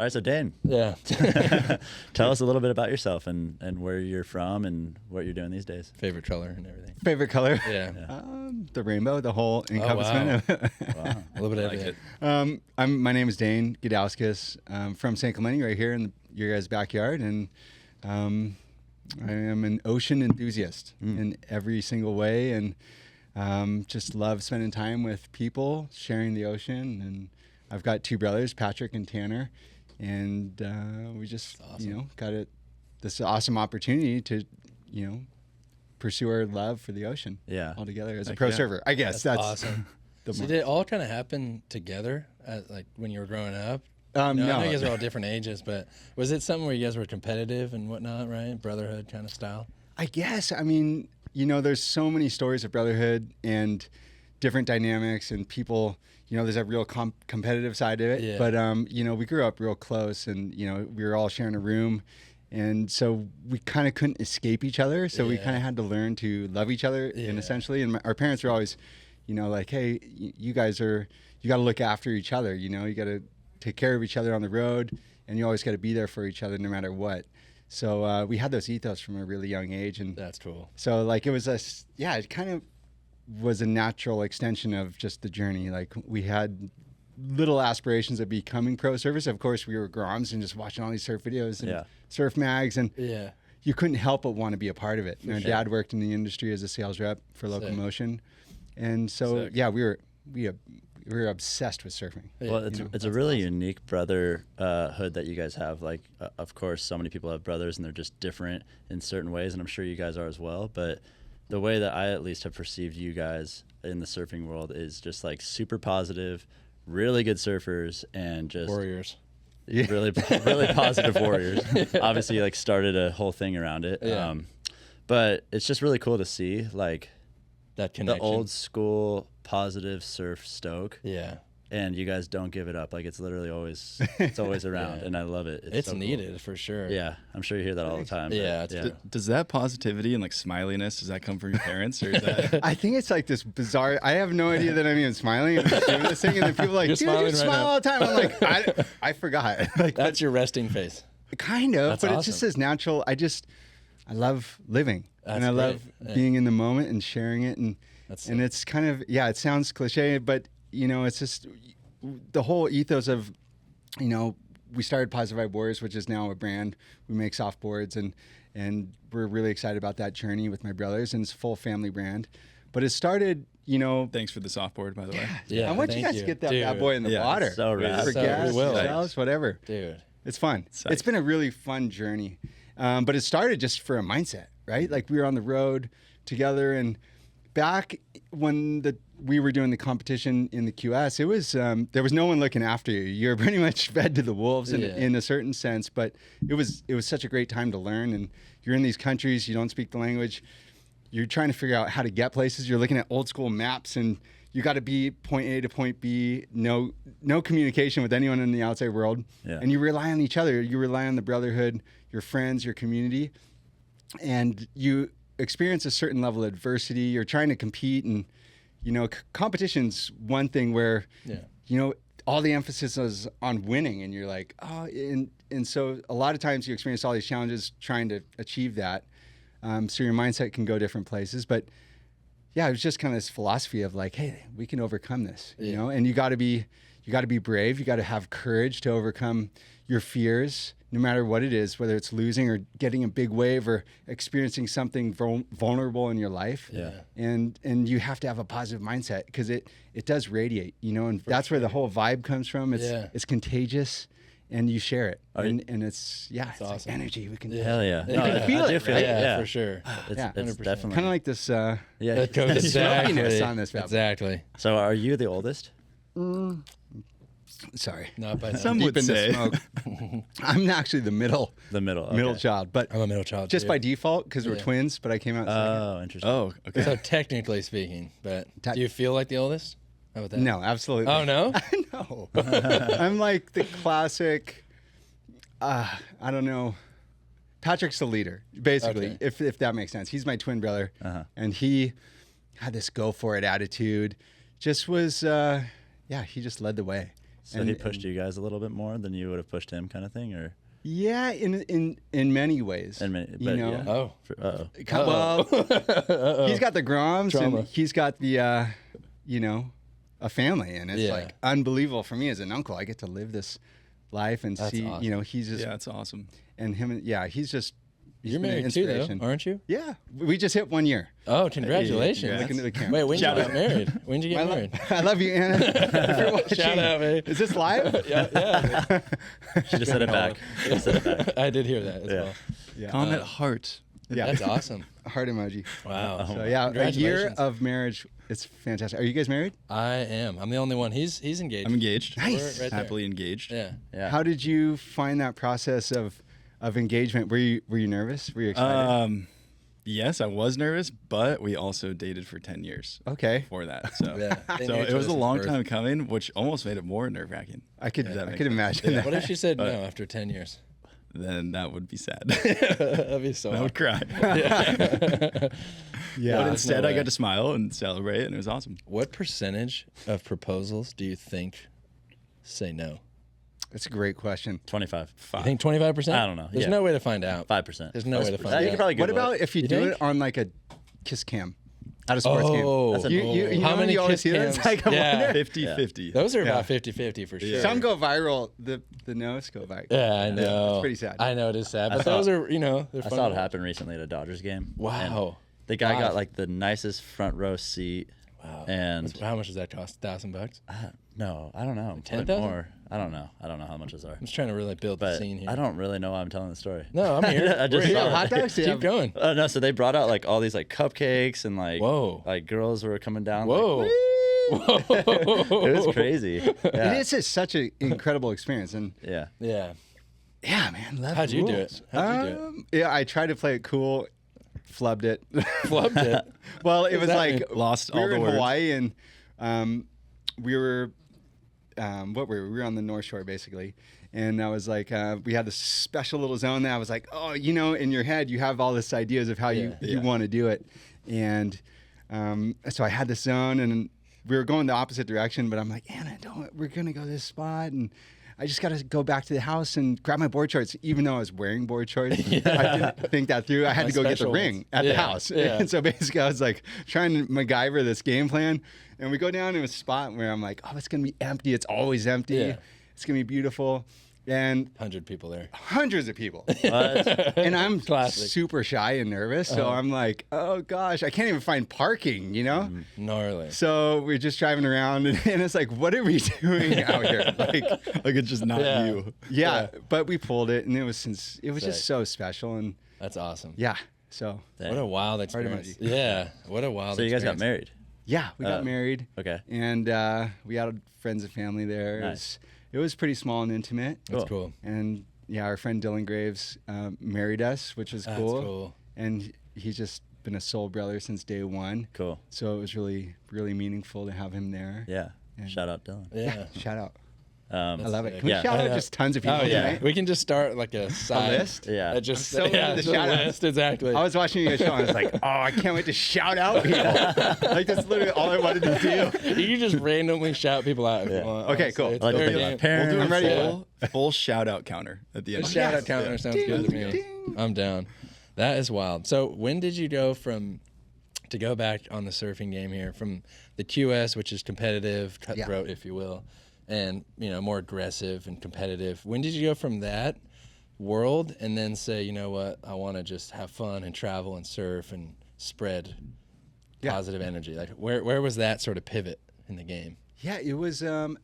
All right, so Dane, Yeah. tell us a little bit about yourself and where you're from and what you're doing these days. Favorite color and everything. Favorite color? Yeah. The rainbow, the whole encompassment. wow. Wow. A little bit of everything. My name is Dane Gudauskas. I'm from St. Clemente, right here in your guys' backyard, and I am an ocean enthusiast in every single way, and just love spending time with people, sharing the ocean. And I've got two brothers, Patrick and Tanner, and we just got this awesome opportunity to pursue our love for the ocean. Yeah. All together as a pro server. I guess that's awesome. So did it all kind of happen together, like when you were growing up? No. I know you guys are all different ages, but was it something where you guys were competitive and whatnot, right? Brotherhood kind of style? I guess. I mean, there's so many stories of brotherhood and different dynamics and people, there's a real competitive side to it. Yeah. But, we grew up real close and, we were all sharing a room. And so we kind of couldn't escape each other. So we kind of had to learn to love each other and essentially. And our parents were always, like, hey, you got to look after each other. You got to take care of each other on the road, and you always got to be there for each other no matter what. So we had those ethos from a really young age. And that's cool. So like it kind of was a natural extension of just the journey. Like we had little aspirations of becoming pro surfers. Of course, we were groms and just watching all these surf videos and surf mags, and you couldn't help but want to be a part of it. My dad worked in the industry as a sales rep for Locomotion, and so we were obsessed with surfing. Well, it's a really unique brotherhood that you guys have. Like, of course, so many people have brothers, and they're just different in certain ways, and I'm sure you guys are as well. But the way that I at least have perceived you guys in the surfing world is just like super positive, really good surfers, and just warriors. Really positive warriors. Obviously, like started a whole thing around it. Yeah. But it's just really cool to see like that connection. The old school positive surf stoke. Yeah. And you guys don't give it up. Like it's literally always around, and I love it. It's so needed cool. for sure. Yeah, I'm sure you hear that all the time. Yeah. Does that positivity and like smiliness, does that come from your parents, or is that? I think it's like this bizarre. I have no idea that I'm even smiling. I'm just doing this thing, and then people are like, "Dude, you smile all the time." I'm like, I forgot. Like that's your resting face. Kind of, but awesome. It's just as natural. I love living, and I love being in the moment and sharing it, and it's kind of it sounds cliche, but it's just the whole ethos of, we started Positive Vibe Warriors, which is now a brand. We make soft boards, and we're really excited about that journey with my brothers, and it's a full family brand. But it started, Thanks for the softboard, by the way. Yeah, I want you guys to get that bad boy in the water. So rad. For gas, yourselves, whatever. Dude. It's fun. It's been a really fun journey. But it started just for a mindset, right? Like we were on the road together, and back when we were doing the competition in the QS, it was there was no one looking after you. You're pretty much fed to the wolves in a certain sense, but it was such a great time to learn. And you're in these countries, you don't speak the language. You're trying to figure out how to get places. You're looking at old school maps, and you got to be point A to point B. No communication with anyone in the outside world, and you rely on each other. You rely on the brotherhood, your friends, your community, and you experience a certain level of adversity. You're trying to compete, and competition's one thing where all the emphasis is on winning, and you're like, and so a lot of times you experience all these challenges trying to achieve that. So your mindset can go different places, but it was just kind of this philosophy of like, hey, we can overcome this, and you got to be brave. You got to have courage to overcome your fears, no matter what it is, whether it's losing or getting a big wave or experiencing something vulnerable in your life. Yeah. And you have to have a positive mindset because it does radiate, and that's where the whole vibe comes from. It's contagious. And you share it, and it's awesome. Like energy. We can hell yeah. You can feel it, right? Yeah, for sure. It's definitely kind of like this. Exactly. On this exactly. So, are you the oldest? Sorry, not by some would say. Smoke. I'm actually the middle child, but I'm a middle child just too. by default because we're twins. But I came out. Oh, interesting. Oh, okay. So technically speaking, but do you feel like the oldest? How about that? No, absolutely. Oh no, no. I'm like the classic. I don't know. Patrick's the leader, basically, if that makes sense. He's my twin brother, and he had this go for it attitude. Just was, he just led the way. So he pushed you guys a little bit more than you would have pushed him, kind of thing, or? Yeah, in many ways. You know? Yeah. Oh. Well, he's got the Groms Trauma. and he's got the, you know, a family, and it's like unbelievable for me as an uncle. I get to live this life and see, awesome. you know, he's just Yeah, it's awesome. and him, he's just. You're been an married too, though, inspiration. aren't you? Yeah, we just hit 1 year. Oh, congratulations. Congrats. Look into the camera. Wait, when did you Shout get out. married? When did you get married? I love you, Anna. If you're watching. Shout out, man. Is this live? Yeah. She just said it back. She just said it back. I did hear that as Yeah. well. Yeah. Comment heart. Yeah. That's awesome. Heart emoji. Wow. So yeah, a year Congratulations. of marriage. It's fantastic. Are you guys married? I am. I'm the only one. He's engaged. I'm engaged. Nice. We're right there. Happily engaged. Yeah. Yeah. How did you find that process of engagement? Were you nervous? Were you excited? Yes, I was nervous, but we also dated for 10 years Okay. before that. So, Yeah. They so knew each it was a other long since time coming, which almost made it more nerve-wracking. I could Does that make imagine that. What if she said no after 10 years? Then that would be sad. That'd be so I would hard. cry. Yeah. But instead, no I way. got to smile and celebrate, and it was awesome. What percentage of proposals do you think say no? That's a great question. 25. You think 25%? I don't know. There's Yeah. no way to find out. 5%. There's no way to find You out. could probably What Google about it. if you You do think? it on like a kiss cam at a sports Oh, game? That's You know how when many you always kiss hear it? cams? It's like, I Yeah. wonder. 50-50. Those are Yeah. about 50-50 for sure. Some go viral. The no's go viral. Yeah, I know. It's pretty sad. I know it is sad, but saw those it. are, they're I fun. saw to it watch. happen recently at a Dodgers game. Wow. And the guy Live. got like the nicest front row seat. Wow. And How much does that cost? $1,000? no, I don't know. 10,000? More. I don't know. I don't know how much those are. I'm just trying to really build the But scene here. I don't really know why I'm telling the story. No, I'm here. I just We're saw here. it. Hot dogs? Keep going. Oh no! So they brought out like all these like cupcakes and like Whoa. girls were coming down. Whoa. Like, Whoa. it was crazy. Yeah. It is just such an incredible experience, and Yeah. Yeah. yeah, man, love How'd you do rules. it? How'd you do it? Yeah, I tried to play it cool, flubbed it. Flubbed it. Well, it was that like mean? Lost we all were the in words. Hawaii, and we were what were we? We were on the North Shore basically, and I was like, we had this special little zone that I was like, oh, in your head you have all this ideas of how you want to do it, and so I had this zone, and we were going the opposite direction, but I'm like, Anna, we're gonna go this spot, and I just got to go back to the house and grab my board shorts, even though I was wearing board shorts. I didn't think that through. I had My to go get the special ring ones. at the Yeah, house. yeah. And so basically I was like trying to MacGyver this game plan. And we go down to a spot where I'm like, oh, it's going to be empty. It's always empty. Yeah. It's going to be beautiful. And 100 people there. hundreds of people. What? And I'm Classic. super shy and nervous. So I'm like, oh gosh, I can't even find parking, Gnarly. So we're just driving around and it's like, what are we doing out here? Like Like it's just not Yeah. you. yeah, but we pulled it, and it was just Sick. so special, and That's awesome. yeah, so What a wild experience. Yeah. What a wild So you guys got experience. married? yeah, we got married, Okay. and we had friends and family there. Nice. It was pretty small and intimate, That's cool. and yeah, our friend Dylan Graves married us, which was That's cool. cool. And he's just been a soul brother since day one. Cool. So it was really, really meaningful to have him there. Yeah. And- Shout out Dylan. Yeah. Shout out. Um, I love it. sick. Can we Yeah. shout out Yeah. just tons of people? Oh yeah, tonight? we can just start like a side list? Yeah. Just I'm so into the just a shout-outs. list, exactly. I was watching you guys show, and I was like, oh, I can't wait to shout out people. Like, that's literally all I wanted to do. You can just randomly shout people out if you want. Okay, honestly. cool. It's I like to very think fun. about parents. We'll do I'm ready. a full shout out counter at the end. A shout out Yes. counter sounds Ding, good to me. ding. I'm down. That is wild. So when did you go to go back on the surfing game here from the QS, which is competitive, cutthroat, if you will, and more aggressive and competitive? When did you go from that world and then say, you know what, I want to just have fun and travel and surf and spread positive energy? Like where was that sort of pivot in the game? Yeah, it was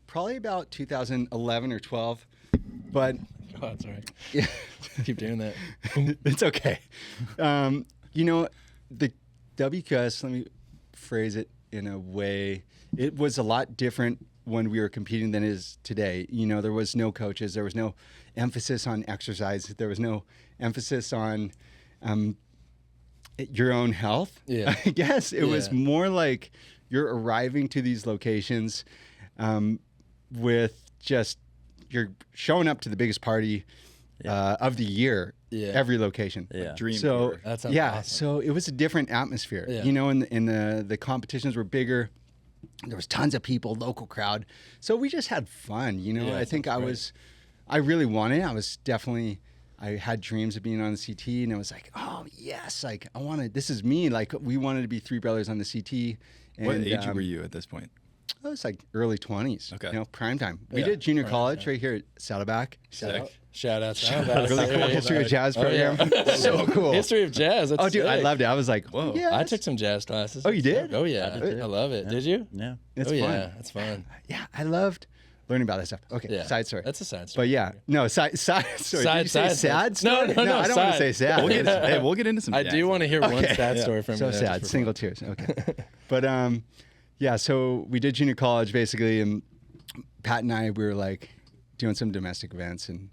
probably about 2011 or 12, but Oh, that's all right. yeah, Keep doing that. it's okay. The WQS, let me phrase it in a way, it was a lot different when we were competing than it is today. There was no coaches, there was no emphasis on exercise, there was no emphasis on your own health. Yeah. I guess it was Yeah. more like you're arriving to these locations with just you're showing up to the biggest party of the year. Yeah. Every location. Yeah. Dream So tour. That sounds yeah, awesome. so it was a different atmosphere. Yeah. And the competitions were bigger. There was tons of people, local crowd. So we just had fun, you know. Yeah, I think I really wanted it. I had dreams of being on the CT, and I was like, oh, yes, like, I wanted, this is me. Like, we wanted to be three brothers on the CT. And, What age were you at this point? I was like early 20s, Okay. you know, prime time. We did junior college right here at Saddleback. Shout out. Really cool history of jazz program. So cool. History of jazz. That's Dude, I sick. loved it. I was like, Whoa. yeah, I took some jazz classes. Oh, you did? Oh yeah, I did too. I love it. Yeah. Did you? Yeah. it's oh fun. yeah, it's fun. Yeah, I loved learning about that stuff. Okay, Yeah, side story. That's a side story. But yeah, no, side story. Did you say sad story? No, I don't want to say sad. We'll get into some. I jazz. do want to hear one sad story from So you. sad, single tears. Okay. But yeah, so we did junior college basically, and Pat and I, we were like doing some domestic events, and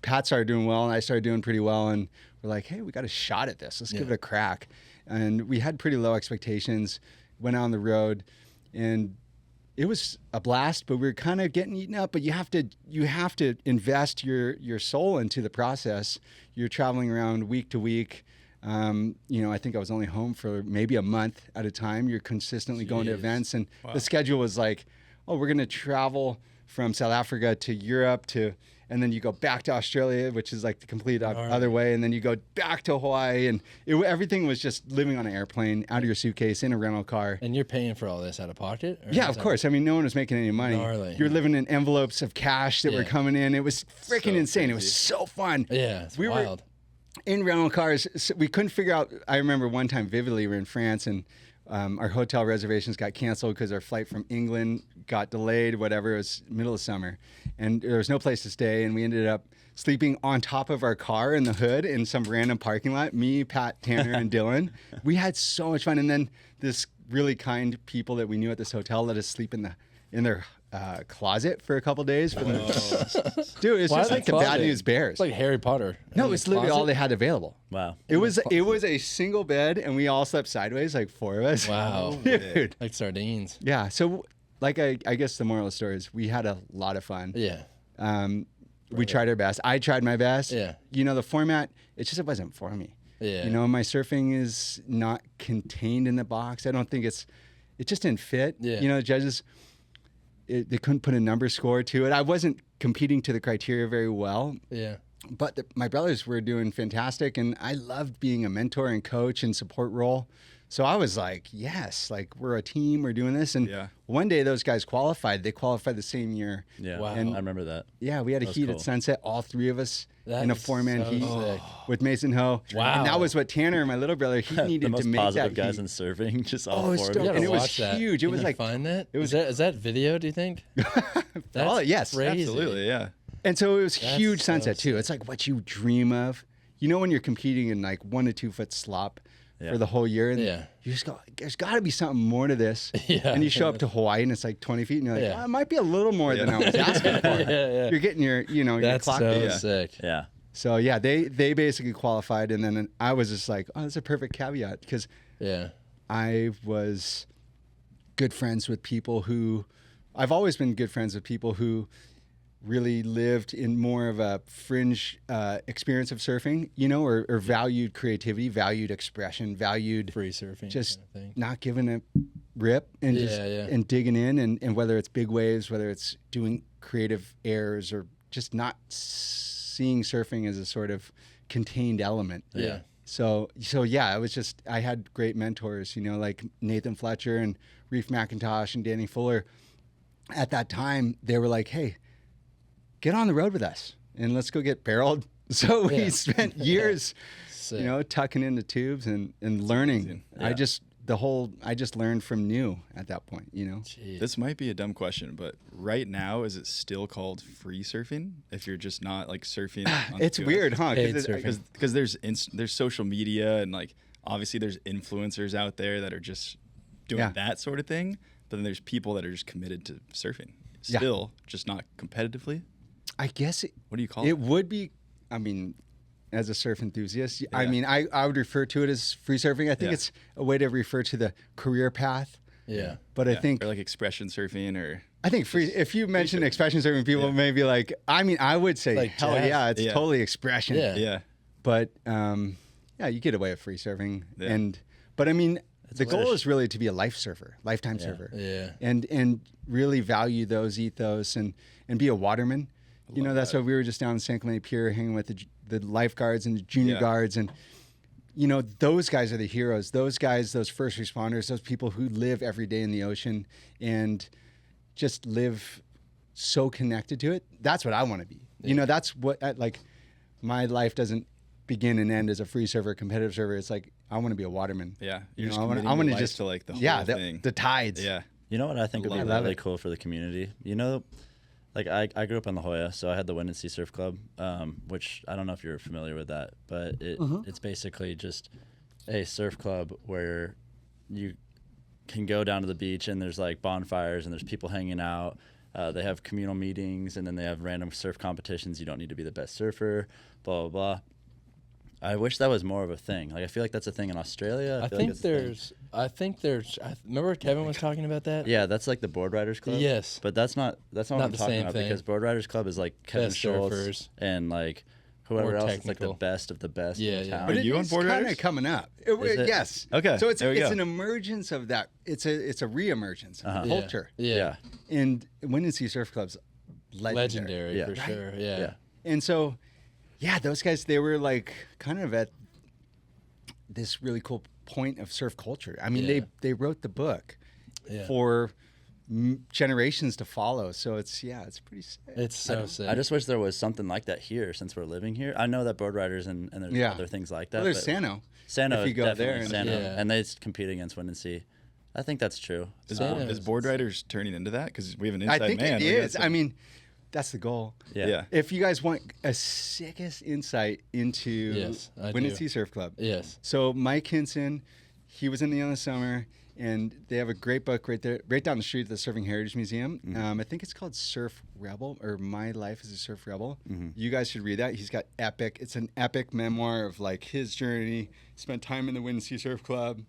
Pat started doing well, and I started doing pretty well, and we're like, hey, we got a shot at this. Let's give it a crack. And we had pretty low expectations, went out on the road, and it was a blast, but we were kind of getting eaten up. But you have to invest your soul into the process. You're traveling around week to week. You know, I think I was only home for maybe a month at a time. You're consistently going to events, and the schedule was like, oh, we're going to travel from South Africa to Europe and then you go back to Australia, which is like the complete other way. And then you go back to Hawaii, and everything was just living on an airplane, out of your suitcase, in a rental car. And you're paying for all this out of pocket? Or Yeah, of course. I mean, no one was making any money. Gnarly. You're living in envelopes of cash that were coming in. It was freaking insane. It was so fun. Yeah, it's wild. In rental cars, so we couldn't figure out. I remember one time vividly, we were in France, and our hotel reservations got canceled because our flight from England got delayed, whatever. It was middle of summer, and there was no place to stay, and we ended up sleeping on top of our car in the hood in some random parking lot. Me, Pat, Tanner, and Dylan. We had so much fun, and then this really kind people that we knew at this hotel let us sleep in their closet for a couple days. Dude, it's just like the Bad News Bears. It's like Harry Potter. No, it's literally all they had available. Wow. It was a single bed, and we all slept sideways, like four of us. Wow. Dude. Like sardines. Yeah. So, like, I guess the moral of the story is we had a lot of fun. Yeah. We tried our best. I tried my best. Yeah. You know, the format, it wasn't for me. Yeah. You know, my surfing is not contained in the box. I don't think it just didn't fit. Yeah. You know, the judges, they couldn't put a number score to it. I wasn't competing to the criteria very well. Yeah. But my brothers were doing fantastic, and I loved being a mentor and coach and support role. So I was like, yes, like we're a team, we're doing this. And one day those guys qualified. They qualified the same year. Yeah. Wow. And I remember that. Yeah, we had a heat cool. at Sunset, all three of us That in a is four-man so heat sick. with Mason Ho. Wow. And that was what Tanner, my little brother, he The needed most to make positive that guys heat. in surfing, just all Oh, four it's of dope. you. And it was Watch that. huge. It Can was you like, find that? it was- Is that video? Do you think? That's yes, crazy. Absolutely, yeah. and so it was That's huge so Sunset too. sick. It's like what you dream of. You know, when you're competing in like 1 to 2 foot slop for the whole year, and you just go, there's got to be something more to this. Yeah. And you show up to Hawaii and it's like 20 feet, and you're like, Yeah. oh, it might be a little more than I was asking for. Yeah. You're getting your, your That's clock. so date. sick. Yeah. So yeah, they basically qualified, and then I was just like, oh, that's a perfect caveat because Yeah. I was good friends with people who, I've always been good friends with people who really lived in more of a fringe experience of surfing, or valued creativity, valued expression, valued Free surfing. just kind of thing. not giving a rip and and digging in, and whether it's big waves, whether it's doing creative airs, or just not seeing surfing as a sort of contained element. Yeah. So yeah, it was just, I had great mentors, like Nathan Fletcher and Reef McIntosh and Danny Fuller. At that time, they were like, hey, get on the road with us and let's go get barreled. So we spent years, Sick. tucking into tubes and learning. Yeah. I just learned from new at that point, Jeez. This might be a dumb question, but right now, is it still called free surfing if you're just not like surfing? On It's the weird, huh? Paid surfing. Because there's social media, and like obviously there's influencers out there that are just doing that sort of thing. But then there's people that are just committed to surfing still, just not competitively. I guess What do you call it it? would be, as a surf enthusiast, I would refer to it as free surfing. I think it's a way to refer to the career path. Yeah. But I think or like expression surfing, or I think free. If you mention expression surfing, people may be like, I would say, Like hell jazz. yeah, it's Yeah. totally expression. Yeah. yeah, But you get away with free surfing, Yeah. but the goal is really to be a lifetime surfer. Yeah. And really value those ethos and be a waterman. You know, that's why we were just down in San Clemente Pier hanging with the lifeguards and the junior guards. And, you know, those guys are the heroes. Those guys, those first responders, those people who live every day in the ocean and just live so connected to it. That's what I want to be. Yeah. You know, that's what, like, my life doesn't begin and end as a free surfer, competitive surfer. It's like, I want to be a waterman. Yeah. You know, I want to just to like the whole thing. The tides. Yeah. You know what I think would be really cool for the community? You know, like I grew up in La Jolla, so I had the Wind and Sea Surf Club, which I don't know if you're familiar with that, but it's basically just a surf club where you can go down to the beach and there's like bonfires and there's people hanging out. They have communal meetings and then they have random surf competitions. You don't need to be the best surfer, blah, blah, blah. I wish that was more of a thing. Like, I feel like that's a thing in Australia. I think there's. Remember Kevin was talking about that? Yeah, that's like the Board Riders Club. Yes. But that's not what I'm talking about because Board Riders Club is like Kevin Schultz and like whoever else is like the best of the best in town. But are you on Board Riders? It's kind of coming up. Yes. Okay. So it's an emergence of that. It's a re-emergence of the culture. Yeah. And Wind and Sea Surf Club's legendary for sure. Yeah. And so, yeah, those guys, they were like kind of at this really cool point of surf culture. I mean, they wrote the book for generations to follow. So it's pretty sick. It's so sick. I just wish there was something like that here since we're living here. I know that Board Riders and there's other things like that. Well, there's Sano. Sano if you go there and Sano, and they compete against Wind and Sea. I think that's true. Is Board Riders turning into that? Because we have an inside man. I think it is. I mean, that's the goal. Yeah. If you guys want a sickest insight into Wind and Sea Surf Club. Yes. So Mike Hinson, he was in the Endless Summer, and they have a great book right there, right down the street at the Surfing Heritage Museum. I think it's called Surf Rebel, or My Life as a Surf Rebel. You guys should read that. He's got it's an epic memoir of like his journey, spent time in the Wind and Sea Surf Club.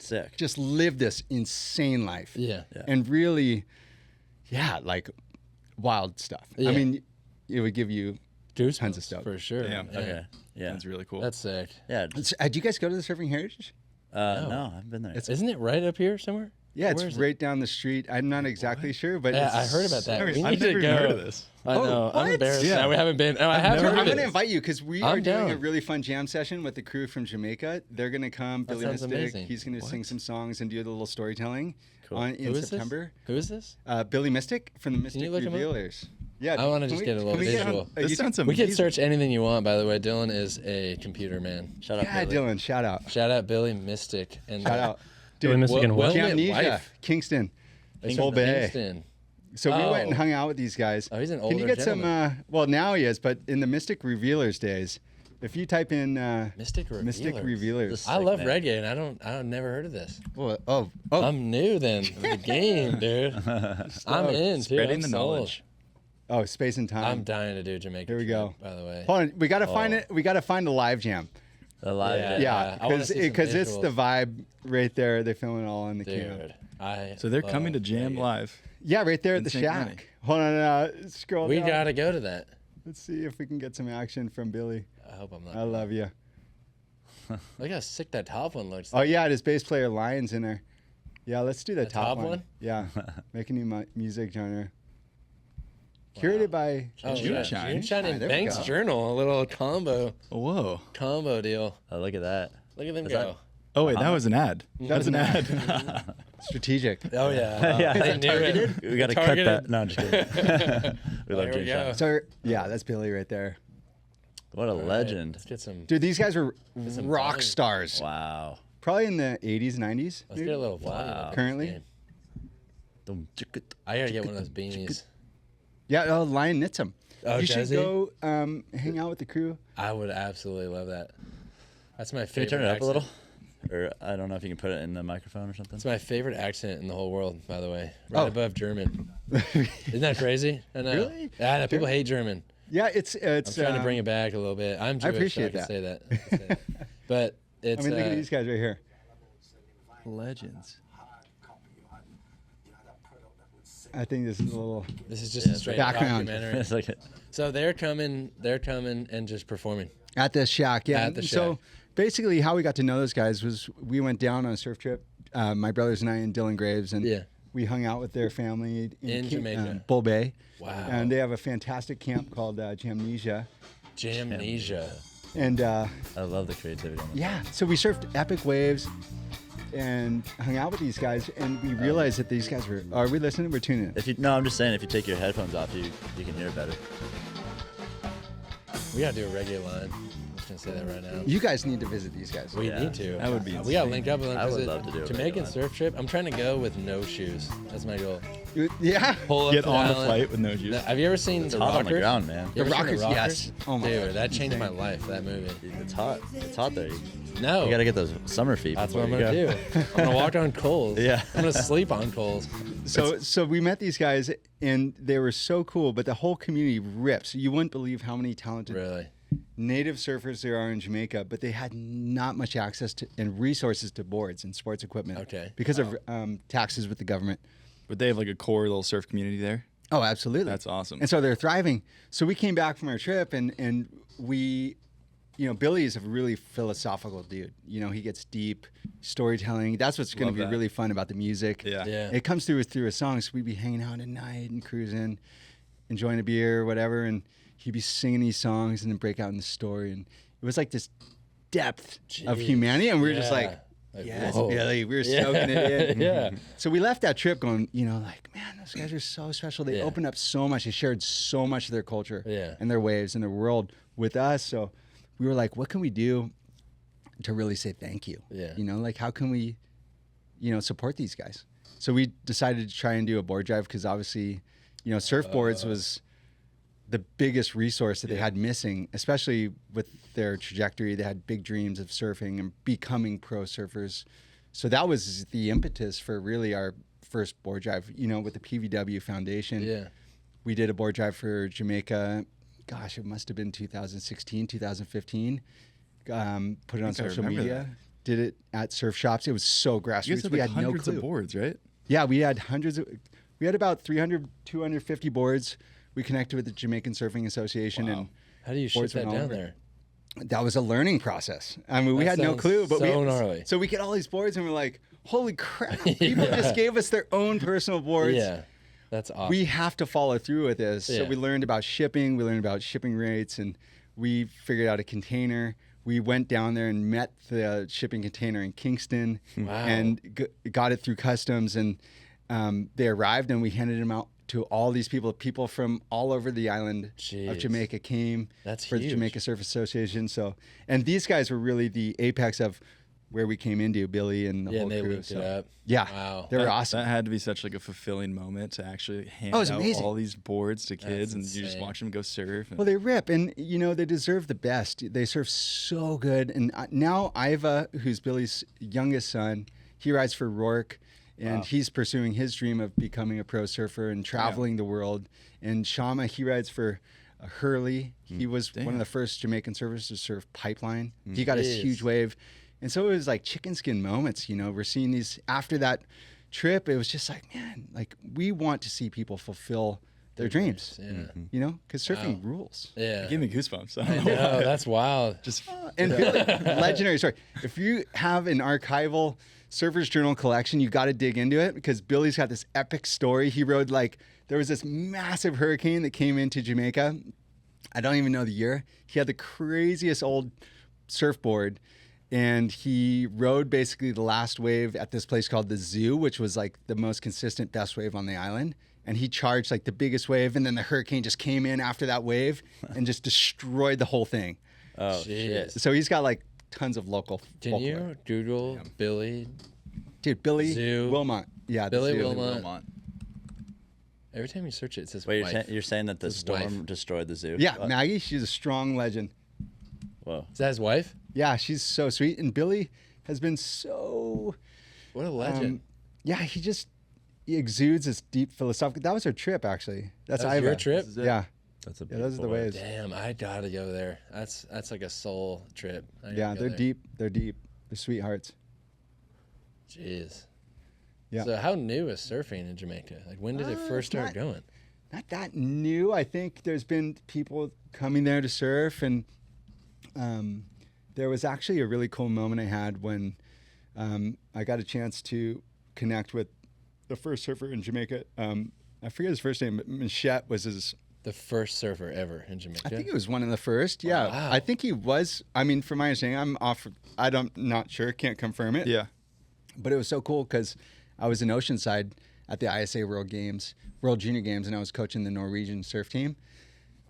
Sick. Just lived this insane life. Yeah. And really, like wild stuff. I mean, it would give you goosebumps tons of stuff. For sure. Okay. Yeah. That's really cool. That's sick. Yeah. Do you guys go to the Surfing Heritage? No, I've been there. Isn't it right up here somewhere? Yeah, it's right down the street. I'm not exactly sure, but I heard about that. We I've need never to go. heard of this. I know. I'm embarrassed. Yeah. No, we haven't been. Oh, I have heard I'm of going to it. invite you because we I'm are doing down. a really fun jam session with the crew from Jamaica. They're going to come. Billy sounds Mystic. amazing. He's going to sing some songs and do a little storytelling in Who is September. This? Who is this? Billy Mystic from the Mystic you look him up? Revealers. Yeah, I want to just get a little visual. This sounds We amazing. can search anything you want, by the way. Dylan is a computer man. Shout out, Yeah, Billy. Dylan, shout out. Shout out Billy Mystic. And Shout out. Billy Mystic and Will. Amnesia, wife. Kingston. He's Full from Bay. Kingston. So we went and hung out with these guys. Oh, he's an Can you older get some? Well, now he is, but in the Mystic Revealers days, if you type in Mystic Revealers. I love reggae, and I've never heard of this. Oh. I'm new then to the game, dude. I'm in, too. Spreading I'm the sold. knowledge. Oh, Space and Time. I'm dying to do Jamaica. Here we go. By the way. Hold on, we gotta find it. We gotta find a live jam. The live. Yeah. I wanna see some Because it's the visuals. vibe right there. They film it all in the camp. Dude, So they're coming to jam live. Yeah, right there at In the St. shack. Clemente. Hold on, scroll We down. gotta go to that. Let's see if we can get some action from Billy. I hope I'm not. I love you. Look how sick that top one looks. Oh yeah, his bass player Lion's in there. Yeah, let's do the The top top one? Yeah, make a new music genre. Curated by. Oh, Moonshine. Moonshine and There we Banks go. Journal, a little Whoa. combo deal. Oh, look at that. Look at them Is go. Oh wait, that was an ad. That's an ad. Strategic. Oh yeah, Yeah, I knew it. We got to cut that. No, I'm just kidding. We love There we James go. Sean. So yeah, that's Billy right there. What a legend. Let's get some. Dude, these guys were some rock volume. stars. Wow. Probably in the 80s, 90s. Let's get a little volume up this Currently? game. I gotta get one of those beanies. Yeah, Lion knits them. Oh, You should does he? go hang out with the crew. I would absolutely love that. That's my Can you favorite. turn it up a accent. little? Or I don't know if you can put it in the microphone or something. It's my favorite accent in the whole world, by the way. Right Oh. above German. Isn't that crazy? I know. Really? Yeah, I know. People hate German. Yeah, it's. I'm trying to bring it back a little bit. I'm Jewish, appreciate so I that. can say that. I can say that. But it's. I mean, look at these guys right here. Legends. I think this is a little. This is just a straight background. documentary. It's like So they're coming and just performing. At the shack, yeah. At the So shack. basically, how we got to know those guys was we went down on a surf trip. my brothers and I and Dylan Graves, and Yeah. we hung out with their family In Jamaica. Bull Bay. Wow. And they have a fantastic camp called Jamnesia. Jamnesia. And I love the creativity. On yeah, so we surfed epic waves and hung out with these guys, and we realized that these guys were. Are we listening? We're tuning in. No, I'm just saying, if you take your headphones off, you can hear better. We gotta do a reggae line. I'm just gonna say that right now. You guys need to visit these guys. We Yeah. need to. That would be We gotta link up with them. I would 'cause love to do a Jamaican reggae line. surf trip. I'm trying to go with no shoes. That's my goal. Yeah. Pull up Get to on the island. flight with no juice. Have you ever seen It's the hot Rockers? on the ground, man. You ever seen Rockers, The yes. Oh my Dude, God. that changed Insane. my life. That movie. It's hot. It's hot there. No. You gotta get those summer feet. That's what I'm before gonna you do. go. I'm gonna walk on coals. Yeah. I'm gonna sleep on coals. So we met these guys, and they were so cool, but the whole community rips. You wouldn't believe how many talented Really. native surfers there are in Jamaica, but they had not much access to and resources to boards and sports equipment. Okay. Because of taxes with the government. Would they have like a core little surf community there? Oh, absolutely. That's awesome. And so they're thriving. So we came back from our trip, and we, Billy is a really philosophical dude. He gets deep, storytelling. That's what's going to Love be that. really fun about the music. Yeah. Yeah. It comes through a song. So we'd be hanging out at night and cruising, enjoying a beer or whatever, and he'd be singing these songs and then break out in the story. And it was like this depth of Jeez. humanity, and we were just Yeah. like, yes, whoa. Billy, we were Yeah. soaking it in. Yeah. So we left that trip going, like, man, those guys are so special. They Yeah. opened up so much. They shared so much of their culture Yeah. and their waves and their world with us. So we were like, what can we do to really say thank you? Yeah. Like how can we, support these guys? So we decided to try and do a board drive because obviously, surfboards was the biggest resource that they had missing, especially with their trajectory. They had big dreams of surfing and becoming pro surfers. So that was the impetus for really our first board drive, with the PVW Foundation. Yeah. We did a board drive for Jamaica. Gosh, it must have been 2016, 2015. Put it on I social remember media. that. Did it at surf shops. It was so grassroots. You guys had We like had no hundreds clue. of boards, right? Yeah, we had we had about 300, 250 boards. We connected with the Jamaican Surfing Association, Wow. How do you shoot Boards that went all down over. there? and that was a learning process. I mean, we That had no sounds clue, but so we gnarly. so we get all these boards, and we're like, holy crap! People just gave us their own personal boards. Yeah, that's awesome. We have to follow through with this. So Yeah. we learned about shipping. We learned about shipping rates, and we figured out a container. We went down there and met the shipping container in Kingston, Wow. and got it through customs. And they arrived, and we handed them out to all these people from all over the island Jeez. of Jamaica came That's for the huge. Jamaica Surf Association. So, and these guys were really the apex of where we came into, Billy and the Yeah, whole and they crew. linked So, it up. yeah, Wow. they were That- awesome. That had to be such like a fulfilling moment to actually hand Oh, it was out amazing. all these boards to kids, and you just insane. watch them go surf. And Well, they rip, and they deserve the best. They surf so good, and now Iva, who's Billy's youngest son, he rides for Rourke, and he's pursuing his dream of becoming a pro surfer and traveling the world. And Shama, he rides for Hurley. He was one of the first Jamaican surfers to surf Pipeline. He got his Yes. huge wave, and so it was like chicken skin moments. We're seeing these after that trip. It was just like, man, like we want to see people fulfill their dreams. Yeah. Because surfing rules. Yeah. Give me goosebumps. I I don't know know, why. that's wild. Just And Billy, legendary story. If you have an archival Surfer's Journal collection, you got to dig into it because Billy's got this epic story. He rode there was this massive hurricane that came into Jamaica. I don't even know the year. He had the craziest old surfboard, and he rode basically the last wave at this place called the Zoo, which was like the most consistent, best wave on the island. And he charged like the biggest wave, and then the hurricane just came in after that wave and just destroyed the whole thing. Oh, Jeez. shit. So he's got like tons of local Can folklore. you Google Billy? Dude, Billy Zoo. Wilmot. Yeah, the Billy Zoo. Wilmot. Every time you search it, it says Wait, wife. you're saying that the His storm wife. destroyed the zoo? Yeah, What? Maggie, she's a strong legend. Whoa. Is that his wife? Yeah, she's so sweet. And Billy has been so, What a legend. yeah, he exudes this deep philosophical. That was our trip, actually. That's That was Iva. your trip? This is it. Yeah, That's a yeah, those are the beautiful waves. Damn, I gotta go there. That's like a soul trip. I gotta Yeah, go they're there. deep. They're deep. They're sweethearts. Jeez. Yeah. So how new is surfing in Jamaica? Like when did it first start going? Not that new. I think there's been people coming there to surf, and there was actually a really cool moment I had when I got a chance to connect with the first surfer in Jamaica. I forget his first name, but Machette was his. The first surfer ever in Jamaica. I think he was one of the first. Yeah, Wow. I think he was. I mean, from my understanding, I'm off. Not sure. Can't confirm it. Yeah. But it was so cool because I was in Oceanside at the ISA World Junior Games, and I was coaching the Norwegian surf team,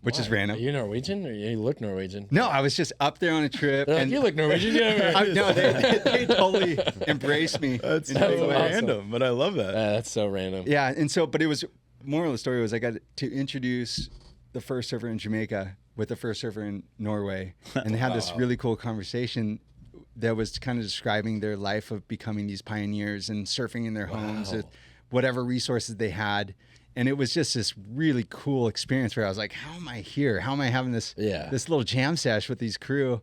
which is random. Are you Norwegian or you look Norwegian? No, I was just up there on a trip. They're like, and you look Norwegian. Yeah, no, they totally embraced me. That's in a big so way. random, but I love that. that's so random. Yeah, and so, but it was, moral of the story was I got to introduce the first surfer in Jamaica with the first surfer in Norway, and they had this really cool conversation that was kind of describing their life of becoming these pioneers and surfing in their homes, with whatever resources they had. And it was just this really cool experience where I was like, how am I here? How am I having this this little jam sesh with these crew?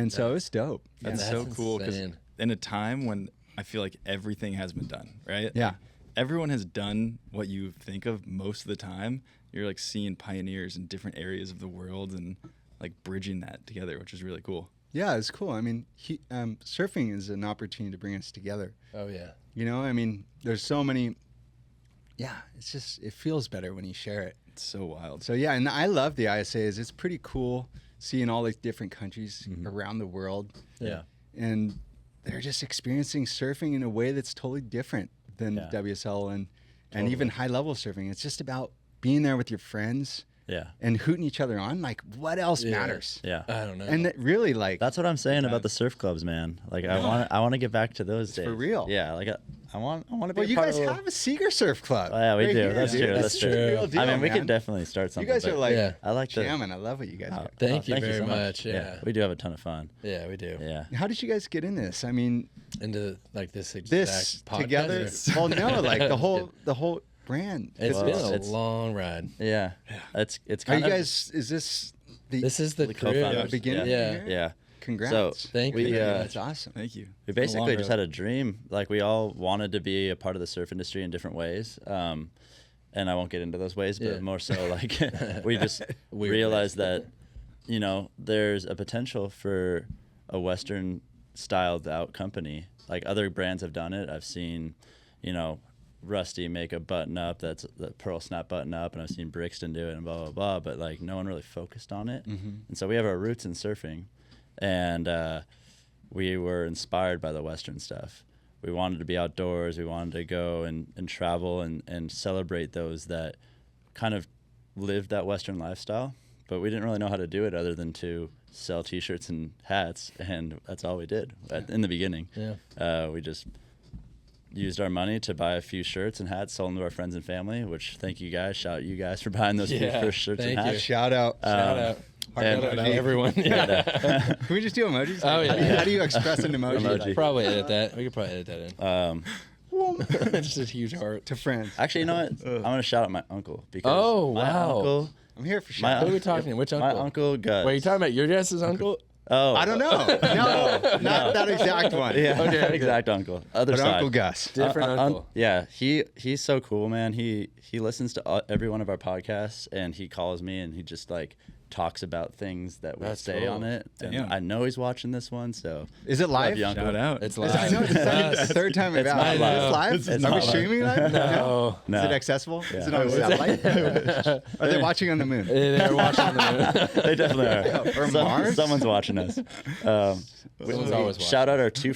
So it was dope. That's so cool because insane. in a time when I feel like everything has been done, right? Yeah. Like, everyone has done what you think of most of the time. You're like seeing pioneers in different areas of the world and like bridging that together, which is really cool. Yeah, it's cool. I mean, surfing is an opportunity to bring us together. Oh yeah. You know, I mean, there's so many. Yeah, it's just, it feels better when you share it. It's so wild. So yeah, and I love the ISAs. It's pretty cool seeing all these different countries around the world. Yeah. And they're just experiencing surfing in a way that's totally different than WSL and even high level surfing. It's just about being there with your friends. Yeah. And hooting each other on. Like, what else matters? Yeah. I don't know. And it really, like, That's what I'm saying about the surf clubs, man. Like I want to get back to those days. for real. Yeah, like I want to be well, a you part guys of have a Seager surf club. Oh, yeah, we right do. here, That's dude. true. This That's is true. the real deal, I mean, we man. could definitely start something. You guys are but like, I like to jamming. I love what you guys do. Thank you thank very so much. Yeah. We do have a ton of fun. Yeah, we do. Yeah. How did you guys get in this? I mean, Into like this exact this podcast, together. or- Well, no, like the whole brand. It's Well, been a it's- long ride. Yeah. It's Are kind you of guys? Is this the This is the career. co-founders. beginning? Yeah. here? Yeah. Congrats. So Thank you. That's awesome. Thank you. we It's been a long basically just road. had a dream. Like we all wanted to be a part of the surf industry in different ways. And I won't get into those ways, but Yeah. more so like we just Weird realized that, you know, there's a potential for a Western styled out company. Like other brands have done it. I've seen, you know, Rusty make a button up that's the pearl snap button up, and I've seen Brixton do it and blah, blah, blah, but like no one really focused on it. And so we have our roots in surfing, and we were inspired by the Western stuff. We wanted to be outdoors. We wanted to go and travel and celebrate those that kind of lived that Western lifestyle, but we didn't really know how to do it other than to sell T-shirts and hats, and that's all we did in the beginning. Yeah. We just used our money to buy a few shirts and hats, sold them to our friends and family, which thank you guys. Shout out you guys for buying those few first shirts and thank you. hats. Shout out. Shout out. and- Shout out to everyone. Yeah. Can we just do emojis? Oh, yeah. How do you express an emoji? Emoji. Like, Probably edit that. We could probably edit that in. Just a huge heart. to friends. Actually, you know what? I'm going to shout out my uncle because Oh, my wow. uncle, I'm here for my shout. Who are we talking to? Which my uncle? uncle Gus. Wait, you talking about your guys' uncle? Oh, I don't know. No, not that exact one. Yeah, Okay. exact uncle. Other But side. Uncle Gus. Different uncle. Yeah, he's so cool, man. He listens to every one of our podcasts, and he calls me and he just like talks about things that we That's say cool. on it. And Damn. I know he's watching this one, so Is it live? love you, uncle. Shout out. It's I know live. it's the third time It's about not it. live. It's live? It's Are not we live. streaming live? No. No. Is it accessible? Is Yeah. it on satellite? Are they watching on the moon? They're watching the They definitely are. Or Mars? Someone's watching us. Someone's always watching. Shout out our two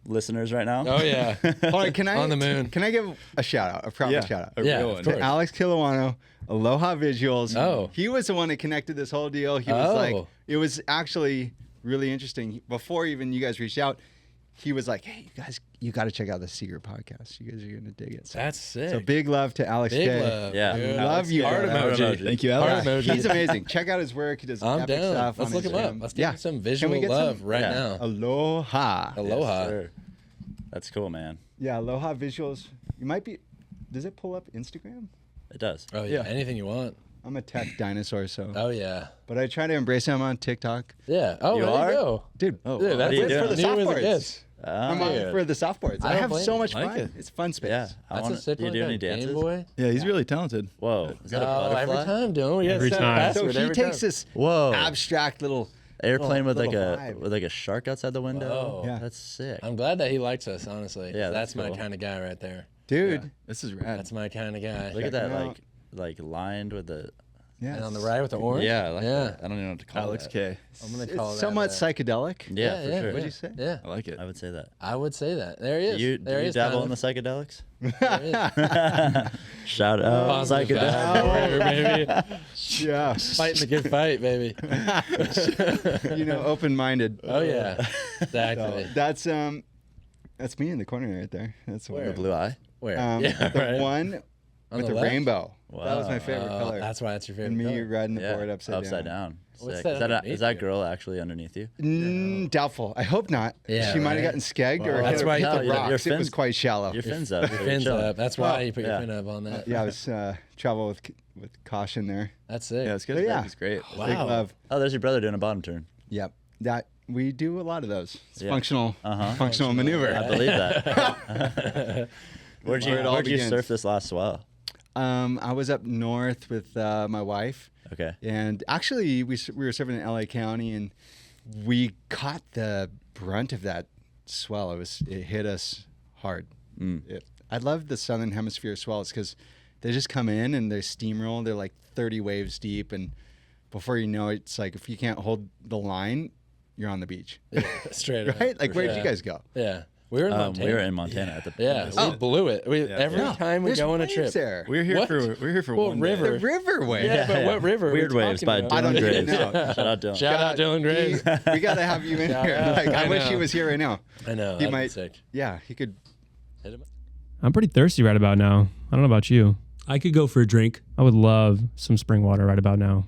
listeners right now. Oh, yeah. Hold on, can I On the moon. Can I give a shout out? A proper Yeah. shout out. A Yeah, real of one. course. To Alex Kilawano, Aloha Visuals. Oh. He was the one that connected this whole deal. He was like, Oh. it was actually really interesting. Before even you guys reached out, he was like, hey, you got to check out the Seager podcast. You guys are going to dig it. So, That's sick. so big love to Alex Big K. love. Yeah. dude. Love you. Heart guys. emoji. Thank you, Heart Alex. emoji. He's amazing. Check out his work. He does I'm epic down. stuff. Let's on look him Instagram. up. Let's Yeah. get some Can visual we get love some? right Yeah. now. Aloha. Aloha. Yes, sir. That's cool, man. Yeah, Aloha Visuals. You might be. Does it pull up Instagram? It does. Oh, yeah. Yeah. Anything you want. I'm a tech dinosaur, so. Oh, yeah. But I try to embrace him on TikTok. Yeah. Oh, You there are? you go. Dude, Oh, Dude, what that's are you it. doing? for the New as it softboards. gets. I'm on dude. for the softboards. I I don't have blame so you. much Like fun. it. It's fun space. Yeah. That's a sick Do you one. do Got any a Game dances? Boy. Yeah, he's really talented. Whoa. Is that a Oh, butterfly? every time, don't we? Every Set a time. So password he every takes time. this Whoa. abstract little Airplane with like little vibe. a shark outside the window. Whoa. Yeah. That's sick. I'm glad that he likes us, honestly. Yeah, that's my cool. kind of guy right there. Dude. This is rad. That's my kind of guy. Look at Check that, it out. like lined with the. Yeah. And on the right with the orange? Yeah, I like Yeah. that. I don't even know what to call Alex that. K. I'm going to It's call it somewhat that. psychedelic. Yeah, for sure. What'd you say? Yeah. I like it. I would say that. I would say that. There he is. Do there he you is, dabble kind in of. the psychedelics? There he is. Shout out Positive psychedelics. vibe, baby. Yeah. Fighting the good fight, baby. Open-minded. Oh, yeah. So Exactly. that's me in the corner right there. That's Where? The blue eye. Where? the right. one On with the the left? rainbow. That was my Wow. favorite color. That's why it's your favorite and me color. riding the Yeah, board upside down. What's Sick. that Is that, underneath is that you? girl actually underneath you? Doubtful. I hope not. Yeah, she might have right. gotten skegged or That's hit, why hit you- the your rocks. It was fins- quite shallow. Your fins up. Your You're fins chilling. up. That's why Oh, you put yeah. your fin up on that. Yeah, I was travel with caution there. That's it. Yeah, it's good. But yeah. It's great. Wow. Big love. Oh, there's your brother doing a bottom turn. Yep. That we do a lot of those. It's Yeah. functional Uh-huh. maneuver. I believe that. Where'd Where it all you begins. surf this last swell? I was up north with my wife, Okay. and actually we were surfing in LA County, and we caught the brunt of that swell. It hit us hard. I love the Southern Hemisphere swells because they just come in and they steamroll. They're like 30 waves deep, and before you know it, it's like if you can't hold the line, you're on the beach. Straight up. Right? Like, where'd Yeah. you guys go? Yeah. We were in Montana. We were in Montana at the. Yeah, we blew it. Every time we There's go on a waves trip. there. We're here What? for Well, one river. day. The river wave. Yeah, but what river? are we Weird Waves talking by about? I don't Dylan even Graves. know. Shout out Dylan. Shout out Dylan Graves. We got to have you in Shout here. out. Like, I wish he know. was here right now. I know. He That'd might. be sick. Yeah, he could. Hit him. I'm pretty thirsty right about now. I don't know about you. I could go for a drink. I would love some spring water right about now.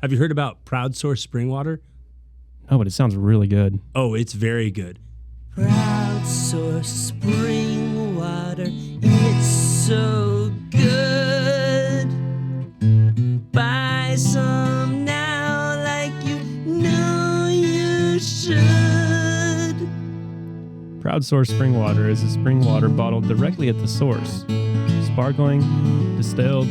Have you heard about Proud Source Spring Water? Oh, but it sounds really good. Oh, it's very good. Proud source spring water, it's so good. Buy some now like you know you should. Proud Source Spring Water is a spring water bottled directly at the source. Sparkling, distilled.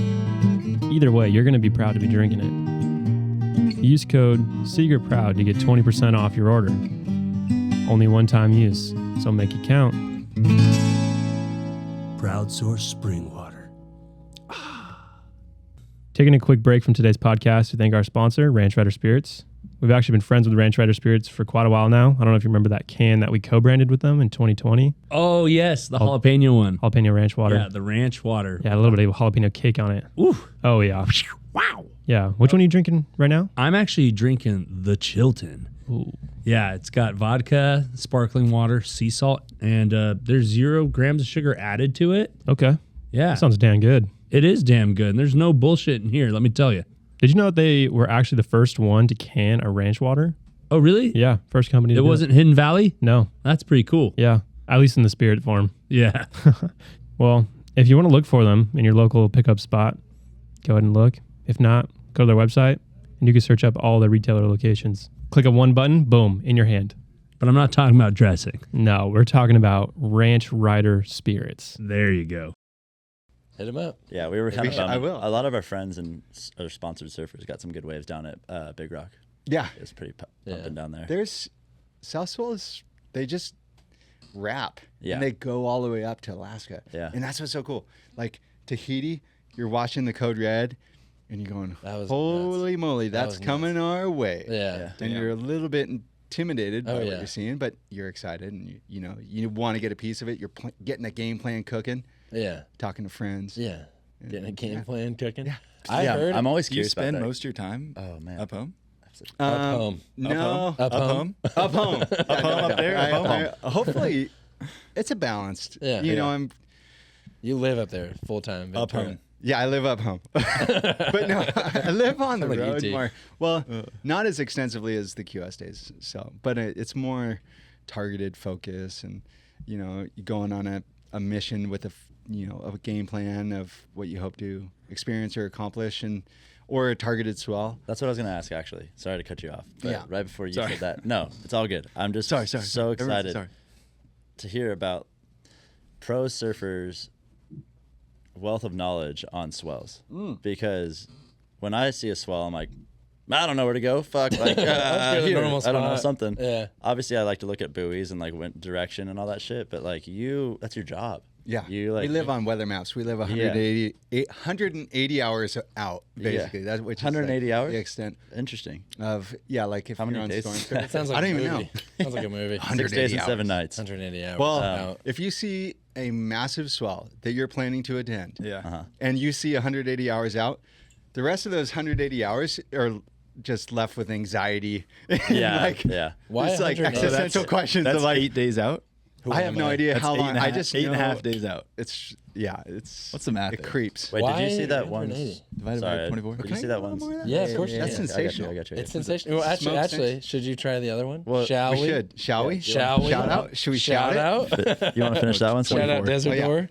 Either way, you're going to be proud to be drinking it. Use code SEAGERPROUD to get 20% off your order. Only one-time use, so make it count. Proud Source Spring Water. Taking a quick break from today's podcast to thank our sponsor, Ranch Rider Spirits. We've actually been friends with Ranch Rider Spirits for quite a while now. I don't know if you remember that can that we co-branded with them in 2020. Oh, yes, the jalapeno one. Jalapeno Ranch Water. Yeah, the ranch water. Yeah, a little bit of jalapeno cake on it. Ooh, Oh, yeah. wow. Yeah. Which one are you drinking right now? I'm actually drinking the Chilton. Ooh. Yeah, it's got vodka, sparkling water, sea salt, and there's 0 grams of sugar added to it. Okay. Yeah, That sounds damn good. it is damn good. And there's no bullshit in here, let me tell you. Did you know that they were actually the first one to can a ranch water? Oh, really? Yeah. First company to It do wasn't Hidden Valley? No. That's pretty cool. Yeah. At least in the spirit form. Yeah. Well, if you want to look for them in your local pickup spot, go ahead and look. If not, go to their website and you can search up all the retailer locations. Click a one button, boom, in your hand. But I'm not talking about dressing. No, we're talking about Ranch Rider Spirits. There you go. Hit him up. Yeah, we were kind of. I will. A lot of our friends and our sponsored surfers got some good waves down at Big Rock. Yeah. It was pretty Yeah. pumping down there. There's South Swells. They just wrap. Yeah. And they go all the way up to Alaska. Yeah. And that's what's so cool. Like Tahiti, you're watching the Code Red, and you're going, That was holy moly, that's was coming our way. Yeah. Yeah. And you're a little bit intimidated by Oh, what yeah. you're seeing, but you're excited, and you want to get a piece of it. You're getting a game plan cooking, Yeah. talking to friends. Yeah. Getting a game Yeah. plan cooking. Yeah. I yeah, heard I'm always Do you curious spend about that. most of your time Oh man, up home? up home. No. Up home. Up home. Up home, up there, up home. Hopefully, it's a balanced. Yeah. You know, Yeah. I'm. You live up there full time. Up home. Yeah, I live up home, but no, I live on the Sound like road ET. more. Well, not as extensively as the QS days. So, but it's more targeted focus, and you're going on a mission with a game plan of what you hope to experience or accomplish, or a targeted swell. That's what I was gonna ask actually. Sorry to cut you off. But Yeah. right before you Sorry. said that, no, it's all good. I'm just Sorry. so Everyone's excited sorry. to hear about pro surfers' wealth of knowledge on swells. Because when I see a swell, I'm like, I don't know where to go. Fuck, like go to the here. normal I don't know spot. something. Yeah. Obviously, I like to look at buoys and like wind direction and all that shit. But like that's your job. Yeah, You like we live on weather maps. We live 180 hours out, basically. That's which 180 is like hours? the extent Interesting. of like if How many you're on days? storm That surge. sounds like I don't a even movie. know. Sounds like a movie. 6 days and 7 nights. 180 hours. Well, out. if you see a massive swell that you're planning to attend, Yeah. and you see 180 hours out, the rest of those 180 hours are just left with anxiety. Yeah, yeah. Why It's like 180? existential questions. That's of like, 8 days out. Who I am have no I? idea That's how 8 long. and a I half- just eight and a know half days out. It's What's the math It there? creeps. Wait, did Why you see that one? 180? Divided by 24? Did you see that one? Yeah, of course you That's can. sensational. I got you. It's sensational. Well, Smoke actually, sense. should you try the other one? Well, Shall we? We should. Shall we? Shall we? Shout out? Should we shout Shout it? out? You want to finish that one? Shout out 24. Desert Oh, yeah. Door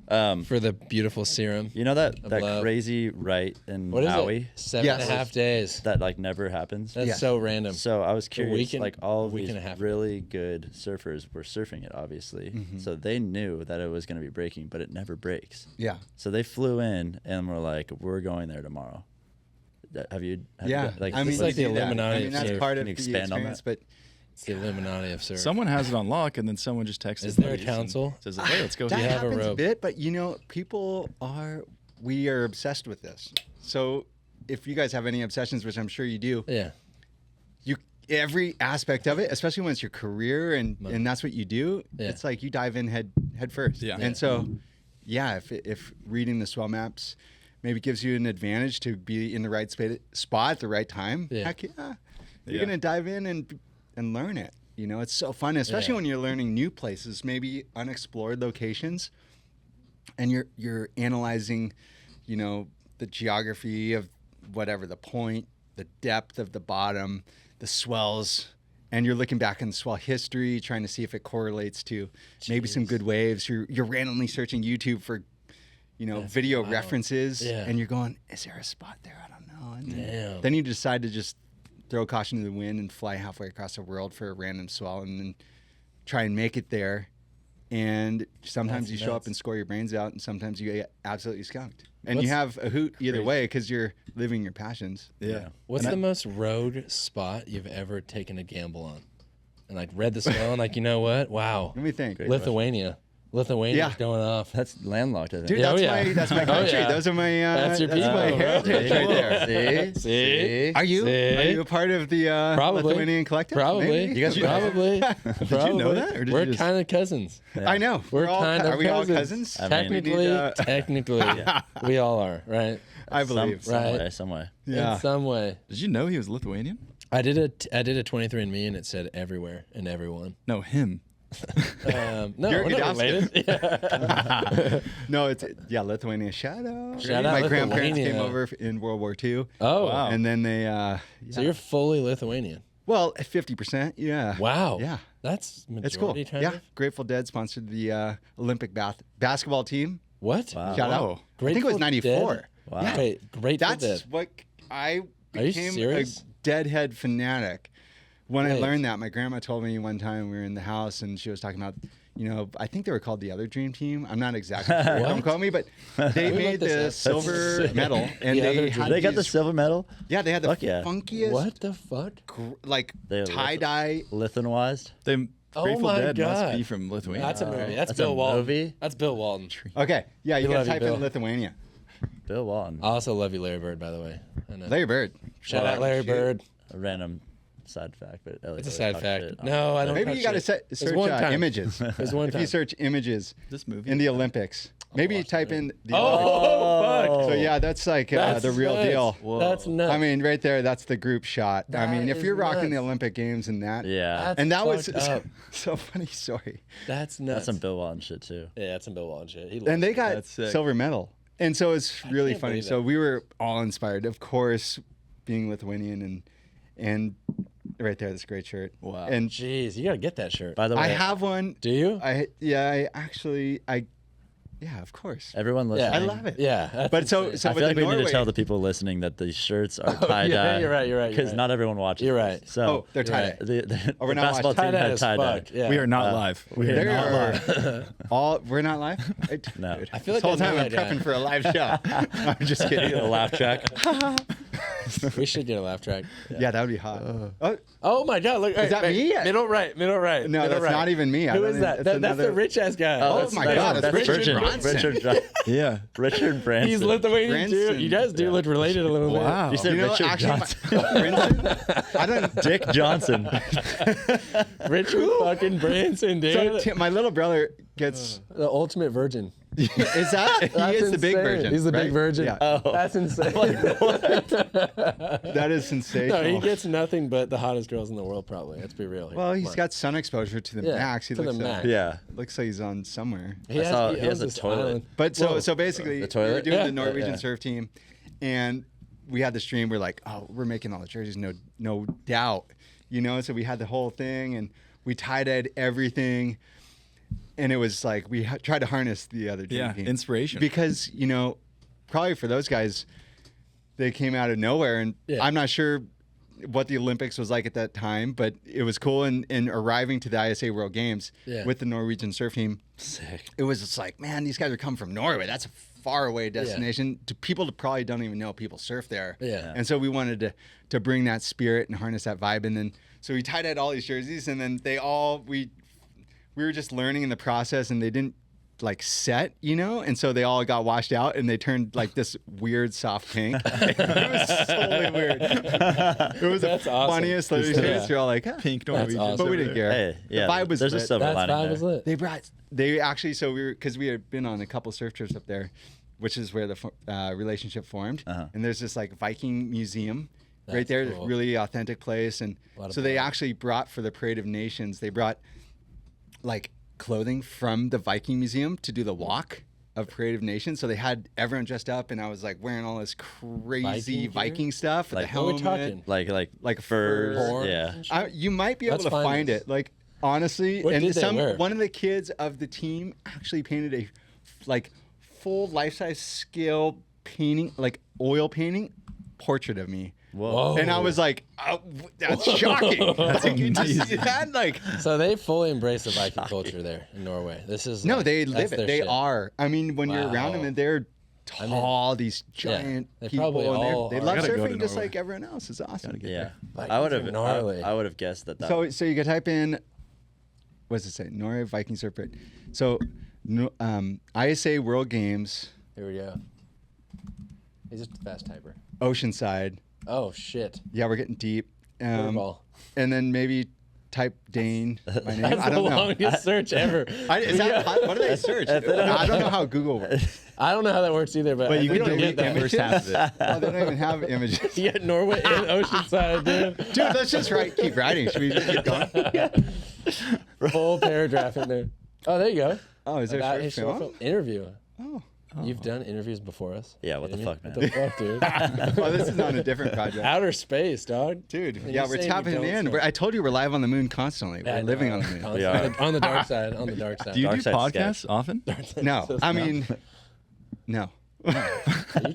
Um, for the beautiful serum. you know that love. crazy right in What is Maui it? 7.5 days. that like never happens. That's Yes. so random. So I was curious, week and- like all of week these and a half. really good surfers were surfing it, obviously. So they knew that it was going to be breaking, but it never breaks. Yeah. So they flew in and were like, "We're going there tomorrow." Have you? Yeah. Like, I mean, It's like the see that. Illuminati I mean, of that's surf. part Can of you the expand on experience, that? but It's the Illuminati of surf. Someone has it on lock, and then someone just texts. Is his there a buddies and council? Says, like, "Hey, let's go." that you here." have a happens a rope. bit. But we are obsessed with this. So if you guys have any obsessions, which I'm sure you do, Yeah. every aspect of it, especially when it's your career and that's what you do, Yeah. it's like you dive in head first. Yeah. And so, yeah, if reading the swell maps maybe gives you an advantage to be in the right spot at the right time, Yeah. heck yeah, you're Yeah. gonna dive in and learn it. You know, it's so fun, especially Yeah. when you're learning new places, maybe unexplored locations, and you're analyzing, you know, the geography of whatever the point, the depth of the bottom, the swells, and you're looking back in the swell history, trying to see if it correlates to maybe some good waves. You're randomly searching YouTube for, you know, video references, Yeah. and you're going, is there a spot there? I don't know. And Damn. then you decide to just throw caution to the wind and fly halfway across the world for a random swell, and then try and make it there. And sometimes That's you show up nuts. and score your brains out, and sometimes you get absolutely skunked. And What's you have a hoot either way because you're living your passions. Yeah. What's the most road spot you've ever taken a gamble on? And like read the spell and like, you know what? Wow. Let me think. Lithuania's Yeah. going off. That's landlocked, I think. Dude, Yeah, that's my Oh, country. yeah. Those are my That's your my people, bro. heritage right there. See? Are you? See? Are you a part of the Probably. Lithuanian collective? Probably. Maybe? You guys Probably. Did you know that, or did We're you just? kind of cousins. I know. We're all, kind of are we all cousins. cousins? I mean- Technically, We need, technically, we all are, right? I believe. some Right. way, some way. Yeah. In some way. Did you know he was Lithuanian? I did a 23andMe and it said everywhere and everyone. No, him. No, You're we're not Gudauskas. related. Yeah. No, it's Lithuania. Shout out. Shout out My grandparents came Lithuania. over in World War II. Oh, Wow. And then they, so you're fully Lithuanian. well, 50%. Yeah. Wow. Yeah. That's majority It's cool. kind Yeah. of. Grateful Dead sponsored the Olympic basketball team. What? Wow. Shout Whoa. out. I think it was Grateful 94. Dead? Wow. Yeah. Wait, Grateful That's Dead. what I Are you became a serious? Deadhead fanatic. When I Wait. learned that, my grandma told me one time we were in the house and she was talking about, you know, I think they were called the Other Dream Team. I'm not exactly sure. Don't What? quote me, but they We made looked this the up. silver That's medal and The Other they Dream. had They got the these- silver medal, Yeah, they had the Fuck yeah. funkiest, What the fuck? like They- tie dye. Lithuanized. They Oh Grateful my Dead must God. be from Lithuania. That's a movie. That's That's Bill a Walton. movie? That's Bill Walton. Okay, yeah, you We gotta love you, type Bill. in Lithuania. Bill Walton. I also love you, Larry Bird, by the way. I know. Larry Bird. Shout out Larry Shit. Bird. A random side fact, but Elliott It's a always side talks fact. shit on No, I don't. Maybe touch you gotta it. search There's one time. images. There's one If you time. search images This movie. in the Olympics, maybe you type in the Oh, Olympics. So yeah, that's like That's the real nuts. deal. That's nuts. I mean, right there, that's the group shot. I That mean, if is you're rocking the nuts. Olympic Games and that, Yeah, That's and that was fucked up. so funny story. That's nuts. that's some Bill Walton shit too. Yeah, that's some Bill Walton shit. He And loves they it. got That's sick. silver medal, and so it's really can't funny. believe So that. we were all inspired, of course, being Lithuanian and right there, this great shirt. Wow. And Jeez, you gotta get that shirt. By the way, I have one. Do you? Yeah, of course. everyone Yeah. listening. I love it. Yeah. That's But so insane. so I with feel like the we need Norway, to tell the people listening that these shirts are tie yeah, dye. you're right, you're right, you're Because right. not everyone watches. You're this. right. So oh, they're You're tie right. dye. the we're not basketball watching. team Tie-dye had as tie dye. fuck. Yeah. We are not live. We are There not are live. we're not live. No. I feel This like whole I time know I'm that guy. prepping for a live show. I'm just kidding. A laugh track. We should get a laugh track. Yeah, that would be hot. Oh my God! Look, Is that me? Middle right. No, that's not even me. Who is that? That's the rich ass guy. Oh my God, that's Richard Richard Yeah. Richard Branson. He's Lithuanian too. Branson. You guys do look related a little bit. Wow. You said Richard Johnson. I don't. Dick Johnson. Richard fucking Branson, dude. So my little brother gets. The ultimate virgin. Is that? He is the big insane. virgin. He's the big right? virgin. Yeah. Oh. That's insane. That is sensational. No, he gets nothing but the hottest girls in the world, probably. Let's be real here. Well, he's Come on. got sun exposure to the Yeah, max. He to the looks max. Yeah. looks like he's on somewhere. He I saw- he owns has a this toilet. island. But Whoa. so basically, The we toilet? were doing Yeah. the Norwegian Yeah. surf team, and we had the stream. We're like, oh, we're making all the jerseys, no doubt, So we had the whole thing, and we tie-dyed everything, and it was like we tried to harness the other dream Yeah, team. inspiration. Because probably for those guys, they came out of nowhere, and Yeah. I'm not sure what the Olympics was like at that time, but it was cool. And arriving to the ISA World Games Yeah. with the Norwegian surf team, Sick. it was just like, man, these guys are coming from Norway. That's a far away destination. To people that probably don't even know people surf there. Yeah. And so we wanted to bring that spirit and harness that vibe. And then so we tied out all these jerseys, and then we were just learning in the process, and they didn't like set, and so they all got washed out, and they turned like this weird soft pink. It was totally weird. It was That's the awesome. funniest little Yeah. experience. You're all like, huh. Pink That's Norwegian. awesome. But we didn't care. Hey, yeah. The vibe was there's a lit. silver That's lining vibe there. was lit. They actually, so because we had been on a couple surf trips up there, which is where the relationship formed. Uh-huh. And there's this like Viking museum right That's there, cool. really authentic place. And Lot of so they pride. actually brought for the Parade of Nations, they brought like clothing from the Viking museum to do the walk of Parade of Nations. So they had everyone dressed up, and I was like wearing all this crazy Viking gear? stuff with Like- the What are we helmet. talking? Like furs. furs. Yeah. You might be able Let's to find find this. it. Like honestly, What and did they wear? one of the kids of the team actually painted a like full life-size scale painting, like oil painting portrait of me. Whoa. And I was like, oh, that's shocking. That's like, you see that? Like, So they fully embrace the Viking culture there in Norway. This is no, like, they that's live it. their They shit. are. I mean, when you're around them, Wow. and they're tall, these giant they people, probably and all they are. love Gotta go to surfing just Norway. like everyone else. It's awesome. Yeah. Vikings I would are have. gnarly. I would have guessed that. So you can type in, what does it say? Norway Viking surf parade. So, ISA World Games, Here we go. He's just a fast typer. Oceanside. Oh shit. Yeah, we're getting deep. Ball. And then maybe type Dane, my name. That's I the don't know. longest search ever. Is that, what do they search? I don't know how Google works. I don't know how that works either, but But you we can don't delete get the that. first half of it. Oh, they don't even have images. You get Norway and Oceanside, dude. Dude, let's just keep writing. Should we just keep going? Full paragraph in there. Oh, there you go. Oh, is there About a his short short film? film interview. Oh. You've done interviews before us. Yeah, what the Kidding me? fuck, man? What the fuck, dude? Oh, this is on a different project. Outer space, dog. Dude, And yeah, you're we're saying you tapping don't in. smoke. I told you we're live on the moon constantly. Yeah, I We're living know. on the moon. Constantly. We are. On the dark side. On the dark side. Do you Dark do side podcasts sketch. often? No, So I no. mean, no.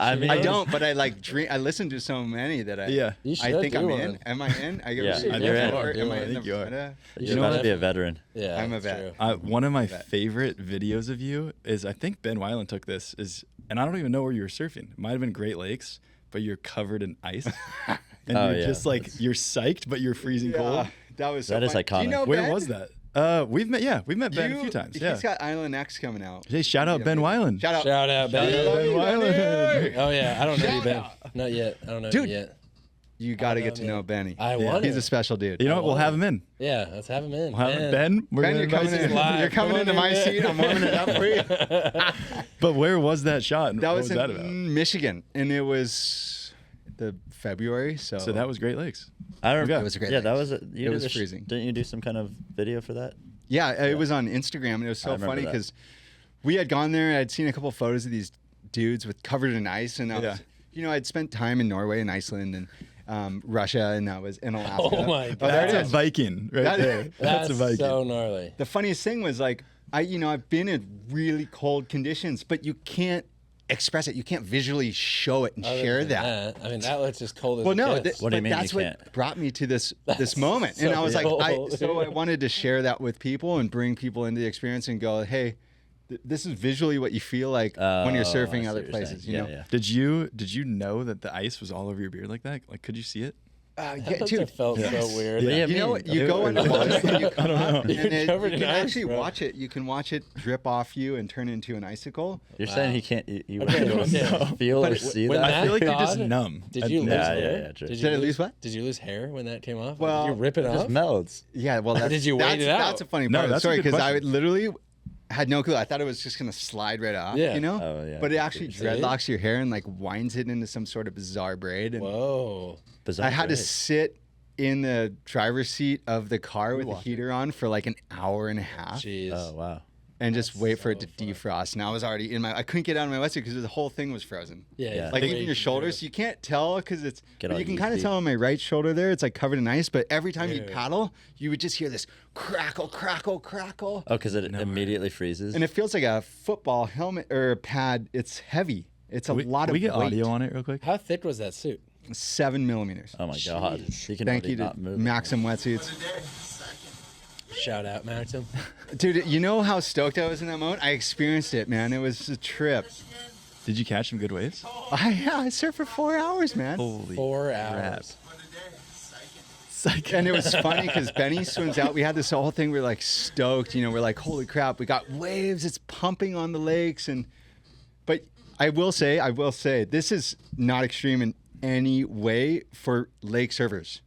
I mean, I don't, but I like dream. I listen to so many that I. Yeah. You I should think do I'm one. in. Am I in? I get Yeah, received you're in. or am I I in think the you are. meta? You're know about what? to be a veteran. Yeah, I'm a that's vet. true. One of my favorite videos of you is, I think Ben Weiland took this, and I don't even know where you were surfing. It might have been Great Lakes, but you're covered in ice. And Oh, you're yeah. just like, you're psyched, but you're freezing cold. That was so That is fun. Do you iconic. know Where Ben? was that? We've met Ben a few times. He's Yeah. got Island X coming out. Hey, shout out Ben Weiland. Shout out. Shout out, Ben. Ben Weiland. Oh yeah, I don't know you, Shout Ben. out. Not yet. I don't know Dude. you yet. You got to I get to know, know Benny. I want He's to. a special dude. You know what? We'll have him in. Yeah, let's have him in. We'll have Ben. We're Ben, gonna you're coming invite in. him. live. You're coming Come into on my in. seat. I'm warming it up for you. But where was that shot? And That what was was in that about? Michigan, and it was the February. So So that was Great Lakes. I remember. It was a great Yeah, that Lakes. was. You It did was a freezing. Didn't you do some kind of video for that? Yeah, it was on Instagram, and it was I so remember funny that. because we had gone there. I'd seen a couple photos of these dudes with covered in ice, and I was, I'd spent time in Norway and Iceland and Russia, and I was in Alaska. Oh my God. there it That's a is. Viking right That- there. That's a Viking. so gnarly. The funniest thing was like I've been in really cold conditions, but you can't express it. You can't visually show it and Other share than that. I mean, that looks just cold as Well, a no, kiss. What do you but mean that's you what can't? brought me to this moment, and so I was like, cold. I wanted to share that with people and bring people into the experience and go, hey, this is visually what you feel like when you're I surfing see other what you're places. saying. You know, Yeah. Did you know that the ice was all over your beard like that? Like, could you see it? yeah, Dude, dude. it felt so weird. Yeah, You know what? You Dude, go underwater and you come up, and You're it, covered you in can ice, actually bro. watch it. You can watch it drip off you and turn into an icicle. You're saying he can't. You Okay, wouldn't be able to okay. feel But or see when that. I feel like you're just thawed, numb. Did you lose Yeah, hair? yeah, true. Did Did I you lose what? Did you lose hair when that came off? Well, did you rip it It off? just melts. Yeah, well, that's, did you wait it out? That's a funny No, part of the that's a story good because I question. literally had no clue. I thought it was just gonna slide right off. Yeah. You know. Oh, yeah. But it actually See? dreadlocks your hair and like winds it into some sort of bizarre braid. And Whoa. Bizarre I had to braid. sit in the driver's seat of the car with the heater on for like an hour and a half. Jeez. Oh wow. And just That's wait for it so to fun. defrost. And I was already in my. I couldn't get out of my wetsuit because the whole thing was frozen. Yeah. Yeah. Like the even way your shoulders, you can't tell because it's. Get But all you can kind of yeasty. tell on my right shoulder there, it's like covered in ice. But every time you Dude. paddle, you would just hear this crackle, crackle, crackle, Oh, because it immediately freezes. and it feels like a football helmet or a pad. It's heavy. It's a lot of we get weight. audio on it real quick? How thick was that suit? 7 millimeters. Oh my god. He can Thank already you to not move. Mattson wetsuits. Shout out, Mattson. Dude, you know how stoked I was in that moment? I experienced it, man. It was a trip. Did you catch some good waves? I surfed for 4 hours, man. Holy 4 crap. hours. Psych. And it was funny because Benny swims out. We had this whole thing. We're like stoked, you know. We're like, holy crap, we got waves. It's pumping on the lakes, but I will say, this is not extreme in any way for lake surfers.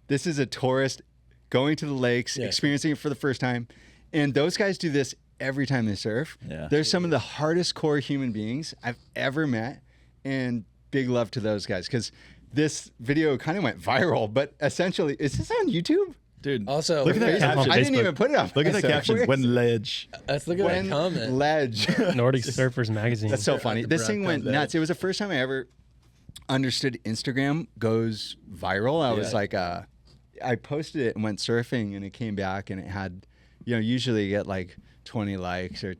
This is a tourist going to the lakes, Yeah. experiencing it for the first time, and those guys do this every time they surf. Yeah. They're some of the hardest core human beings I've ever met, and big love to those guys because this video kind of went viral. But essentially, is this on YouTube? Dude, Also, look at that wait, caption. I didn't even put it up. Look at that caption. When ledge. let's look at When that comment. ledge. Nordic Surfers Magazine. That's so funny. This thing went Broadcast nuts. It was the first time I ever understood Instagram goes viral. I was like, I posted it and went surfing, and it came back, and it had, you know, usually you get like 20 likes or,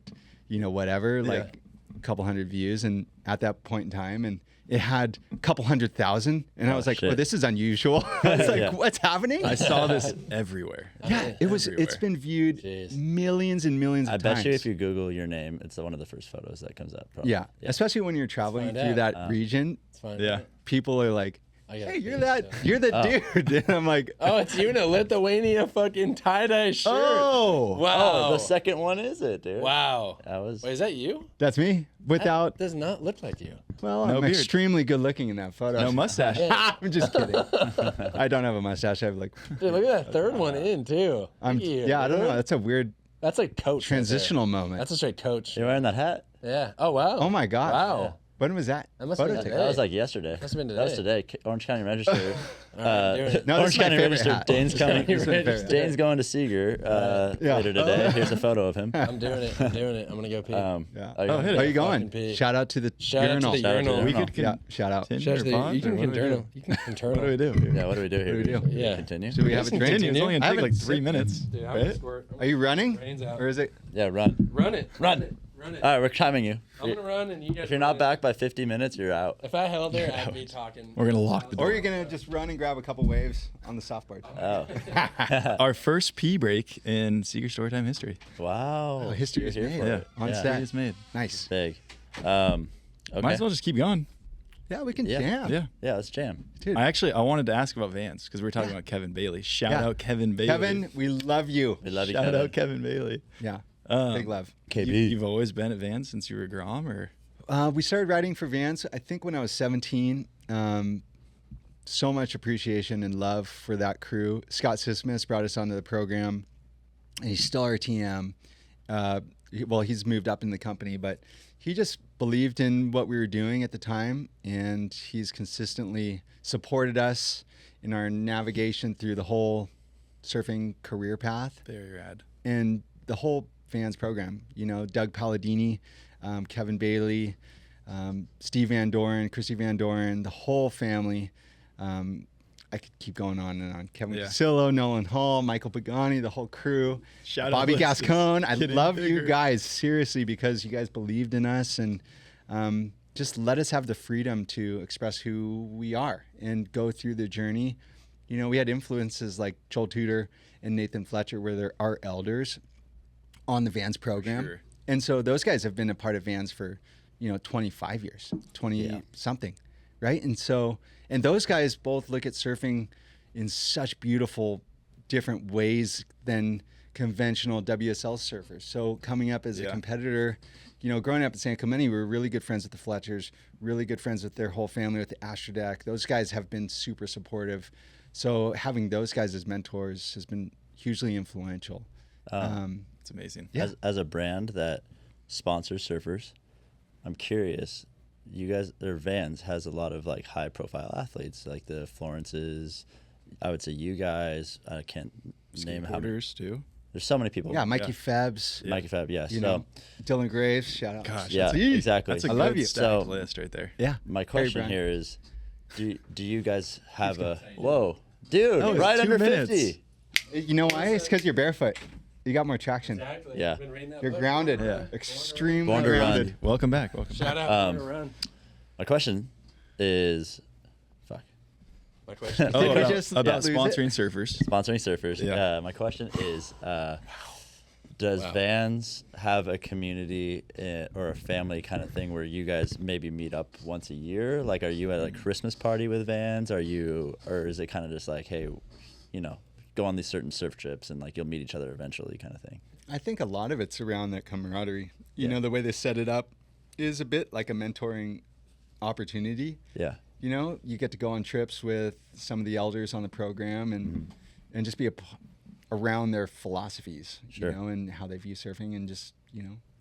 you know, whatever, like a couple hundred views, and at that point in time, and it had a couple 100,000, and I was like, shit. oh, this is unusual. I was like, Yeah. what's happening? I saw this everywhere. Yeah, it was. It's Everywhere. been viewed Jeez. millions and millions of I times. bet you if you Google your name, it's one of the first photos that comes up. Probably. Yeah, especially when you're traveling find through out. that region, It's fine. Yeah. people are like, I got "Hey, a you're page, that, so. you're the dude." And I'm like, Oh, it's you in a Lithuania fucking tie-dye shirt. "Oh, Wow. Oh, the second one is it, dude? Wow. That was. Wait, is that you? that's me." Without, That does not look like you. well, No I'm beard. extremely good looking in that photo. No mustache. I'm just kidding. I don't have a mustache. I have like, Dude, look at that third one in too. I'm, Look at you, yeah, I don't dude. know. That's a weird That's like coach. right there. transitional moment. That's a straight coach. You're wearing that hat? Yeah. Oh wow. Oh my god! Wow. When was that? That must have photo been taken? today. That was like yesterday. Must've been That was today. today. Orange County Register. I'm doing it. No, this Orange is my County favorite Register. hat. Dane's coming. This is my favorite. Dane's going to Seager Yeah. later today. Here's a photo of him. I'm doing it. I'm doing it. I'm gonna go pee. Yeah. Oh, hit How it. you going? Fucking pee. Shout out to the Shout out to urinal. the Shout out to the urinal. We urinal. could Yeah, shout out. continue Shout out to the, or you can what do we do? internal. You can internal. What do we do? Yeah, what do we do here? What do we do? Yeah. Continue? Do we have a drink? Continue. It's only I gonna take haven't like 3 minutes. Dude, I'm Right? squirt. Are you running? Rain's out. Or is it? Yeah, run. Run it. Run. it. Run it. All right, we're timing you. I'm gonna run and you guys. If you're run not it. back by 50 minutes, you're out. If I held there, I'd be talking. We're gonna lock the door. Or you're gonna just run and grab a couple waves on the softboard? Oh. Our first pee break in Seager Storytime history. Wow. Oh, history You're is here made. for Yeah. it. On yeah. set. It's made. Nice. Big. Okay. Might as well just keep going. Yeah, we can Yeah. jam. Yeah. Yeah, let's jam. Dude. I wanted to ask about Vans because we were talking about Kevin Bailey. Shout Yeah. out Kevin Bailey. Kevin, we love you. We love you, Shout Kevin. out Kevin Bailey. Yeah. Um, Big love. You've always been at Vans since you were a Grom, or We started riding for Vans, I think, when I was 17. So much appreciation and love for that crew. Scott Sismus brought us onto the program, and he's still our TM. Well, he's moved up in the company, but he just believed in what we were doing at the time, and he's consistently supported us in our navigation through the whole surfing career path. very rad. And the whole Vans program, you know, Doug Palladini, Kevin Bailey, Steve Van Doren, Chrissy Van Doren, the whole family. I could keep going on and on. Kevin Yeah. Casillo, Nolan Hall, Michael Pagani, the whole crew. Shout out Bobby list is Gascon. I getting love bigger. you guys, seriously, because you guys believed in us and just let us have the freedom to express who we are and go through the journey. You know, we had influences like Joel Tudor and Nathan Fletcher, where they're our elders on the Vans program. Sure. And so those guys have been a part of Vans for, 25 years, 20 something, right? And so, and those guys both look at surfing in such beautiful, different ways than conventional WSL surfers. So coming up as a competitor, growing up in San Clemente, we were really good friends with the Fletchers, really good friends with their whole family, with the Astrodeck. Those guys have been super supportive. So having those guys as mentors has been hugely influential. It's amazing. Yeah. As a brand that sponsors surfers, I'm curious, you guys, their Vans has a lot of like high profile athletes, like the Florences. I would say you guys, I can't name how many. Too. There's so many people. Yeah, Mikey Febs. Mikey Feb, yes. Dylan Graves, shout out. Gosh, yeah, exactly. That's a I love good you. stacked So- list right there. Yeah. My Barry question Brown. here is, do you guys have a whoa, dude, Oh, it's right 2 under minutes. 50? You know why? It's because you're barefoot. You got more traction. Exactly. Yeah. Been reading that You're book. grounded. Yeah. Extremely Born to run. grounded. Welcome back. Welcome Shout back. out. Born to Run. My question is, fuck, My question. Did we about just about lose it? sponsoring surfers. sponsoring surfers. Yeah. My question is, does Vans have a community or a family kind of thing where you guys maybe meet up once a year? Like, are you at a Christmas party with Vans? Or is it kind of just like, hey, go on these certain surf trips and like you'll meet each other eventually, kind of thing? I think a lot of it's around that camaraderie. The way they set it up is a bit like a mentoring opportunity. Yeah. You get to go on trips with some of the elders on the program and just be around their philosophies, Sure. and how they view surfing, and just,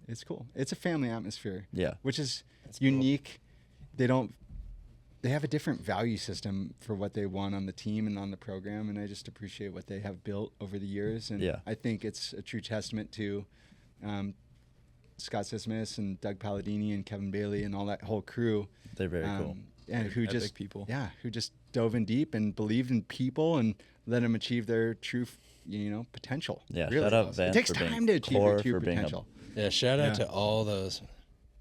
it's cool. It's a family atmosphere. Yeah. Which is unique. They have a different value system for what they want on the team and on the program, and I just appreciate what they have built over the years. And I think it's a true testament to Scott Sismus and Doug Palladini and Kevin Bailey and all that whole crew. They're very cool. And who Epic just people. who just dove in deep and believed in people and let them achieve their true, potential. Yeah, Really. shout out It Vans takes for being time to achieve core, your true for being a potential. Yeah. Shout out to all those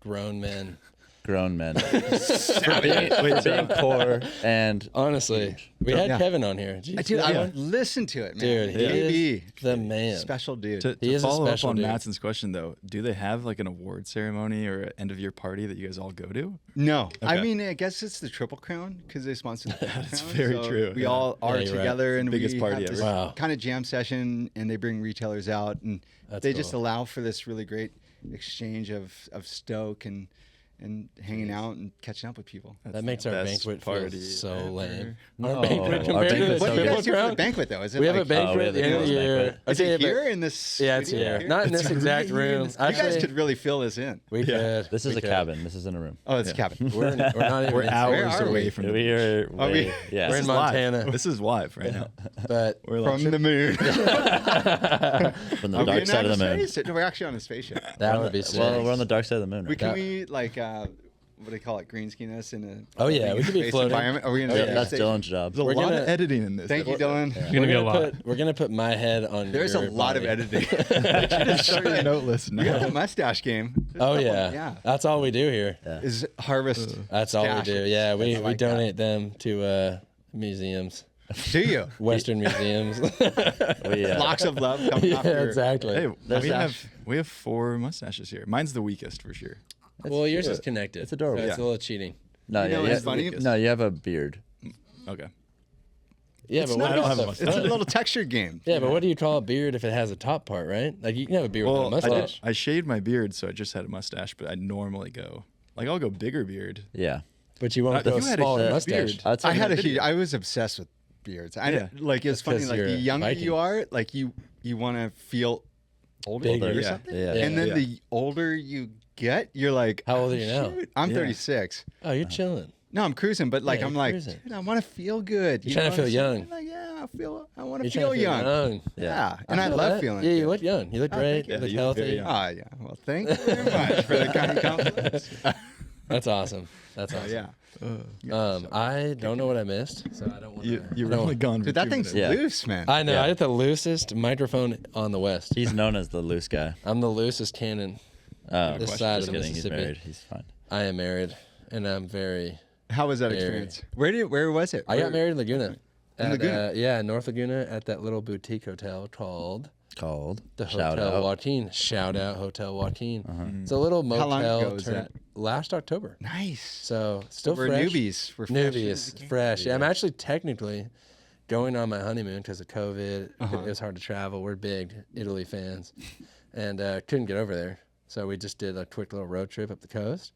grown men. grown men. for being core and Honestly, we had Yeah. Kevin on here. Did you see Dude, that I one? listened to it, man. Dude, he KB, is the man. special dude. To He is a follow up special on dude. Mattson's question, though, do they have like an award ceremony or an end of year party that you guys all go to? No, I Okay. mean, I guess it's the Triple Crown because they sponsor the Triple That's Crown. very so true, We yeah. all are Yeah, you're right. together, and Biggest we party have this ever. Wow. kind of jam session, and they bring retailers out, and That's they just cool. allow for this really great exchange of stoke and hanging out and catching up with people. That makes our Best banquet party feel so ever. lame. Oh, Our banquet our compared to banquet's the What so do you good. guys do for the banquet, though? Is it We have a like, banquet we at have the the end of the girls' year. banquet. is Okay, it but- here in this? Yeah, it's studio here. Not in this exact room. You guys Actually, could really fill this in. we could. this is we a could. cabin. This isn't a room. Oh, it's a cabin. We're not even We're in- hours are away we? from We are Are we? way, yeah. We're in This is live. Montana. This is live right now. but We're like, From the moon. from the Are we dark in side of the outer moon. space? We're actually on a spaceship. that would be sick. Well, we're on the dark side of the moon. We Right? can we like what do they call it? Green screen us in a Oh, yeah, we could be space floating. environment. Are we in Oh, a yeah. space That's station? Dylan's job. there's a We're lot gonna- of editing in this. Thank you, Dylan. It's gonna be a lot. We're gonna put my head on. There's your a lot of body. editing. Start your note list We got now. the mustache game. There's Oh a couple- yeah, that's all we do here. Is harvest. That's all we stashes. do. Yeah, we I like donate them to museums, Do you? Western museums. We, Locks of love coming yeah, off your. exactly. Hey, There's we have 4 mustaches here. Mine's the weakest for sure. well, yours cute. is connected. It's adorable. So it's Yeah. a little cheating. No, You know yeah, what's funny? No, you have a beard. Okay. Yeah, It's but not what I don't have a is mustache. It's a little texture game. Yeah, but what do you call a beard if it has a top part, right? Like you can have a beard Well, with a mustache. I shaved my beard, so I just had a mustache, but I normally go I'll go bigger beard. Yeah. But you won't If go you had a smaller huge mustache. beard, I'd say I had a video. huge. I was obsessed with beards. Yeah. Like it's funny. Because Like you're the a younger Viking. you are, like you want to feel older Bigger. or Yeah. something. Yeah. And then Yeah. the older you get, you're like, How old are you now? shoot, I'm Yeah. 36. Oh, you're chilling. No, I'm cruising, but like Yeah, I'm you're like, cruising. dude, I want to feel good. You're trying to know? feel young. Like, yeah, I want to You're feel trying to young. Yeah, and I feel love that. feeling. Yeah, you good. look young. You look great. thank You you. look Yeah, you look very healthy. young. Ah, yeah. Well, thank you very much for the kind compliments. That's awesome. That's awesome. Yeah. I don't know what I missed, so I don't want to. You're only gone for Dude, that 2 thing's minutes. Yeah. loose, man. I know. Yeah. I had the loosest microphone on the West. He's known as the loose guy. I'm the loosest cannon. Oh, This just side of the kidding. He's Mississippi. married. He's fine. I am married, and I'm very. How was that Very. experience? Where was it? I got married in Laguna. In Laguna? Yeah, North Laguna at that little boutique hotel called Called the Shout Hotel out. Joaquin. Shout out Hotel Joaquin. Uh-huh. It's a little How long motel ago was turned that? last October. Nice. So still We're fresh. newbies. We're fresh into the Newbies, game. fresh. Yeah, I'm actually technically going on my honeymoon because of COVID. Uh-huh. It was hard to travel. We're big Italy fans, and couldn't get over there. So we just did a quick little road trip up the coast.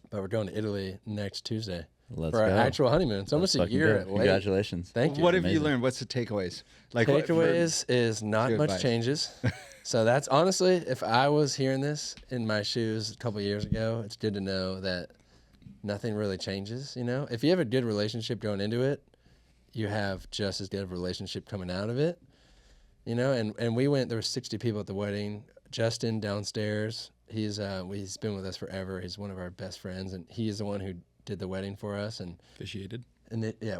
But we're going to Italy next Tuesday Let's for our go. actual honeymoon. It's almost a Fucking year good. late. Congratulations. Thank you. What have you Amazing. learned? What's the takeaways? Like what- Takeaways is not your much advice? changes. So that's honestly, if I was hearing this in my shoes a couple years ago, it's good to know that nothing really changes. You know, if you have a good relationship going into it, you have just as good of a relationship coming out of it. You know, and we went. There were 60 people at the wedding. Justin downstairs. He's been with us forever. He's one of our best friends, and he's the one who did the wedding for us. And Officiated.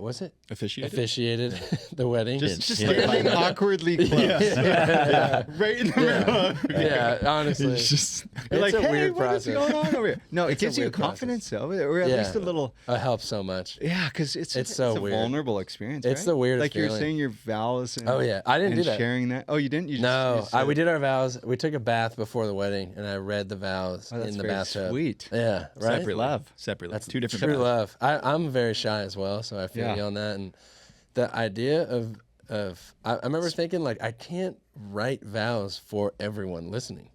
was it? Officiated. The wedding. Just standing awkwardly close. yeah. Right in the middle. Yeah, honestly. It's just You're like, a hey, weird what is process. going on over here? No, it It's a gives you weird process. confidence, though, or at least a little. It helps so much. Yeah, because it's so a weird. vulnerable experience. It's right? the weirdest Like you're feeling. saying your vows. And, Oh, yeah. I didn't and do that. Sharing that. Oh, you didn't. You No, just we did our vows. We took a bath before the wedding, and I read the vows Oh, that's in the very bathtub. sweet. Yeah, right. separately. Separately. That's two different. true paths. love. I'm very shy as well, so I feel Yeah. you on that. And the idea of I remember thinking like I can't write vows for everyone listening.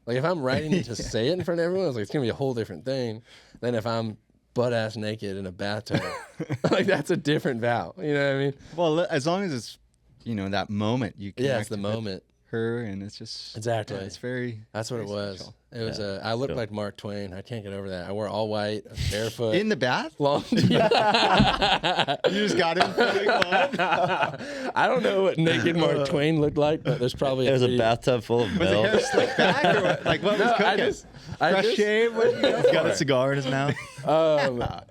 Like if I'm writing it to say it in front of everyone, it's like it's gonna be a whole different thing than if I'm butt ass naked in a bathtub. Like that's a different vow. You know what I mean? Well, as long as it's, that moment you can. Yeah, it's the moment. Her and it's just Exactly. It's very. That's what it very was. special. It was I looked Cool. like Mark Twain. I can't get over that. I wore all white, barefoot. In the bath. long. You just got it. I don't know what naked Mark Twain looked like, but there's probably There was a pretty- bathtub full of Was the hair milk. slicked back or what? Like what was No, cooking? I Fresh just- shave? What did you go He's got for? a cigar in his mouth.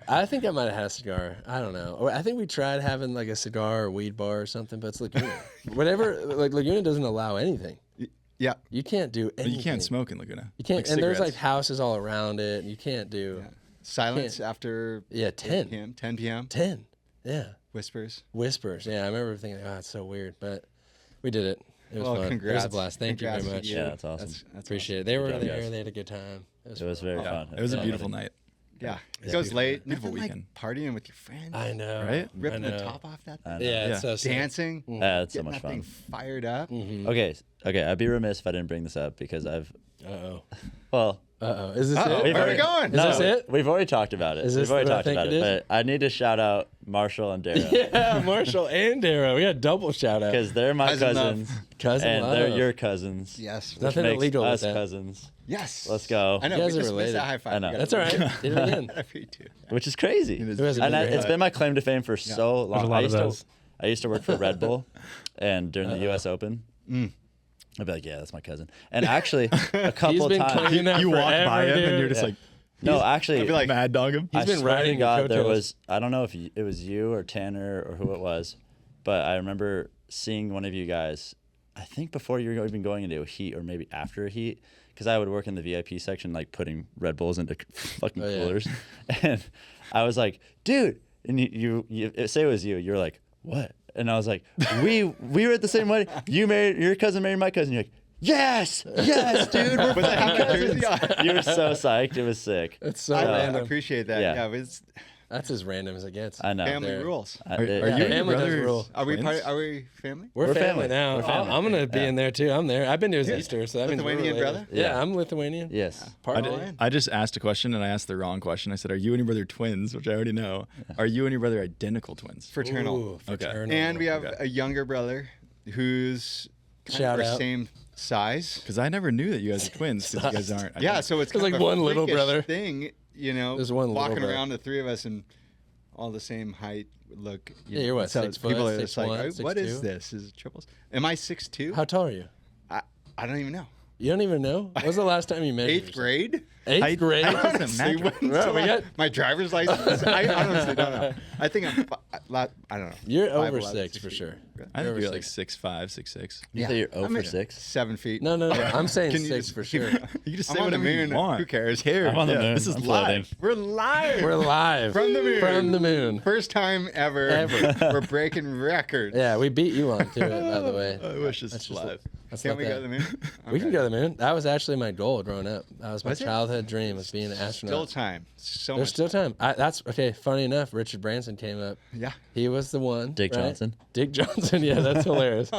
I think I might have had a cigar. I don't know. Or I think we tried having like a cigar or weed bar or something, but it's Laguna. Whatever, like Laguna doesn't allow anything. Yeah. You can't do But anything. you can't smoke in Laguna. You can't, Like and there's like cigarettes. houses all around it. And you can't do. Silence after 10. 10 p.m. 10. Yeah. Whispers. Whispers. Yeah, I remember thinking, oh, it's so weird, but we did it. It was Well, fun. It was congrats. a blast. Thank you Congrats very to much. you. Yeah, that's awesome. That's Appreciate it. They were Good job, there. guys. They had a good time. It was very fun. It was a Yeah. beautiful night. Yeah. It Yeah. goes late. Beautiful Nothing weekend. like partying with your friends. I know. Right? Ripping I the know. top off that I thing. know. Yeah, it's so sick. Dancing. Yeah, it's so Getting much that thing fun. fired up. Okay, I'd be remiss if I didn't bring this up because Uh-oh. well, Uh-oh. Is this Uh-oh. it? Where are we going? Is this it? We've already talked about it. Is this We've already what I talked think about it is? but I need to shout out Marshall and Dara Yeah, Marshall and Darrow. We got double shout out. because they're my Cousin love. cousins, Cousin and love. they're your cousins. Yes. which Nothing makes illegal with us that. cousins, Yes. Let's go. I know. You We guys are just missed related. that high five. I know. We That's gotta all do right. Did it again. that for you too. which is crazy. Who hasn't And been it's great? been my claim to fame for so long. There's a lot I of used those. I used to work for Red Bull, and during the U.S. Open, I'd be like, "Yeah, that's my cousin." And actually, a couple been times, claiming that You walk by forever, him and dude. you're just Yeah. like, no, actually, I feel like mad dog him. I He's been swear to riding your God, there coattails. was, I don't know if it was you or Tanner or who it was, but I remember seeing one of you guys, I think before you were even going into a heat or maybe after a heat, because I would work in the VIP section, like putting Red Bulls into fucking Oh, yeah. coolers. And I was like, dude, and you say it was you, you're like, what? And I was like, we were at the same wedding. Your cousin married my cousin. You're like, yes, dude, we're fucking cousins. You were so psyched. It was sick. It's so I random. appreciate that. Yeah. Yeah. It's That's as random as it gets. I know. family There. rules. Are you Yeah, and your family does brother rule. Are we twins? are we family? We're We're family family. now. We're family. I'm gonna be Yeah. in there too. I'm there. I've been to his Easter, so that means we're Lithuanian related. brother? Yeah, Yeah. I'm Lithuanian. Yes. Part I, of did- it. I just asked a question and I asked the wrong question. I said, "Are you and your brother twins?" Which I already know. Are you and your brother identical twins? Fraternal. Ooh, fraternal. And we have Okay. a younger brother who's kind Shout of our out. same size. Because I never knew that you guys are twins. Because you guys aren't. Yeah, identical. so it's There's kind like of a one little freakish brother. thing, There's one little walking brother. around the three of us and all the same height, look. Yeah, you're what, so 6 people foot, are just 6'1", like, what is 6'2"? this? Is it triples? Am I 6'2"? How tall are you? I don't even know. You don't even know? When was the last time you measured? Eighth grade? Eighth grade? doesn't matter. Bro, we got- my driver's license. I honestly don't know. I think I don't know. You're 5'11", over 6 for 6'8". sure. I think You're you're over like 6'5", 6'6". You say you're 0 I'm for at 6? 7 feet. No. I'm saying Can you 6 just for keep- sure. You just I'm say on the whatever you moon. want. Who cares? Here, I'm on the moon. This is I'm live. floating. We're live. We're live. From the moon. From the moon. First time ever. Ever. We're breaking records. Yeah, we beat you on to it, by the way. I wish this That's was just live. Let's Can let we that- go to the moon? We can Okay. go to the moon. That was actually my goal growing up. That was my Was it? childhood dream of being an Still astronaut. time. So There's much. still time. That's okay. Funny enough, Richard Branson came up. Yeah. He was the one. Dick right? Johnson? Dick Johnson. Yeah, that's hilarious.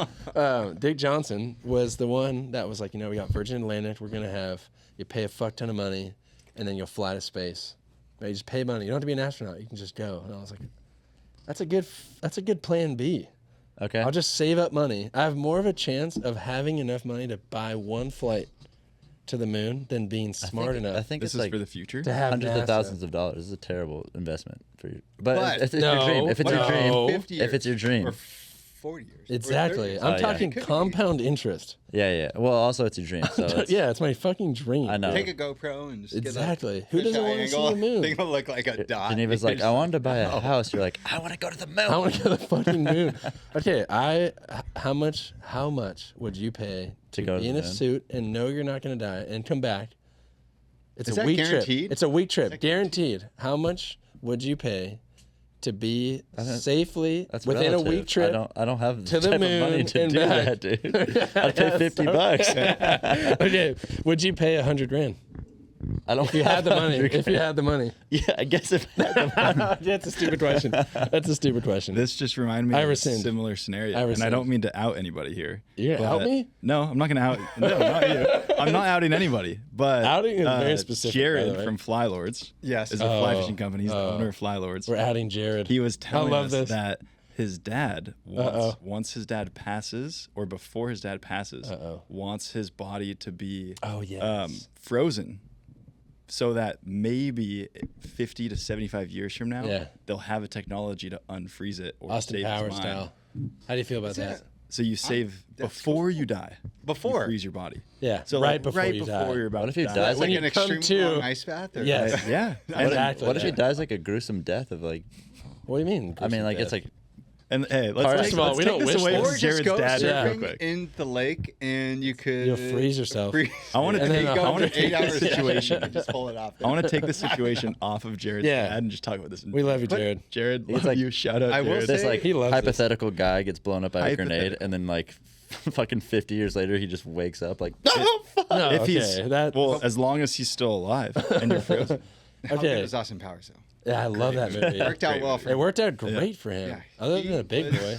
Dick Johnson was the one that was like, we got Virgin Atlantic. We're gonna have you pay a fuck ton of money, and then you'll fly to space. Right? You just pay money. You don't have to be an astronaut. You can just go. And I was like, that's a good plan B. Okay. I'll just save up money. I have more of a chance of having enough money to buy one flight to the moon than being smart enough. I think This it's is like for the future. to have hundreds NASA. of thousands of dollars. This is a terrible investment for you. But if it's No, your dream, if it's your no. dream, 50 years if it's your dream, or 40 years. or Exactly. 30 years. I'm yeah. talking Could be. compound interest. yeah. Well, also it's your dream. So it's, Yeah, it's my fucking dream. I know. Take a GoPro and just Exactly. Get Who a doesn't want to see angle. the moon? Thing will look like a dot. Geneva's like, I wanted to buy a house. You're like, I want to go to the moon. I want to go to the fucking moon. Okay, how much would you pay to go to be in the a moon? suit and know you're not going to die and come back? It's Is a that week guaranteed? trip. It's a week trip, guaranteed. How much would you pay to be safely That's within relative. a week trip? I don't have to the the type of money moon to and do back. that, dude. I'd pay $50. Okay, would you pay $100,000 I don't. if you had the money? If you had the money, Yeah, I guess if I had the money. that's a stupid question. That's a stupid question. This just reminded me I of a rescind. similar scenario, I and I rescind. don't mean to out anybody here. You're gonna out but- me? No, I'm not gonna out. No, not you. I'm not outing anybody. But Outing is very specific, by Jared the way. from Flylords, Yes. is a fly fishing company. He's the owner of Flylords. We're adding Jared. He was telling love us this. that his dad, once his dad passes, or before his dad passes, wants his body to be frozen, so that maybe 50 to 75 years from now, Yeah. they'll have a technology to unfreeze it or Austin save his Powers mind. style. How do you feel about that? So you save before you die. Before. You freeze your body. Yeah, So right like, before right you before die. you're about What if to he die. dies like like an you come extreme to- long ice bath? Or Yes. Yeah. Exactly. What if he dies like a gruesome death of like? What do you mean? I mean, like it's like And hey, let's First take, of all, let's we take don't this wish away this. from Or just Jared's go dad real surfing quick. in the lake and you could You'll freeze yourself. I want to And then take, a I want to hundred- take this situation. and just pull it off. I want to take this situation off of Jared's Yeah. dad and just talk about this. We love you, Jared. Jared, It's love like- you. Shout out, I will Jared. this say- like He loves hypothetical guy gets blown up by a grenade, Hypothetical. and then like fucking 50 years later he just wakes up like, oh fuck. No, if okay, he's that. well, as long as he's still alive and you're frozen. How good okay. is Austin Powers though? Yeah, I love that movie. Worked out well for It him. worked out great for him. Yeah. Other He than a big was- boy.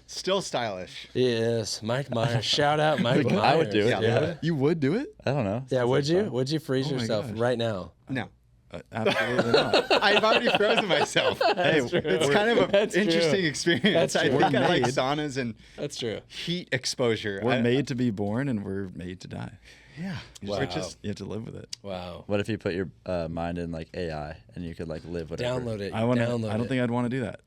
Still stylish. Yes, Mike Myers. Shout out Mike Myers. I would do it. Yeah. Yeah, You would do it? I don't know. Yeah, would you? Would you freeze Oh my yourself gosh. right now? No. Absolutely not. I've already frozen myself. Hey, It's kind of an That's true. interesting experience. That's I true. think We're I like made. saunas and That's true. heat exposure. we're I- made to be born and we're made to die. Yeah. Wow. We're just You have to live with it. Wow. What if you put your mind in like AI and you could like live whatever? Download it. I want to. Download I don't it. think I'd want to do that.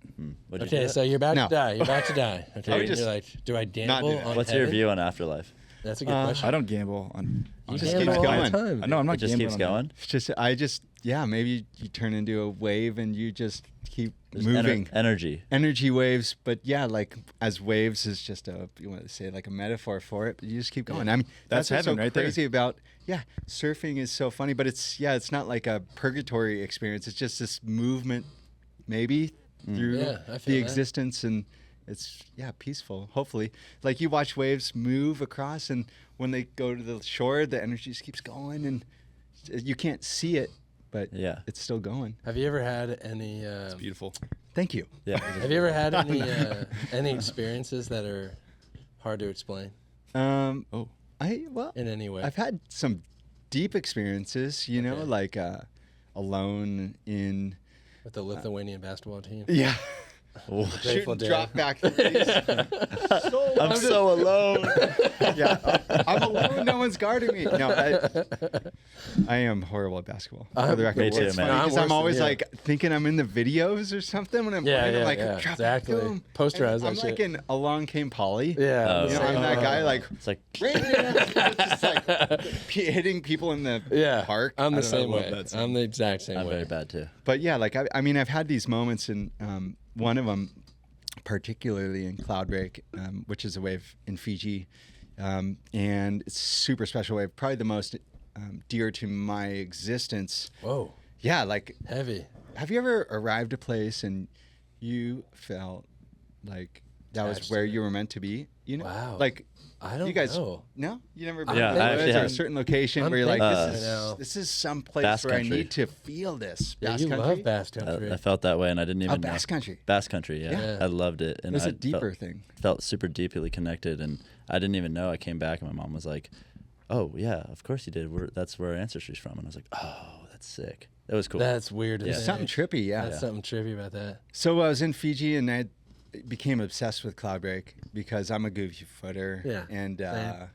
Would you do Okay, that? so you're about No. to die. You're about to die. I Okay, would just you're like, do I gamble do that. on What's your heaven? view on afterlife? That's a good question. I don't gamble on. You just gamble keeps all going. the time. I know I'm not It just gambling keeps on that. going. it's just maybe you turn into a wave and you just keep There's moving. energy. Energy waves, but yeah, like as waves is just you want to say like a metaphor for it, but you just keep going. I mean, That's what's heaven so right there. crazy about surfing is so funny, but it's not like a purgatory experience. It's just this movement, maybe through Yeah, I feel the that. existence, and it's peaceful. Hopefully, like you watch waves move across, and when they go to the shore, the energy just keeps going, and you can't see it, but Yeah. it's still going. Have you ever had any? It's beautiful. Thank you. Yeah. Have you ever had any experiences that are hard to explain Oh, in any way? I've had some deep experiences, Okay. like alone in With the Lithuanian basketball team? shooting Grateful Dead. drop back threes. I'm so alone. I'm alone. No one's guarding me. No, I am horrible at basketball. For the record, Me too, it's man. funny I'm because worse I'm than always you. like thinking I'm in the videos or something when I'm Yeah, playing. yeah, I'm like, yeah, drop exactly. back, boom. Posterize And that I'm like shit. in Along Came Polly. Yeah. Oh, You know, Same. I'm that guy like It's like just like hitting people in the Yeah. park. I'm I the don't know, I same love way. that scene. I'm the exact same I'm way. very bad too. But yeah, like I mean, I've had these moments, and one of them, particularly in Cloudbreak, which is a wave in Fiji, and it's a super special wave, probably the most dear to my existence. Whoa. Yeah, like, Heavy. have you ever arrived a place and you felt like that was Attached where to it. you were meant to be, You know, Wow. like I don't you guys. know. No, you never been Yeah, to I actually a have. certain location I'm where you're like, thinking, this is some place Basque where I country. need to feel this. Yeah, Basque you country. love Basque country. I felt that way, and I didn't even know. Basque country. Basque country, yeah. Yeah. I loved it, and It's I a deeper thing. felt super deeply connected, and I didn't even know. I came back, and my mom was like, "Oh yeah, of course you did. That's where our ancestry's from." And I was like, "Oh, that's sick. That was cool." That's weird. to Yeah. say. Something trippy, yeah. That's something trippy about that. So I was in Fiji and I became obsessed with Cloudbreak because I'm a goofy footer. Yeah, And same.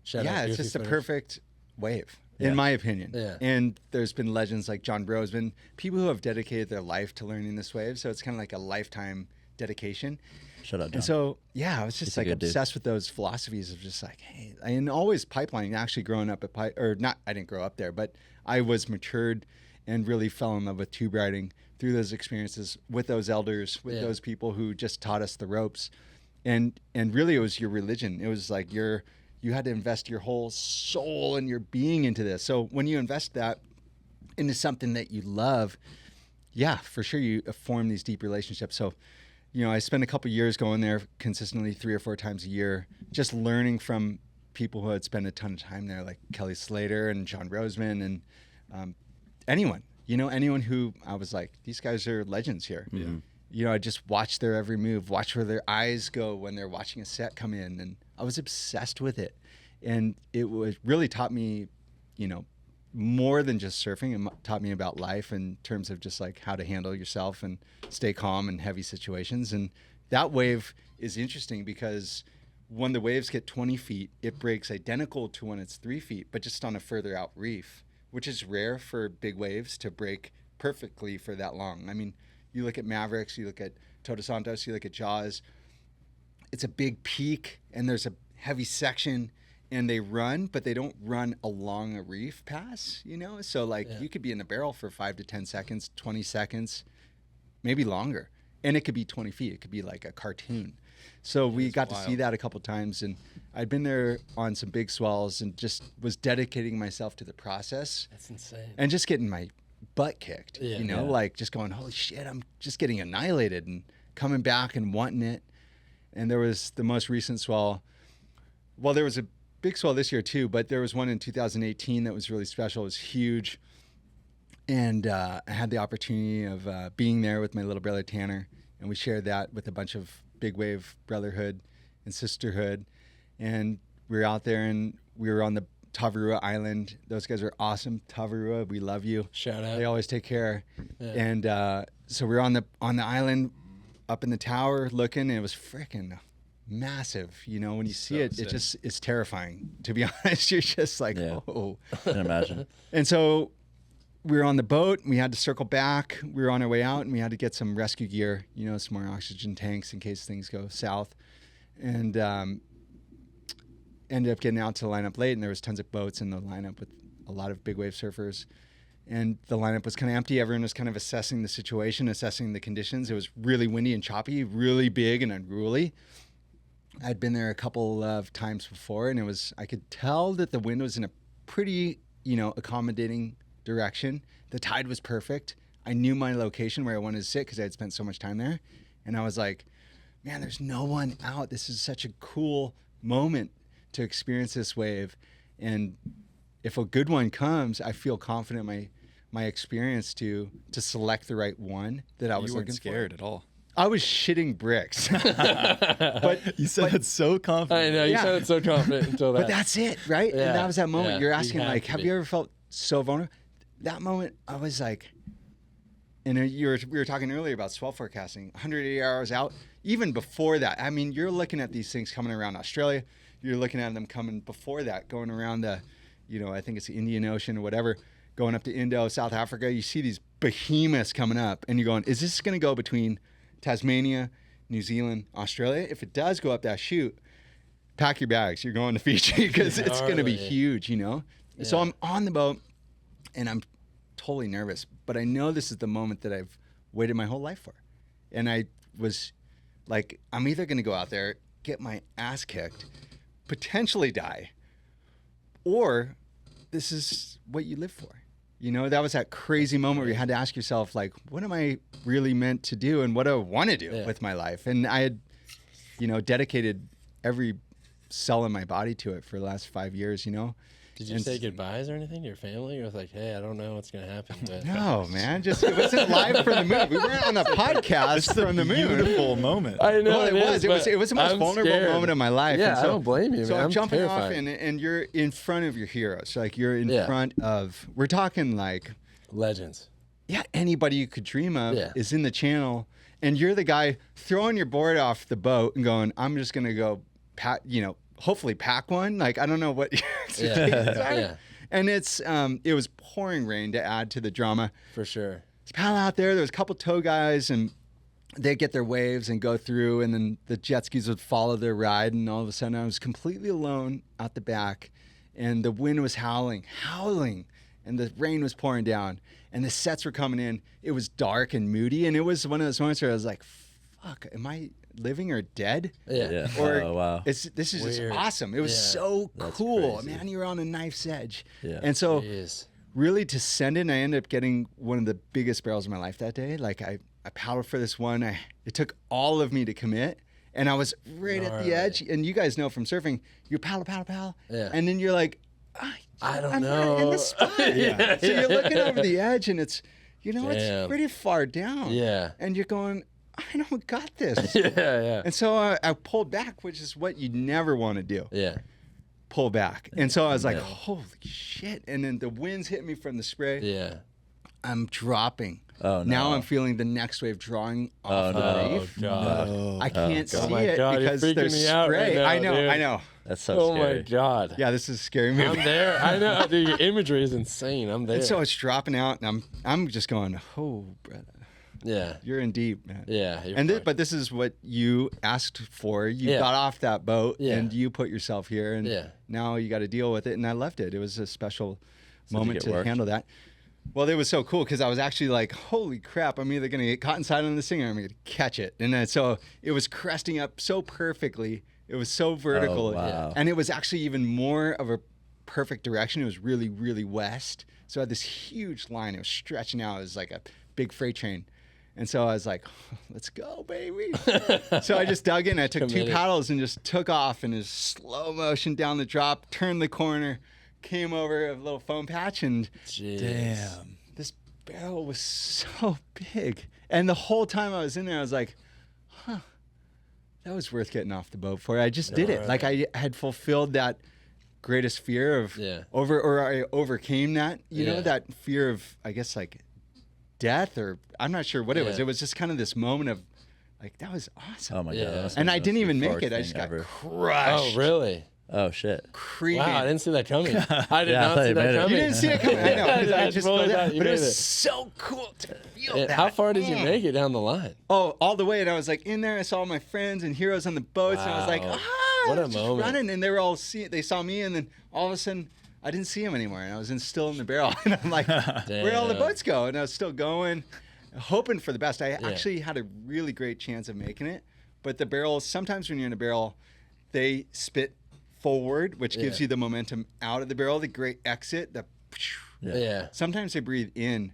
Shout out yeah, it's Goofy just a Footers. perfect wave, Yeah. in my opinion. Yeah. And there's been legends like John Brosman, people who have dedicated their life to learning this wave. So it's kind of like a lifetime dedication. Shut up, John. And so, yeah, I was He's just a like good dude. obsessed with those philosophies of just like, hey, and always pipelining, actually growing up at or not, I didn't grow up there, but I was matured and really fell in love with tube riding through those experiences with those elders, with Yeah. those people who just taught us the ropes. And really it was your religion. It was like you had to invest your whole soul and your being into this. So when you invest that into something that you love, yeah, for sure you form these deep relationships. So, you know, I spent a couple years going there consistently 3 or 4 times a year, just learning from people who had spent a ton of time there, like Kelly Slater and John Roseman and anyone who I was like, these guys are legends here. Yeah. You know, I just watched their every move, watch where their eyes go when they're watching a set come in. And I was obsessed with it. And it was really taught me, you know, more than just surfing. It taught me about life in terms of just like how to handle yourself and stay calm in heavy situations. And that wave is interesting because when the waves get 20 feet, it breaks identical to when it's 3 feet, but just on a further out reef, which is rare for big waves to break perfectly for that long. I mean, you look at Mavericks, you look at Todos Santos, you look at Jaws, it's a big peak and there's a heavy section and they run, but they don't run along a reef pass, you know? So like you could be in the barrel for 5 to 10 seconds, 20 seconds, maybe longer. And it could be 20 feet. It could be like a cartoon. So we got to see that a couple times, and I'd been there on some big swells and just was dedicating myself to the process. That's insane. And just getting my butt kicked, Yeah. you know, Yeah. like just going, holy shit, I'm just getting annihilated and coming back and wanting it. And there was the most recent swell. Well, there was a big swell this year too, but there was one in 2018 that was really special. It was huge. And I had the opportunity of being there with my little brother Tanner, and we shared that with a bunch of big wave brotherhood and sisterhood. And we were out there and we were on the Tavarua Island. Those guys are awesome. Tavarua, we love you. Shout out. They always take care. Yeah. And so we were on the island up in the tower looking, and it was freaking massive. You know, when you see it, it just is terrifying. To be honest, you're just like, Yeah. oh. I can imagine. And so we were on the boat and we had to circle back. We were on our way out and we had to get some rescue gear, you know, some more oxygen tanks in case things go south. And ended up getting out to the lineup late, and there was tons of boats in the lineup with a lot of big wave surfers. And the lineup was kind of empty. Everyone was kind of assessing the situation, assessing the conditions. It was really windy and choppy, really big and unruly. I'd been there a couple of times before, and I could tell that the wind was in a pretty, you know, accommodating direction. The tide was perfect. I knew my location where I wanted to sit because I had spent so much time there. And I was like, man, there's no one out. This is such a cool moment to experience this wave. And if a good one comes, I feel confident my experience to select the right one that I was You weren't looking scared for. at all. I was shitting bricks. but You said it so confident. I know, you Yeah. sounded so confident until that. But that's it, right? Yeah. And that was that moment. Yeah. You're You asking, have like, to have be. you ever felt so vulnerable? That moment, I was like, and we were talking earlier about swell forecasting, 180 hours out. Even before that, I mean, you're looking at these things coming around Australia. You're looking at them coming before that, going around the, you know, I think it's the Indian Ocean or whatever, going up to Indo, South Africa. You see these behemoths coming up, and you're going, is this going to go between Tasmania, New Zealand, Australia? If it does go up that chute, pack your bags. You're going to Fiji because it's going to be Gnarly. huge, you know? So Yeah. I'm on the boat, and I'm totally nervous, but I know this is the moment that I've waited my whole life for. And I was like, I'm either going to go out there, get my ass kicked, potentially die, or this is what you live for. You know, that was that crazy moment where you had to ask yourself, like, what am I really meant to do and what do I want to do Yeah. with my life? And I had, you know, dedicated every cell in my body to it for the last 5 years, you know. Did you say goodbyes or anything to your family? You was like, hey, I don't know what's gonna happen. But No, man, just it wasn't live from the moon. We weren't on a podcast from the moon. Beautiful moment. I know Well, it was the most vulnerable moment of my life. Yeah, and I don't blame you, So man. I'm jumping terrified. off, and you're in front of your heroes. Like you're in Yeah. front of. We're talking like, Legends. yeah, anybody you could dream of Yeah. is in the channel, and you're the guy throwing your board off the boat and going, "I'm just gonna go, hopefully pack one." Like I don't know what. Yeah. And it was pouring rain to add to the drama. For sure. It's paddle out there. There was a couple tow guys, and they'd get their waves and go through, and then the jet skis would follow their ride. And all of a sudden, I was completely alone out the back, and the wind was howling, and the rain was pouring down, and the sets were coming in. It was dark and moody, and it was one of those moments where I was like, "Fuck, am I living or dead?" Yeah. Yeah. Or Oh, wow. this is just Weird. awesome. It was Yeah. so That's cool, crazy. man. You were on a knife's edge, Yeah. and so. Jeez. Really to send it, I ended up getting one of the biggest barrels of my life that day. Like I paddled for this one. It took all of me to commit, and I was right at Gnarly. the edge. And you guys know from surfing, you paddle, Yeah. and then you're like, I don't I'm know. right in the spot. Yeah. So you're looking over the edge, and it's, Damn. it's pretty far down. Yeah. And you're going, I don't got this. Yeah. And so I pulled back, which is what you never want to do. Yeah. Pull back. And so I was like, Yeah. holy shit. And then the winds hit me from the spray. Yeah. I'm dropping. Oh, no. Now I'm feeling the next wave drawing off the Oh reef. God. I can't God. see Oh my it God, you're because freaking there's me out right spray. now, I know, dude. I know. That's so Oh scary. my God. Yeah, this is a scary movie. I'm there. I know. Dude, your imagery is insane. I'm there. And so it's dropping out, and I'm just going, oh, brother, yeah. you're in deep, man. Yeah. But this is what you asked for. You Yeah. got off that boat, Yeah. and you put yourself here, and Yeah. now you got to deal with it. And I left it. It was a special So moment did it to work? handle that. Well, it was so cool because I was actually like, holy crap, I'm either going to get caught inside on this thing or I'm going to catch it. And then, so it was cresting up so perfectly. It was so vertical. Oh, wow. And it was actually even more of a perfect direction. It was really, really west. So I had this huge line. It was stretching out. It was like a big freight train. And so I was like, let's go, baby. So I just dug in. I took Committed. 2 paddles and just took off in a slow motion down the drop, turned the corner, came over a little foam patch, and Jeez. this barrel was so big. And the whole time I was in there, I was like, huh, that was worth getting off the boat for. I just did it. Right. Like I had fulfilled that greatest fear of Yeah. I overcame that, Yeah. that fear of, I guess, like death, or I'm not sure what it was. Yeah. It was just kind of this moment of like, that was awesome. Oh my Yeah. god. that must And be I the didn't most even make euphoric it. I thing just got ever. crushed. Oh, really? Oh shit. Creeping. Wow, I didn't see that coming. I did Yeah, I not thought see you that made it. coming. You didn't see it coming. I know. 'Cause I just totally felt that. thought you But it made was so cool to feel that. How far did you make it down the line? Oh, all the way. And I was like in there. I saw my friends and heroes on the boats. And I was like, Wow. what What a just moment. running. And they were all they saw me. And then all of a sudden, I didn't see them anymore. And I was still in the barrel. And I'm like, where'd all the Damn. boats go? And I was still going, hoping for the best. I actually had a really great chance of making it. But the barrels, sometimes when you're in a barrel, they spit forward, which gives Yeah. you the momentum out of the barrel, the great exit, Yeah. Sometimes they breathe in,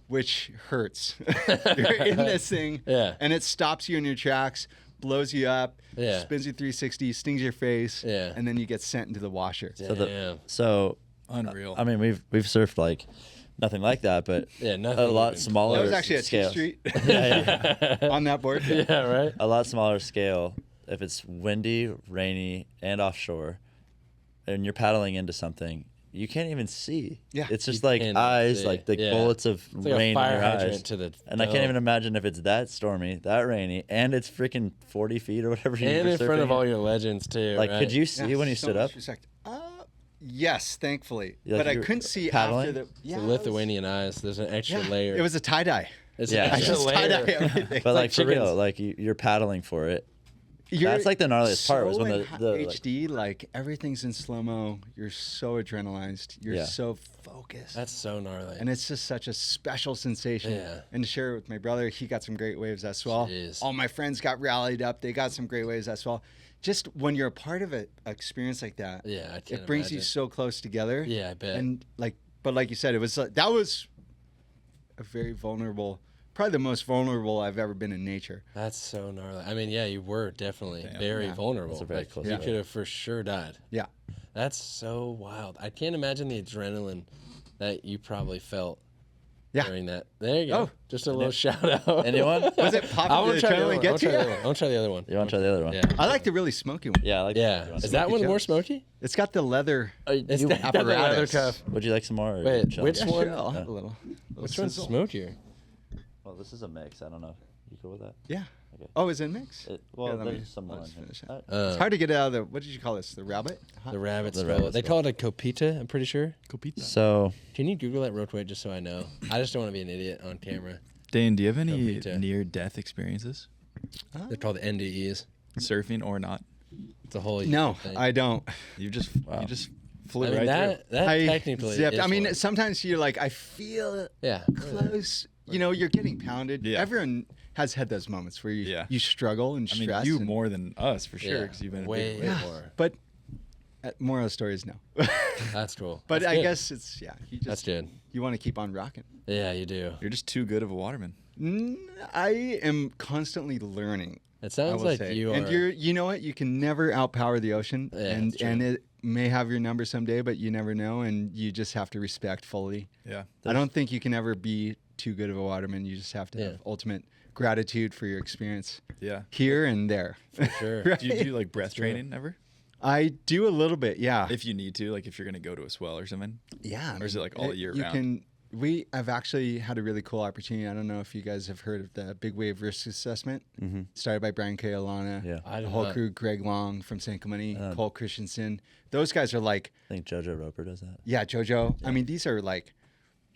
which hurts. You're in this thing, Yeah. and it stops you in your tracks, blows you up, Yeah. spins you 360, stings your face, Yeah. and then you get sent into the washer. Damn. So Unreal. I mean, we've surfed like nothing like that, but Yeah, nothing a lot even smaller. That was actually at T scale. Street Yeah, yeah. on that board. Yeah, right? A lot smaller scale. If it's windy, rainy, and offshore, and you're paddling into something, you can't even see. Yeah. It's just You like can't eyes, see. like the Yeah. bullets of It's like rain a in fire your hydrant eyes. to the And I can't dome. even imagine if it's that stormy, that rainy, and it's freaking 40 feet or whatever. you And were in front of surfing. all your legends, too. Like, right? could you see Yeah, when you so stood up? much respect. Yes, thankfully. Like but I you were couldn't see paddling? after the. It's Yeah, the it was- Lithuanian eyes. There's an extra yeah, layer. It was a tie dye. It's Yeah. an I extra just tie dye layer. everything. But like for chickens. real, like you're paddling for it. You're That's like the gnarliest part was so when in the like, HD, like everything's in slow mo. You're so adrenalized. You're Yeah. so focused. That's so gnarly. And it's just such a special sensation. Yeah. And to share it with my brother, he got some great waves as well. Jeez. All my friends got rallied up. They got some great waves as well. Just when you're a part of an experience like that, Yeah, I can't it brings you imagine. so close together. Yeah, I bet. And like you said, it was that was a very vulnerable probably the most vulnerable I've ever been in nature. That's so gnarly. I mean, yeah, you were definitely very vulnerable. That's a very close You call. could have for sure died. Yeah. That's so wild. I can't imagine the adrenaline that you probably felt Yeah. during that. There you go. Oh. Just a little shout out. Anyone? Was it I popping want the to try the other adrenaline one. get to you? I want to try the other one. You want to try the other one? Yeah. I like the really smoky one. Yeah, I like Yeah. that. Is that one more Joe's. smoky? It's got the leather. It's got the leather apparatus. cuff. Would you like some more? Or Wait, chill? which Yeah, one? sure, I'll have a little Which one's sizzle. smokier? Well, this is a mix. I don't know. You cool with that? Yeah. Okay. Oh, is it mix? Well, let me- there's some more let's in here. finish it. All right. It's hard to get out of the. What did you call this? The rabbit? The rabbit The skull. rabbit They skull. call it a copita, I'm pretty sure. Copita. So Can you Google that real quick just so I know? I just don't want to be an idiot on camera. Dane, do you have any Copita. near-death experiences, They're called NDEs. surfing or not? It's a whole No, thing. I don't. You just flew I mean, right that I technically zipped. is I mean, one. sometimes you're like, I feel it Yeah. close. You know, you're getting pounded. Yeah. Everyone has had those moments where you struggle and through. I mean, stress. you and- more than us for sure, Yeah, because you've been way a big more. But moral of the story is no. That's cool. But That's I good. guess it's you just That's good. you want to keep on rocking. Yeah, you do. You're just too good of a waterman. I am constantly learning. It I sounds will like say. you are. And you know what? You can never outpower the ocean, Yeah, and that's true. and it may have your number someday, but you never know, and you just have to respect fully. Yeah. I don't think you can ever be too good of a waterman. You just have to have ultimate gratitude for your experience Yeah. here and there. For sure. Right? Do you do like breath training ever? I do a little bit, yeah. If you need to, like if you're gonna go to a swell or something. Yeah. Or is it like all year you round? I've actually had a really cool opportunity. I don't know if you guys have heard of the Big Wave Risk Assessment, started by Brian K. Alana, Yeah. I the did whole not. crew, Greg Long from San Clemente, Cole Christensen. Those guys are like, I think JoJo Roper does that. yeah, JoJo. I mean, these are like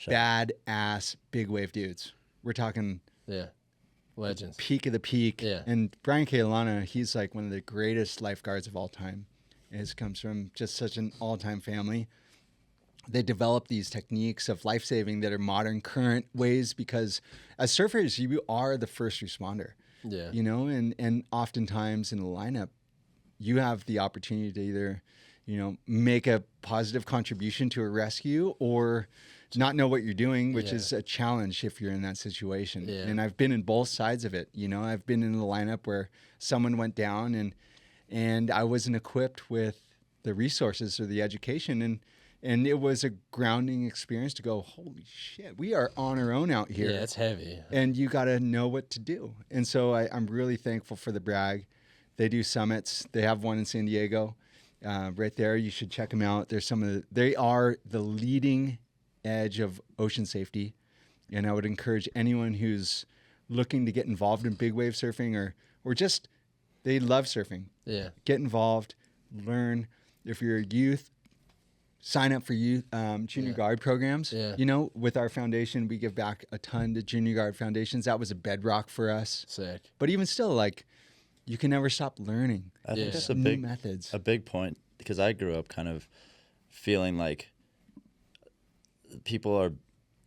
bad-ass big wave dudes. We're talking Yeah. Legends. peak of the peak. Yeah. And Brian K. Alana, he's like one of the greatest lifeguards of all time. His comes from just such an all-time family. They develop these techniques of life saving that are modern, current ways because as surfers, you are the first responder. Yeah. You know, and oftentimes in the lineup, you have the opportunity to either, you know, make a positive contribution to a rescue or not know what you're doing, which is a challenge if you're in that situation. Yeah. And I've been in both sides of it. You know, I've been in the lineup where someone went down and I wasn't equipped with the resources or the education and it was a grounding experience to go, holy shit, we are on our own out here. Yeah, it's heavy. And you got to know what to do. And so I'm really thankful for the Bragg. They do summits. They have one in San Diego right there. You should check them out. They are the leading edge of ocean safety. And I would encourage anyone who's looking to get involved in big wave surfing or just they love surfing. Yeah. Get involved, learn. If you're a youth, sign up for youth junior guard programs. Yeah. You know, with our foundation, we give back a ton to junior guard foundations. That was a bedrock for us. Sick. But even still, like, you can never stop learning. I think that's New methods. a big point because I grew up kind of feeling like people are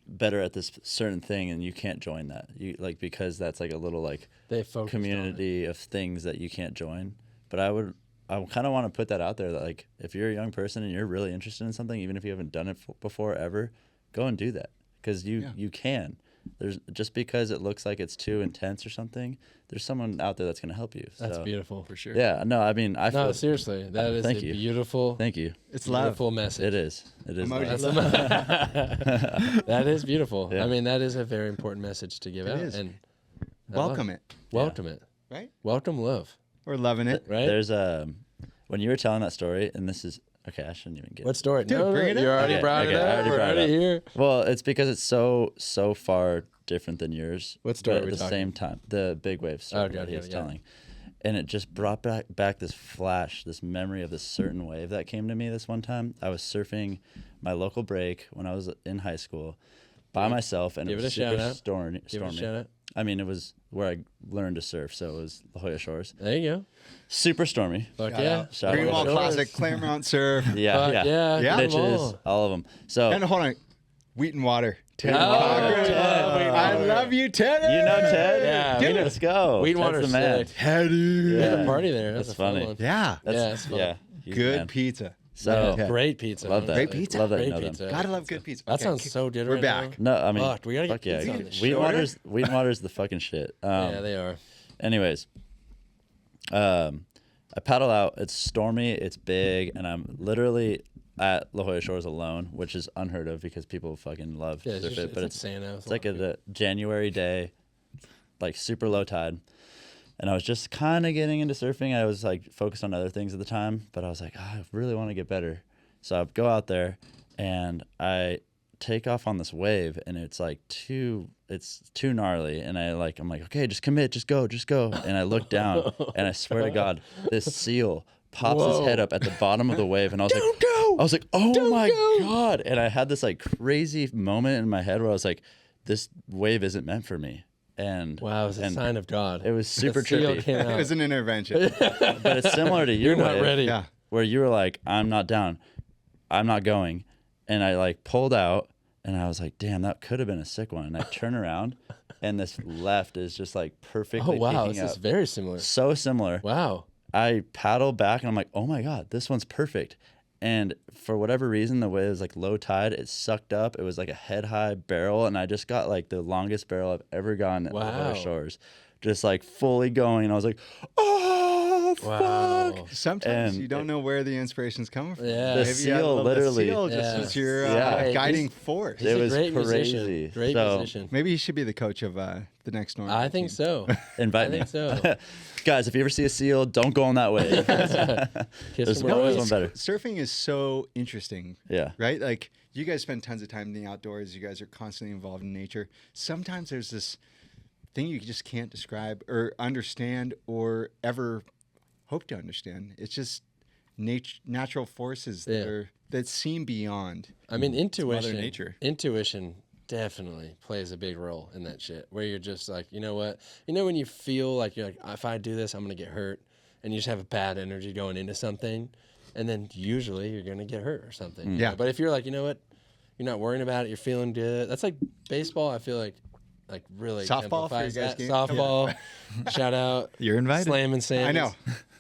better at this certain thing and you can't join that. You like because that's like a little like They focused on it. community of things that you can't join. But I kind of want to put that out there that like if you're a young person and you're really interested in something, even if you haven't done it before ever, go and do that because you can. There's just because it looks like it's too intense or something. There's someone out there that's going to help you. That's so, beautiful. For sure. Yeah, no, I mean, I No, feel seriously, that is Thank a you. beautiful, Thank you. It's love. beautiful message. It is. It is. Emoji love. That is beautiful. Yeah. I mean, that is a very important message to give out. is. And Welcome it, welcome it. right? Welcome love. We're loving it. Right? There's when you were telling that story, and this is okay. I shouldn't even get. What story? Dude, no, bring no, it you up. already Okay, brought okay, it I up. already We're brought it already up. here. Well, it's because it's so far different than yours. What story but are we at the talking? same time, the big wave story Okay, that he yeah, was yeah. telling, and it just brought back this flash, this memory of this certain wave that came to me this one time. I was surfing my local break when I was in high school by myself, and Give it it was a shout super out. stormy. Give it a shout out. I mean, it was where I learned to surf, so it was La Jolla Shores. There you go. Super stormy. Fuck yeah. Shout out Greenwall La Jolla Shores. Classic, Claremont Surf. Yeah, Fuck yeah. Yeah. Give 'em Bitches, all of them. So And hold on, Wheat and Water. Ted Oh, Cochran. Ted, Wheat and I Water. love you, Ted. you know Ted? Yeah, Dude, we know- let's go. Wheat and Ted's Water's the man. sick. Teddy. We had Yeah. a party there. That's That's a fun funny. one. Yeah. Yeah, it's fun. Yeah. he's the Good man. pizza. So Yeah. Great pizza. love that. Great pizza. Love that you Great know them. pizza. Gotta love good pizza. That Okay, sounds so good. we're right back. now. No, I mean, Fuck, we gotta fuck get yeah. pizza on the show. Wheatwater's the fucking shit. Yeah, they are. Anyways, I paddle out. It's stormy. It's big, and I'm literally at La Jolla Shores alone, which is unheard of because people fucking love Yeah, surf it. But it's Santa. it's like a January day, like super low tide. And I was just kind of getting into surfing. I was like focused on other things at the time, but I was like, I really want to get better. So I go out there and I take off on this wave, and it's like too gnarly. And I'm like, okay, just commit, just go. And I look down, and I swear to God, this seal pops his head up at the bottom of the wave, and I was like, oh my God. And I had this like crazy moment in my head where I was like, this wave isn't meant for me. And Wow, it was a sign of God. It was super The seal trippy. came out. It was an intervention. But it's similar to your You're not wave, ready. Yeah. where you were like, I'm not down, I'm not going, and I like pulled out, and I was like, damn, that could have been a sick one. And I turn around, and this left is just like perfectly Oh wow, picking this up. is very similar. So similar. Wow. I paddle back, and I'm like, oh my God, this one's perfect. And for whatever reason, the way it was like low tide, it sucked up. It was like a head high barrel, and I just got like the longest barrel I've ever gotten at the Wow. shores, just like fully going. And I was like, oh Wow. fuck! Sometimes And you don't know where the inspiration's coming from. Yeah. The Maybe you had a seal little- literally- The seal just Yeah. was your Yeah. guiding He's- force. He's It a was great crazy. musician. Great So- musician. Maybe he should be the coach of the next North. I think so. Invite I me, think so. guys. If you ever see a seal, don't go on that way. Kiss There's him always away. one better. Surfing is so interesting. Yeah. Right? Like you guys spend tons of time in the outdoors. You guys are constantly involved in nature. Sometimes there's this thing you just can't describe or understand or ever hope to understand. It's just natural forces that seem beyond. I mean, intuition. Mother Nature. Intuition definitely plays a big role in that shit. Where you're just like, you know what? You know when you feel like you're like, if I do this, I'm gonna get hurt, and you just have a bad energy going into something, and then usually you're gonna get hurt or something. you Yeah. know? But if you're like, you know what? You're not worrying about it. You're feeling good. That's like baseball. I feel like really Softball for you exemplifies guys that. game? Softball. Shout out. You're invited. Slam Sam. I know.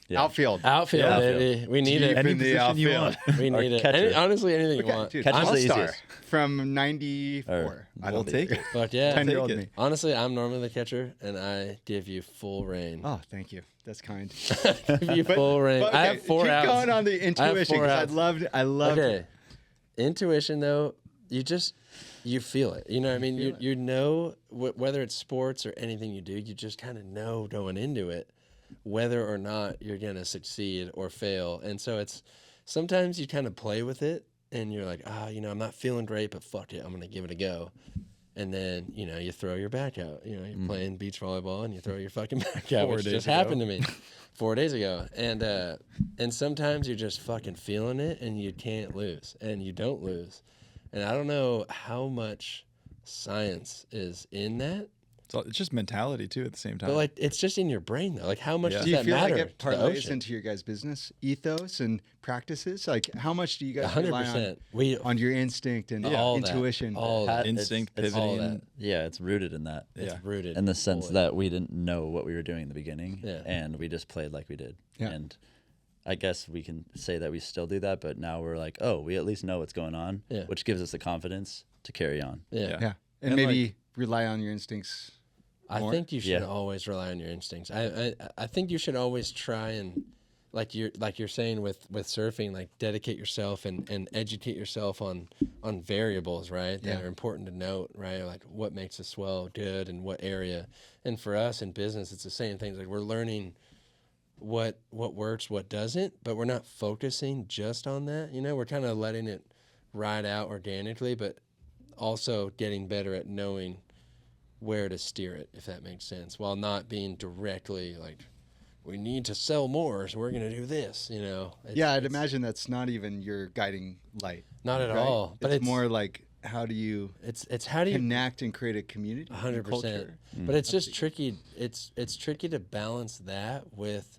Yeah. Outfield. Outfield, Yeah. baby. We need Deep it. in the outfield. We need it. catcher. Honestly, anything you want. Dude, Catch is the all-star easiest. from 94. Or I We'll don't take it. Fuck yeah. 10-year-old Take it. me. Honestly, I'm normally the catcher, and I give you full reign. Oh, thank you. That's kind. Give you full reign. But, I okay, have 4 keep outs. going on the intuition four because outs. I loved Okay. Intuition, though, you feel it. You know what I mean? You know, whether it's sports or anything you do, you just kind of know going into it whether or not you're going to succeed or fail. And so it's sometimes you kind of play with it and you're like, I'm not feeling great, but fuck it, I'm going to give it a go. And then, you throw your back out. You're playing beach volleyball and you throw your fucking back out, 4 which days just ago. happened to me 4 days ago. And sometimes you're just fucking feeling it and you can't lose and you don't lose. And I don't know how much science is in that, It's just mentality too at the same time. but like it's just in your brain though. Like how much Yeah. does Do you that feel matter like it to the parlays ocean? into your guys' business ethos and practices? Like, how much do you guys rely 100%. on your instinct and all that, intuition? all that. Instinct, it's all pivoting. that. Yeah, it's rooted in that. It's Yeah. rooted In the sense fully. that we didn't know what we were doing in the beginning, Yeah. and we just played like we did. Yeah. And I guess we can say that we still do that, but now we're like, oh, we at least know what's going on, Yeah. which gives us the confidence to carry on. yeah. Yeah. And, And, maybe rely on your instincts. I more? think you should Yeah. always rely on your instincts. I think you should always try and like you're saying with surfing, like dedicate yourself and educate yourself on variables, right? That Yeah. are important to note, right? Like what makes a swell good and what area. And for us in business, it's the same things. Like we're learning what works, what doesn't, but we're not focusing just on that. We're kind of letting it ride out organically, but also getting better at knowing where to steer it, if that makes sense, while not being directly like, we need to sell more, so we're going to do this, Yeah, I'd imagine that's not even your guiding light. Not at right? all. But it's more like, how do you it's how do you connect and create a community? and 100%. culture? But it's just tricky. It's tricky to balance that with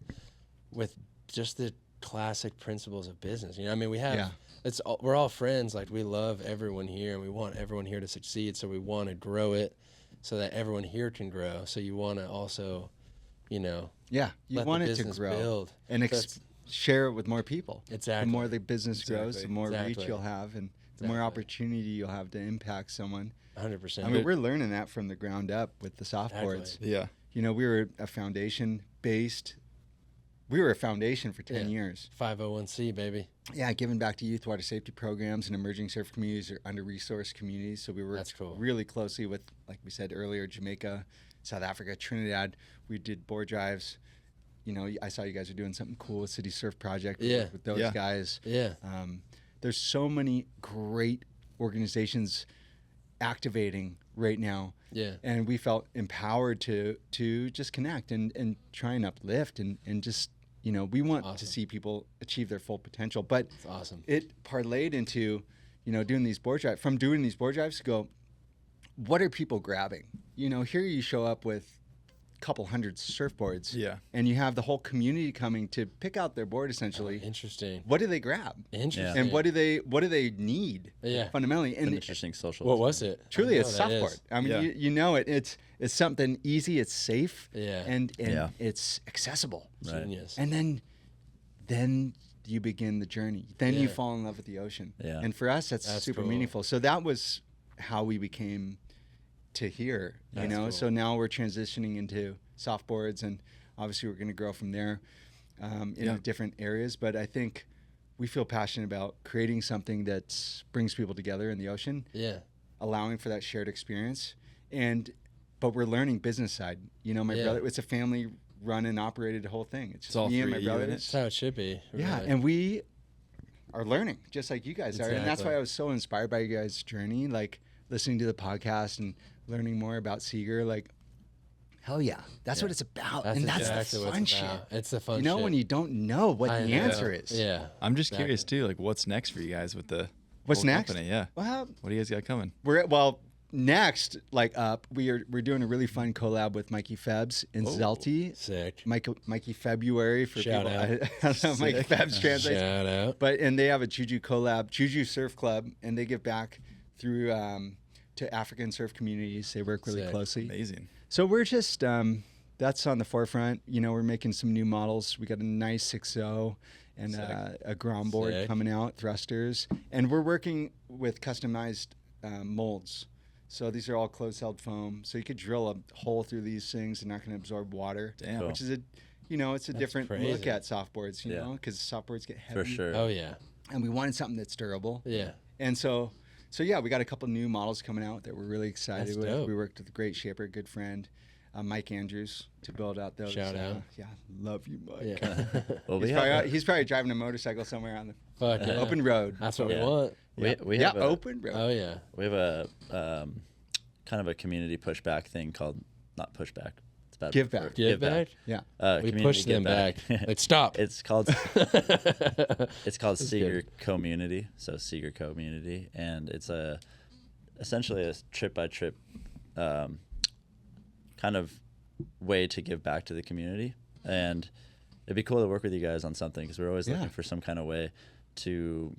just the classic principles of business. I mean, we have Yeah. we're all friends. Like we love everyone here, and we want everyone here to succeed. So we want to grow it, so that everyone here can grow. So you want to also, Yeah, you let want the it to business grow build. and So it's- share it with more people. Exactly. The more the business grows, the Exactly. more reach Exactly. you'll have, and the more opportunity you'll have to impact someone. 100%. I mean, we're learning that from the ground up with the softboards. Exactly. Yeah. You know, we were a foundation for 10 Yeah. years. 501c, baby. Yeah, giving back to youth water safety programs and emerging surf communities or under-resourced communities. So we were That's cool. really closely with, like we said earlier, Jamaica, South Africa, Trinidad. We did board drives. You know, I saw you guys are doing something cool with City Surf Project Yeah. with those Yeah. guys. Yeah. There's so many great organizations activating right now. Yeah. And we felt empowered to just connect and try and uplift and just, you know, we want to Awesome. see people achieve their full potential. But It's awesome. it parlayed into, you know, doing these board drives. From doing these board drives to go, what are people grabbing? You know, here you show up with a couple hundred surfboards. Yeah. And you have the whole community coming to pick out their board essentially. Interesting. What do they grab? Interesting. And what do they need Yeah. fundamentally? An And interesting social. What was it? truly, I it's know what that softboard. is. I mean, Yeah. you know it. It's something easy. It's safe. Yeah. And Yeah. it's accessible. Right. Genius. And then you begin the journey. Then you Yeah. fall in love with the ocean. Yeah. And for us, that's super cool. meaningful. So that was how we became to here. You That's know. cool. So now we're transitioning into softboards, and obviously we're going to grow from there into Yeah. different areas. But I think we feel passionate about creating something that brings people together in the ocean, Yeah. allowing for that shared experience. But we're learning business side. You know, my Yeah. brother, it's a family run and operated whole thing. It's just all me and three my of you in it? brothers. That's how it should be. Yeah, really. and we are learning just like you guys are. And that's Exactly. why I was so inspired by you guys' journey, like listening to the podcast and learning more about Seager. Like, hell yeah, that's what it's about. That's and that's exactly the what fun it's shit. about. It's the fun You know, shit. when you don't know what I the know. answer is. Yeah. I'm just Exactly. curious too, like what's next for you guys with the What's whole next? company? Yeah. Well, What do you guys got coming? next, like we're doing a really fun collab with Mikey Febs and Zelty. Sick. Mikey February for Shout people. out. I don't know if Mikey Febs translates. Shout out. And they have a Juju collab, Juju Surf Club, and they give back through to African surf communities. They work really Sick. closely. Amazing. So we're just that's on the forefront. You know, we're making some new models. We got a nice 6.0 and a ground board Sick. coming out, thrusters, and we're working with customized molds. So these are all closed-held foam. So you could drill a hole through these things. They're not going to absorb water. Damn. Which is it's a different crazy. look at softboards, you Yeah. know, because softboards get heavy. For sure. Oh, yeah. And we wanted something that's durable. Yeah. And so yeah, we got a couple new models coming out that we're really excited That's with. dope. We worked with a great shaper, good friend, Mike Andrews, to build out those. Shout out. Yeah, love you, Mike. Yeah. Well, we He's probably driving a motorcycle somewhere on the Fuck yeah. open road. That's what Yeah. we want. we Yeah, have a, open road. Oh, yeah. we have a kind of a community pushback thing called not pushback. It's about Give back. Give back? Yeah. We community push them give back. Like, stop. It's called Seager Community, so Seager Community, and it's essentially a trip by trip kind of way to give back to the community, and it'd be cool to work with you guys on something because we're always Yeah. looking for some kind of way to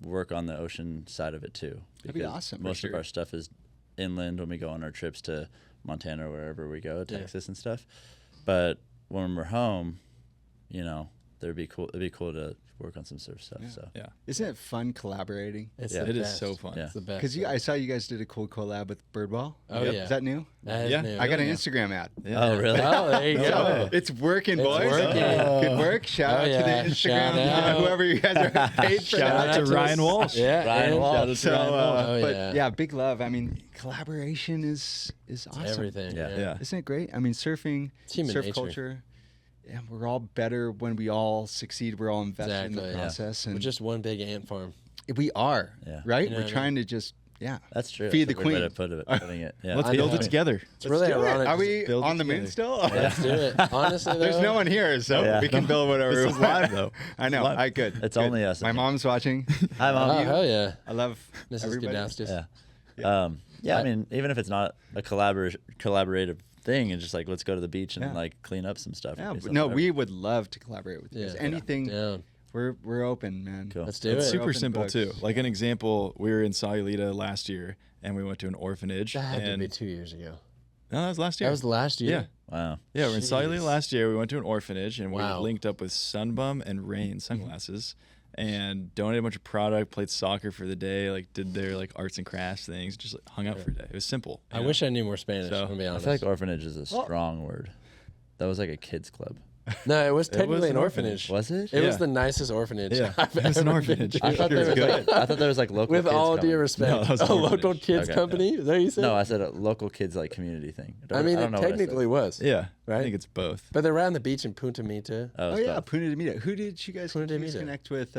work on the ocean side of it too. That'd be because awesome, for Most of sure. our stuff is inland when we go on our trips to Montana or wherever we go, Texas and stuff. But when we're home, it'd be cool to work on some surf stuff. So Yeah. Isn't it fun collaborating? It's Yeah. the It is best. so fun. Yeah. It's the best. Because I saw you guys did a cool collab with Birdwell. Oh, yeah. Is that new? That is Yeah. new. I got an yeah. Instagram ad. Oh, really? Oh, there you go. It's working, It's boys. working. Good work. Shout Oh, out to yeah. the Instagram, Shout out. whoever you guys are paid for Shout that. out to Ryan Walsh. Yeah. Ryan and- Walsh. So, Oh, but yeah. yeah, big love. I mean, collaboration is awesome. Everything. Yeah. Yeah. Yeah. Isn't it great? I mean, surfing, It's human surf nature. culture. Yeah, we're all better when we all succeed. We're all invested in Exactly, the yeah. process, We're and just one big ant farm. we are. Yeah. Right. You know We're what I trying to just That's true. Feed That's the a weird way queen. to putting it. Yeah. Let's I build know. it together. It's really do it. ironic. Are we build it on the moon together. still? Let's do it. Honestly, though. There's no one here, so Yeah. we can build whatever. This we is want. live, though. I know. Live. I good. It's good. only us, I My think. mom's watching. Hi, Mom. Oh, hell yeah. I love Mrs. everybody. Gudauskas. Yeah. I mean, even if it's not a collaborative thing, and just like let's go to the beach and Yeah. like clean up some stuff. Yeah, or but something, no, whatever. we would love to collaborate with you guys. Yeah. Anything, Down. we're open, man. Cool. Let's do It's it. super Open simple books. too. Like an example, we were in Sayulita last year, and we went to an orphanage. That had to and be 2 years ago. No, that was last year. That was last year. Yeah. Wow. Yeah, we were in Salt Jeez. Lake last year. We went to an orphanage and Wow. we linked up with Sunbum and Rain sunglasses and donated a bunch of product, played soccer for the day, like did their like arts and crafts things, just like, hung out for a day. It was simple. I wish I knew more Spanish. So, I'm gonna be I honest. feel like orphanage is a strong word. That was like a kids club. No, it was technically an an orphanage. Was it? It was Yeah. the nicest orphanage. Yeah, I've it was an ever orphanage. been to. I thought there was Good. like, I thought there was like local With kids all coming. due respect, No, that was an a local orphanage. kids Okay. company. Is that what you said? No, I said a local kids like community thing. I mean, don't it know what I said. technically was. Yeah, Right? I think it's both. But they're right on the beach in Punta Mita. Oh, Oh it's yeah, both. Punta de Mita. Who did you guys Punta de Mita. connect with?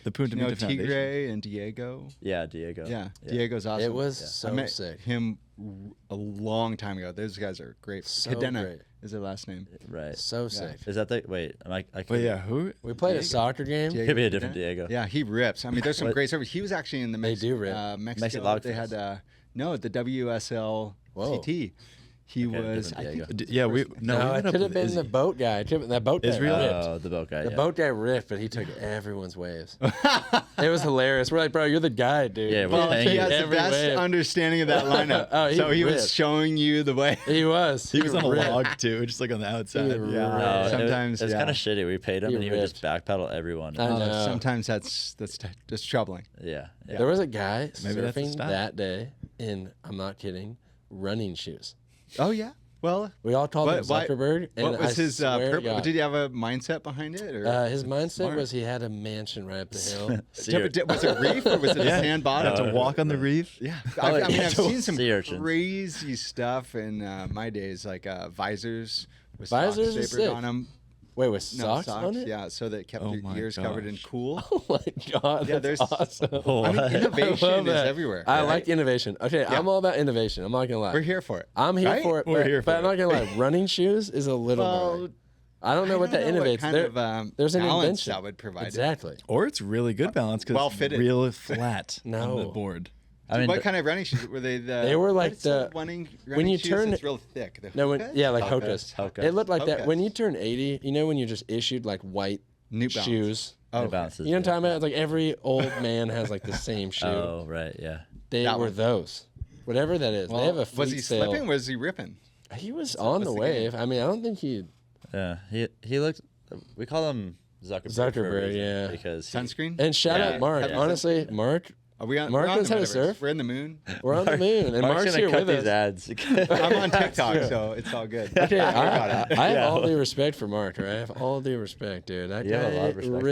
The Punta You know, Mita Foundation. Tigre and Diego. Yeah, Diego. Yeah, Diego's awesome. It was I so met sick. him a long time ago. Those guys are great. So Cadena great. is their last name. Right. So sick. Is that the wait? I But could yeah, who? We played a soccer game. Diego could be a Cadena. different Diego. Yeah, he rips. I mean, there's some What- great service. He was actually in the They do rip. Mexico. Mexican Log They Fest. had no the WSL Whoa. CT. He Okay, was. different I think. Diego. Yeah, we No, we it met up could have with been Izzy. the boat guy. That boat guy Israel? ripped. Oh, the boat guy. The yeah. boat guy ripped, but he took everyone's waves. It was hilarious. We're like, bro, you're the guy, dude. Yeah, we're Well, paying he you. has the Every best wave. understanding of that lineup. Oh, he so he ripped. was showing you the way. He was. He was on a ripped. log too, just like on the outside. He Yeah. ripped. No, Sometimes, it was yeah. kind of shitty. We paid him, He and he would just ripped. backpedal everyone. I know. Sometimes that's troubling. Yeah. There was a guy Maybe that's the surfing style. that day in, I'm not kidding, running shoes. Oh yeah. Well, We all called him What- Zuckerberg. And what was I his swear to purpose? God, Did he have a mindset behind it? Or his mindset Smart. was he had a mansion right up the hill. was it reef or was it a sand bottom? To walk on the reef. Yeah, Probably I mean, I've seen some sea urchins. crazy stuff in my days, like visors with Visors socks is stapled sick. on them. With socks on it? Yeah, so that it kept Oh your my ears covered in gosh. cool. Oh my God, Yeah, that's there's- awesome. I mean, What? I innovation love is that. everywhere. I right? like innovation. Okay, I'm all about innovation. I'm not gonna lie. We're here for it. I'm here right? for it. We're but, here but for I'm not it. gonna lie. Running shoes is a little. Well, boring. I don't know what that I don't know innovates. what kind There- of there's an balance invention that would provide. Exactly. Or it's really good balance because Well it's fitted. real flat on No. the board. I mean, What kind of running shoes were they? They were like what's the the- running when you shoes turn- that's real thick. The No, when, Hokas? yeah, like Hokas. Hokas. Hokas. It looked like that. When Hokas. you turn 80, you know when you're just issued like white New Balance. shoes. Oh, New okay. Balances, You know what yeah. I'm talking about? Like every old man has like the same shoe. Oh, right. Yeah. They That were one. those. Whatever that is. Well, they have a was fleet he sale. slipping? Was he ripping? He was on the what's the wave. I mean, I don't think he. Yeah. He looked. We call him Zuckerberg. for a Zuckerberg, reason, yeah. Because he- Sunscreen? And shout Yeah. out Mark. Yeah. Honestly, Mark, Are we on, Mark we're on knows the how to metaverse. surf. We're in the moon. we're on the moon, and Mark's gonna here cut with these us. ads. I'm on TikTok, true. so it's all good. Okay, I have Yeah. all due respect for Mark. Right? I have all due respect, dude. That You have a lot of guy respect.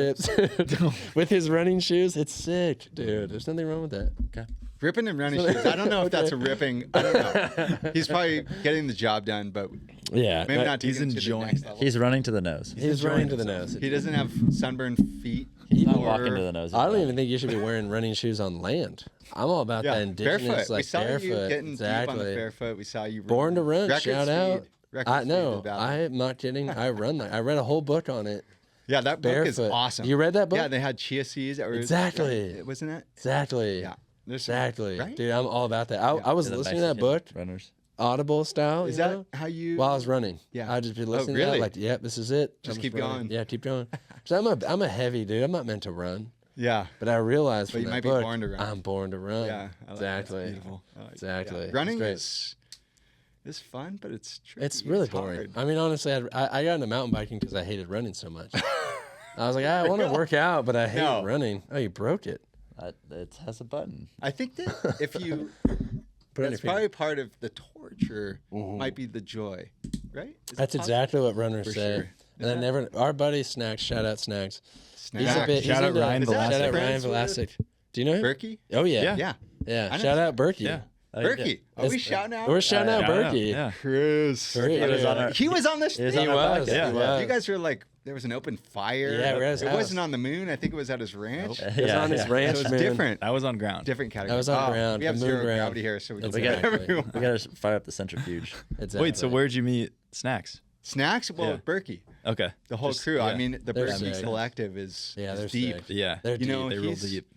rips with his running shoes. It's sick, dude. There's nothing wrong with that. Ripping and running shoes. I don't know if that's a ripping. I don't know. He's probably getting the job done, but Yeah, maybe not he's taking it to the enjoying next it. level. He's running to the nose. He's running to the nose. He doesn't have sunburned feet. He's not or- walking to the nose. I don't even think you should be wearing running shoes on land. I'm all about Yeah, that indigenous, barefoot. like we saw barefoot. you getting exactly. deep on the barefoot. We saw you. Born to run. Record Shout speed. out. Record I speed know. of that. I'm not kidding. I run that. I read a whole book on it. Yeah, that book is Barefoot. awesome. You read that book? Yeah, they had chia seeds. That were, Exactly. Wasn't it? Exactly. Yeah. There's some- Exactly. Right? Dude, I'm all about that. I was To the listening to that Mexican book, Runners. Audible style. Is you that know, how you? while I was running? Yeah. I'd just be listening to really? that, like, yep, this is it. Just I'm keep running. going. Yeah, keep going. So I'm a heavy dude. I'm not meant to run. Yeah. But I realized from you that might be book, born to run. I'm born to run. Yeah. I like that. exactly. That's beautiful. I like that. Exactly. Yeah. Running It's is fun, but it's tricky. It's really boring. hard. I mean, honestly, I got into mountain biking because I hated running so much. I was like, I want to work out, but I hate No. running. Oh, you broke it. It has a button. I think that if you, Put it on that's your probably part of the torture. Might be the joy, right? Is it That's possible? exactly what runners For say. sure. And I never. Our buddy Snacks, shout out Snacks. He's a Snack. bit. Shout he's out into- Ryan Is that Shout out friends Ryan with Velasic. Do you know him? Berkey? Oh yeah. Yeah. Yeah. Yeah. I know Shout out Berkey. Yeah. Oh, you Berkey. did. Are we It's- shouting out? We're shouting out Shout out, Berkey. Yeah. Chris. Berkey. He was on our- He was on this. He was He on our was. podcast. He was. You guys were like, there was an open fire. Yeah, we're at his it house. wasn't on the moon. I think it was at his ranch. It was on his ranch, So it's man. different. That was on ground. Different category. That was on ground, We have the moon zero ground. gravity here, so we can We say got Exactly. whatever we want. We gotta fire up the centrifuge. Exactly. Wait, so where'd you meet Snacks? Snacks? Well, Yeah. Berkey. Okay. The whole Just- crew. I yeah. mean, the They're Berkey sick. collective is, Yeah, is they're deep. sick. Yeah. They're You know, they roll he's- deep.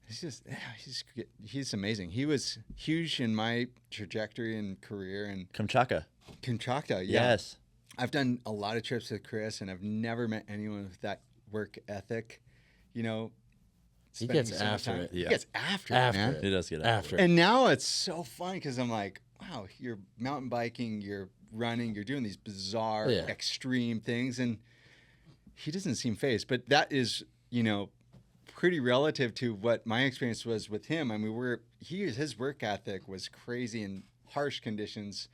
He's just, yeah, he's amazing. He was huge in my trajectory and career. And Kamchatka. Contracta, yeah. Yes. I've done a lot of trips with Chris, and I've never met anyone with that work ethic. You know, He spending gets so much after time. it. He Yeah. gets after, After it, man. it. He does get After. And now it's so fun because I'm like, wow, you're mountain biking, you're running, you're doing these bizarre, extreme things, and he doesn't seem fazed. But that is, pretty relative to what my experience was with him. I mean, his work ethic was crazy in harsh conditions,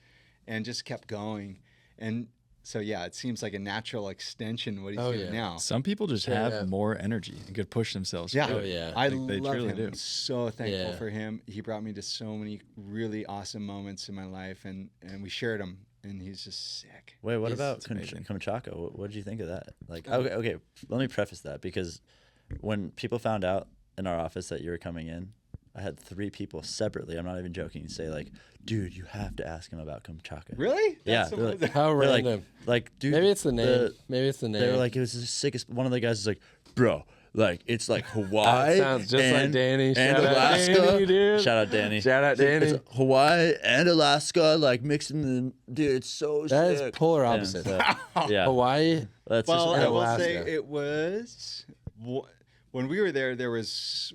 and just kept going. And so, yeah, it seems like a natural extension of what he's doing now. Some people just have more energy and could push themselves. Yeah, through it. I They love truly him. do. I'm so thankful for him. He brought me to so many really awesome moments in my life, and we shared them. And he's just sick. Wait, what about amazing. Kamchatka? What did you think of that? Like, okay, let me preface that, because when people found out in our office that you were coming in, I had 3 people separately, I'm not even joking, say like, dude, you have to ask him about Kamchatka. Really? Yeah. That's They're like, How they're random. like, dude. Maybe it's the name. Maybe it's the name. They were like, it was the sickest. One of the guys was like, bro, like, it's like Hawaii. sounds just like Danny. And Shout out Alaska. Danny, dude. Shout out Danny. Shout out Danny. It's Hawaii and Alaska, like mixing the, dude, it's so That is sick. polar And opposite. so, yeah. Hawaii. That's Well, just, I will Alaska. say it was when we were there.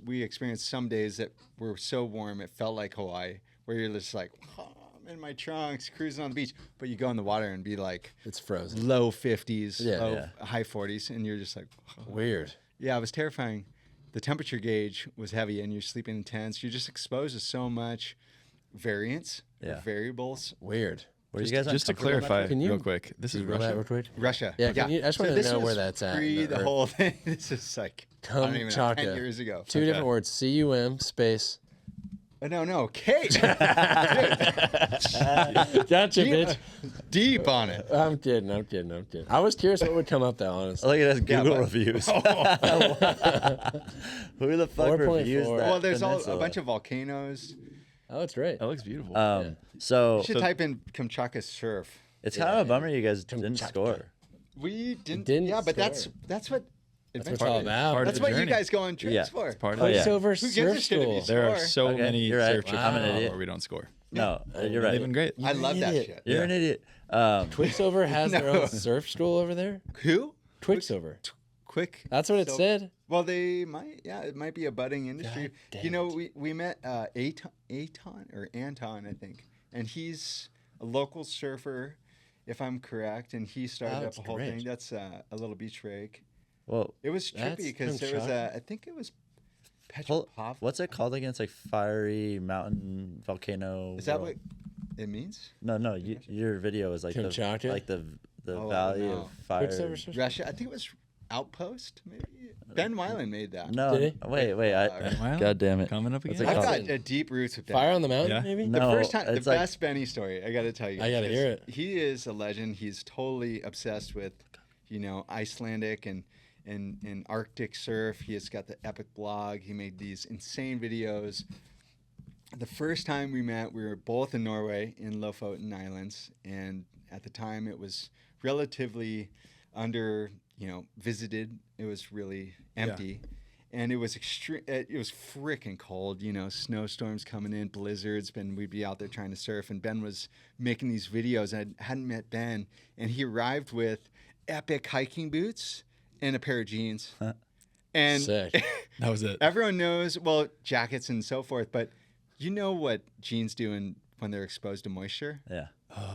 We experienced some days that were so warm it felt like Hawaii, where you're just like, oh, I'm in my trunks cruising on the beach, but you go in the water and be like It's frozen. low 50s, Yeah. high 40s, and you're just like, oh. Weird. Yeah, it was terrifying. The temperature gauge was heavy, and you're sleeping in tents. You're just exposed to so much variance, variables. Weird. were you guys Just to uncomfortable about clarify Can you real quick, this is Roll that Russia. real quick. Russia. Yeah, I just wanted to this know where was that's at. Pre in the the earth. whole thing. This is like I don't even know, 10 Kamchatka. years ago. 2 different words. C-U-M space. No, Kate. Gotcha, bitch. Deep on it. I'm kidding. I was curious what would come up though, honestly. Look at us Google but- reviews. Who the fuck 4.4. reviews that? Well, there's a peninsula? bunch of volcanoes. Oh, it's great. That looks beautiful. So You should type in Kamchatka surf. it's kind of a bummer you guys didn't score. We didn't. Didn't Yeah, but score. that's what. That's what it's all about. That's the what you journey. guys go on trips Yeah. for. Part Oh, of it. yeah. Silver Who gives surf a shit if you school. score? There are so Okay, many you're right. surf trips I'm an in the world idiot. where we don't score. No, you're right. Living great. I love that idiot. shit. You're an idiot. Quicksilver has their No. own surf school over there. Who? Quicksilver. Quick. That's what it So- said. Well, they might. Yeah, it might be a budding industry. God You know, damn we met Anton, I think, and he's a local surfer, if I'm correct, and he started That's up a whole great. thing. That's a little beach rake. Well, It was That's trippy because there was Kamchatka. I think it was hold- Petropov. what's it called again? It's like fiery mountain volcano. Is that world. what it means? No. Your video is like Kamchatka? the Oh, valley no. of fire. Quicksilver surf school. Russia. I think it was Outpost, maybe. Ben Weiland made that. No, Did wait. Wow. God damn it. Coming up What's again. it I've called? got deep roots with Ben. Fire on the mountain, Yeah. maybe. The No, first time, the it's like- best Benny story. I got to tell you. I gotta because hear it. He is a legend. He's totally obsessed with, Icelandic and Arctic surf. He has got the epic blog. He made these insane videos. The first time we met, we were both in Norway in Lofoten Islands, and at the time it was relatively under, visited. It was really empty. And it was extreme. It was freaking cold, snowstorms coming in, blizzards. And we'd be out there trying to surf. And Ben was making these videos. And I hadn't met Ben, and he arrived with epic hiking boots and a pair of jeans. And Sick. That was it. everyone knows, well, jackets and so forth. But you know what jeans do when they're exposed to moisture? Yeah.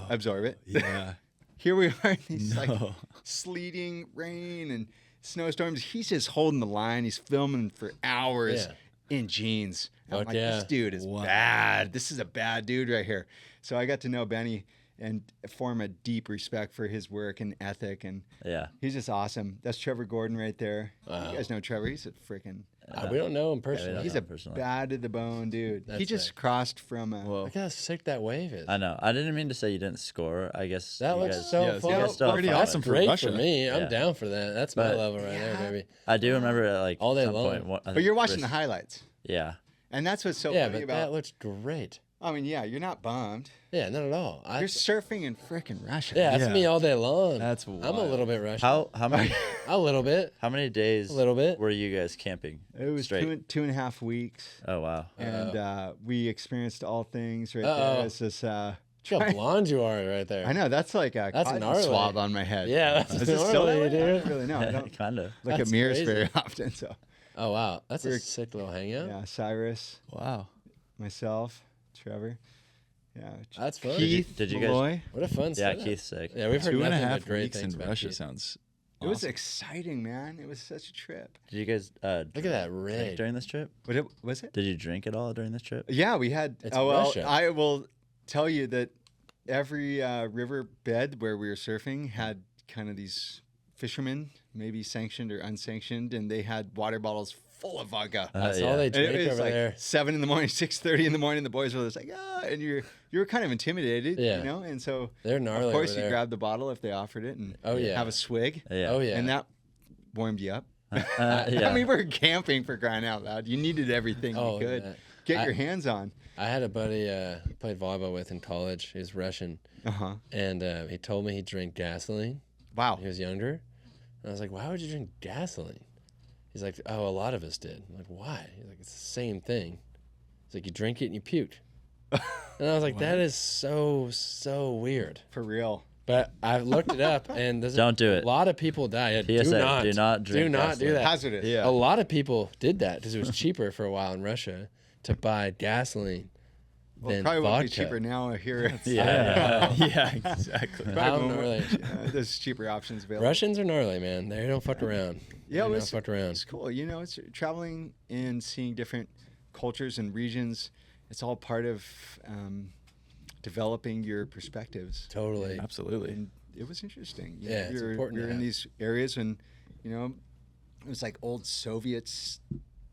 Absorb it. Yeah. Here we are in these like No. sleeting rain and snowstorms. He's just holding the line. He's filming for hours in jeans. And I'm Fuck like, yeah. this dude is bad. This is a bad dude right here. So I got to know Benny and form a deep respect for his work and ethic. And Yeah. he's just awesome. That's Trevor Gordon right there. Wow. You guys know Trevor. He's a freaking, We don't know him we personally. don't he's know a him personally. bad to the bone dude. He That's just sick. crossed from a, Look how sick that wave is. I know. I didn't mean to say you didn't score. I guess That you looks guys, so yeah, fun. you guys still have pretty fun. awesome for Great Russia. for me. I'm Yeah. down for that. That's my But- level right there, baby. I do remember at like All day some long. point. but you're watching the highlights. Yeah. And that's what's so Yeah, funny but about, that looks great. I mean, yeah, you're not bummed. Yeah, not at all. You're surfing in freaking Russia. Yeah, that's Yeah. me all day long. That's I'm a wild. little bit Russian. How many A little bit. how many days A little bit. were you guys camping? It was straight? 2.5 weeks, Oh wow. and we experienced all things right Uh-oh. there. It's just, Look how blonde you are right there. I know that's like a That's cotton gnarly. swab on my head. Yeah, that's Is it still that gnarly, way? I dude. don't really know. I don't kind of. look That's at mirrors crazy. very often. So Oh wow, that's a We're- sick little hangout. yeah, Cyrus, Wow. myself, Trevor. Yeah. That's fun. Keith Did you guys- Malloy. What a fun Yeah, setup. Keith's sick. Yeah, we've heard 2.5 nothing but great weeks things in about Russia Keith. sounds It was awesome. exciting, man. It was such a trip. Did you guys Look at that drink rig. during this trip? What was it? Did you drink at all during this trip? Yeah, we had. It's Oh well, Russia. I will tell you that every river bed where we were surfing had kind of these fishermen, maybe sanctioned or unsanctioned, and they had water bottles full of vodka. That's yeah. all they And drink it was over like there. 7 in the morning, 6:30 in the morning. The boys were just like, and you were kind of intimidated, Yeah. you know. And so, They're gnarly of course, over you there. grab the bottle if they offered it, and Oh, yeah. have a swig, Yeah. Oh, yeah. and that warmed you up. Yeah. I mean, we're camping for crying out loud. You needed everything Oh, you could yeah. get your hands on. I had a buddy played volleyball with in college. He was Russian. And he told me he drank gasoline Wow. when he was younger. And I was like, why would you drink gasoline? He's like, oh, a lot of us did. I'm like, why? He's like, it's the same thing. He's like, you drink it and you puke. And I was like, that is so weird. For real. But I looked it up, and there's Don't do it. A lot of people die. PSA, do not drink Do not gasoline. do that. Hazardous. Yeah. A lot of people did that because it was cheaper for a while in Russia to buy gasoline Well, than probably vodka. won't be cheaper now here. Yeah. yeah, exactly. Probably How won't- gnarly. there's cheaper options available. Russians are gnarly, man. They don't fuck around. Yeah, they it don't was, fuck around. it's cool. You know, it's traveling and seeing different cultures and regions. It's all part of developing your perspectives. Totally. Absolutely. And it was interesting. You Yeah, know, it's you're, important to you're in have. these areas, and you know, it was like old Soviets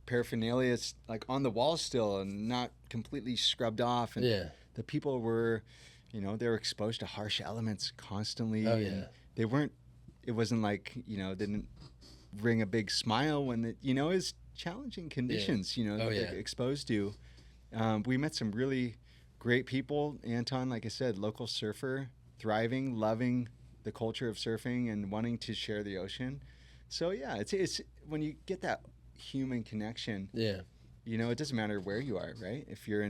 paraphernalia, it's like on the wall still, and not completely scrubbed off. And Yeah. the people were, you know, they were exposed to harsh elements constantly. Oh, and yeah. they weren't. It wasn't like, you know, they didn't bring a big smile when it, you know, it's challenging conditions. You know, Oh, that yeah. they're exposed to. We met some really great people. Anton, like I said, local surfer, thriving, loving the culture of surfing and wanting to share the ocean. So yeah, it's when you get that human connection, Yeah. you know, it doesn't matter where you are, right? If you're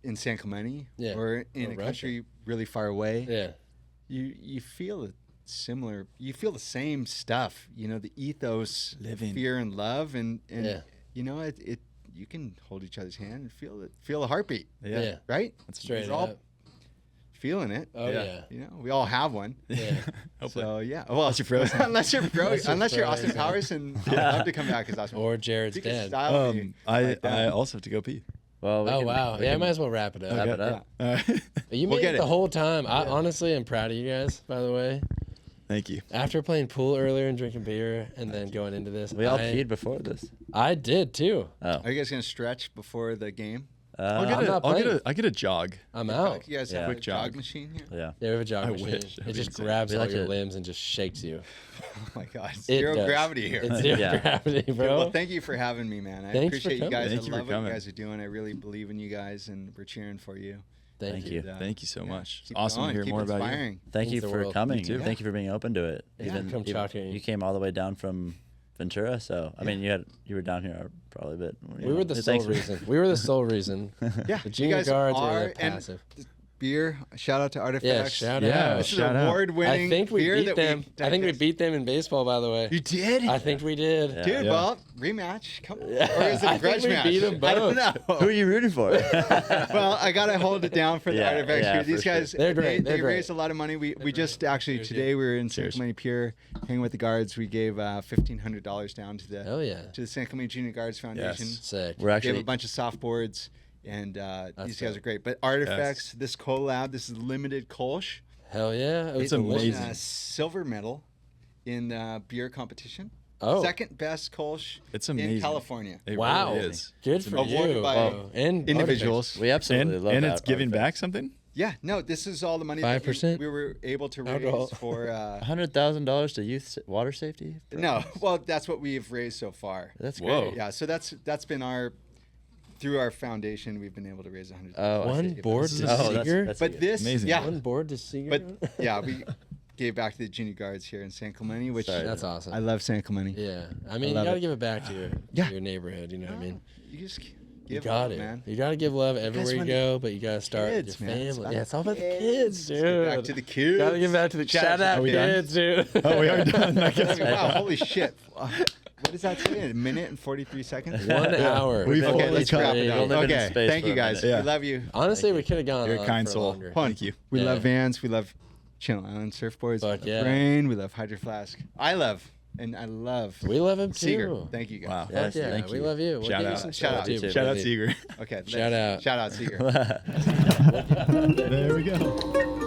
in San Clemente Yeah. or in Or a Russia. country really far away, Yeah. you feel it similar. You feel the same stuff. You know, the ethos, Living. fear and love, and Yeah. you know, it you can hold each other's hand and feel a heartbeat, Yeah. right? That's Straight We're all up. feeling it. Oh, Yeah. yeah. You know, we all have one. Yeah. Hopefully. So yeah, well, Unless you're frozen. unless you're frozen, unless you're Austin frozen. Powers, and I'd love to come back as Austin. Or Jared's You can dead. style me I like that. I also have to go pee. Well, we Oh, can- wow. we Yeah, I can might as well wrap it up. wrap it up. You We'll made get it the it. whole time. I honestly am proud of you guys, by the way. Thank you. After playing pool earlier and drinking beer and then going into this, We all I, peed before this. I did too. Oh. Are you guys gonna stretch before the game? I'll I'm not playing. I'll get a jog. I'm out. You guys Yeah. have a Quick jog jog. machine here? Yeah. Yeah, we have a jog I machine. wish. That'd It be just insane. grabs We all like your to- limbs and just shakes you. Oh my God, It zero does. gravity here. It's zero Yeah. gravity, bro. Well, thank you for having me, man. I Thanks for appreciate you coming. guys. Thank I you for love what you coming. guys are doing. I really believe in you guys, and we're cheering for you. Thank you. you. Thank you so much. It's Keep awesome going. to hear Keep more about you. inspiring. Thank Means you the for world. coming. Me too. Thank you for being open to it. Yeah. Come talk to me. You came all the way down from Ventura, so I mean, you were down here probably a bit. We were the sole Thanks for- reason. We were the sole reason. Yeah, The you junior guys guards are, were and passive. beer. Shout out to Artifacts. Yeah, shout Yeah. out. This is Shout out. award-winning I think we beer beat that them. I think we beat them in baseball, by the way. You did? I think we did. Yeah. Dude, Yeah. well, rematch. Come on. Yeah. Or is it I a think grudge we match? beat 'em I don't both. know. Who are you rooting for? Well, I gotta hold it down for the Yeah, Artifacts yeah, here. These for sure. guys, They're great, They they're great. raised a lot of money. We just great. actually Cheers, today we were in San Cheers. Clemente Pier, hanging with the guards. We gave $1,500 down to the Oh yeah. to the San Clemente Junior Guards Foundation. Yes. Sick. We're Gave actually a bunch of softboards, and these guys dope. are great. But Artifacts, this collab, this is limited Kolsch. Hell yeah. It was It's delicious. amazing. Silver medal in beer competition. Oh. Second best Kolsch It's in amazing. California. It Wow. really is. Good It's for amazing. Awarded you. by Oh, and individuals. we absolutely And, love and that it's giving back Artifacts. something. Yeah, no, this is all the money that 5%? we were able to raise Alcohol. for. $100,000 to water safety. No, well, that's what we've raised so far. That's Whoa. great. Yeah, so that's been our through our foundation, we've been able to raise 100. Oh, I One see. board This to is- Oh, Seager. that's But good. this, Amazing. yeah, One board to Seager. but yeah, we gave back to the junior guards here in San Clemente, which Sorry. That's awesome. I love San Clemente. Yeah. I mean, you love got to it. give it back to your Yeah. neighborhood. You know what I mean? You just give got love, it, man. You got to give love everywhere you when go, but you got to start kids, with your man. It's family. about Yeah, it's all about the kids. kids, dude. Get back to the kids. Got to get back to the shout out kids, dude. Oh, we are done. I guess. Wow, holy shit. What does that say? A minute and 43 seconds? 1 hour. We've Okay, only let's wrap it We'll up. live in Okay, space thank for you a guys. minute. We love you. Honestly, we could have gone You're a on kind for soul. longer. Thank you. We Yeah. love Vans. We love Channel Island surfboards. Fuck we love yeah. Rain. We love Hydro Flask. I love We love him too. Seager. Thank you guys. Wow. Fuck Yes, yeah, thank we you. love you. We'll Shout give you out. some Shout out. too. Shout out Seager. Okay. Shout out. Shout out Seager. There we go.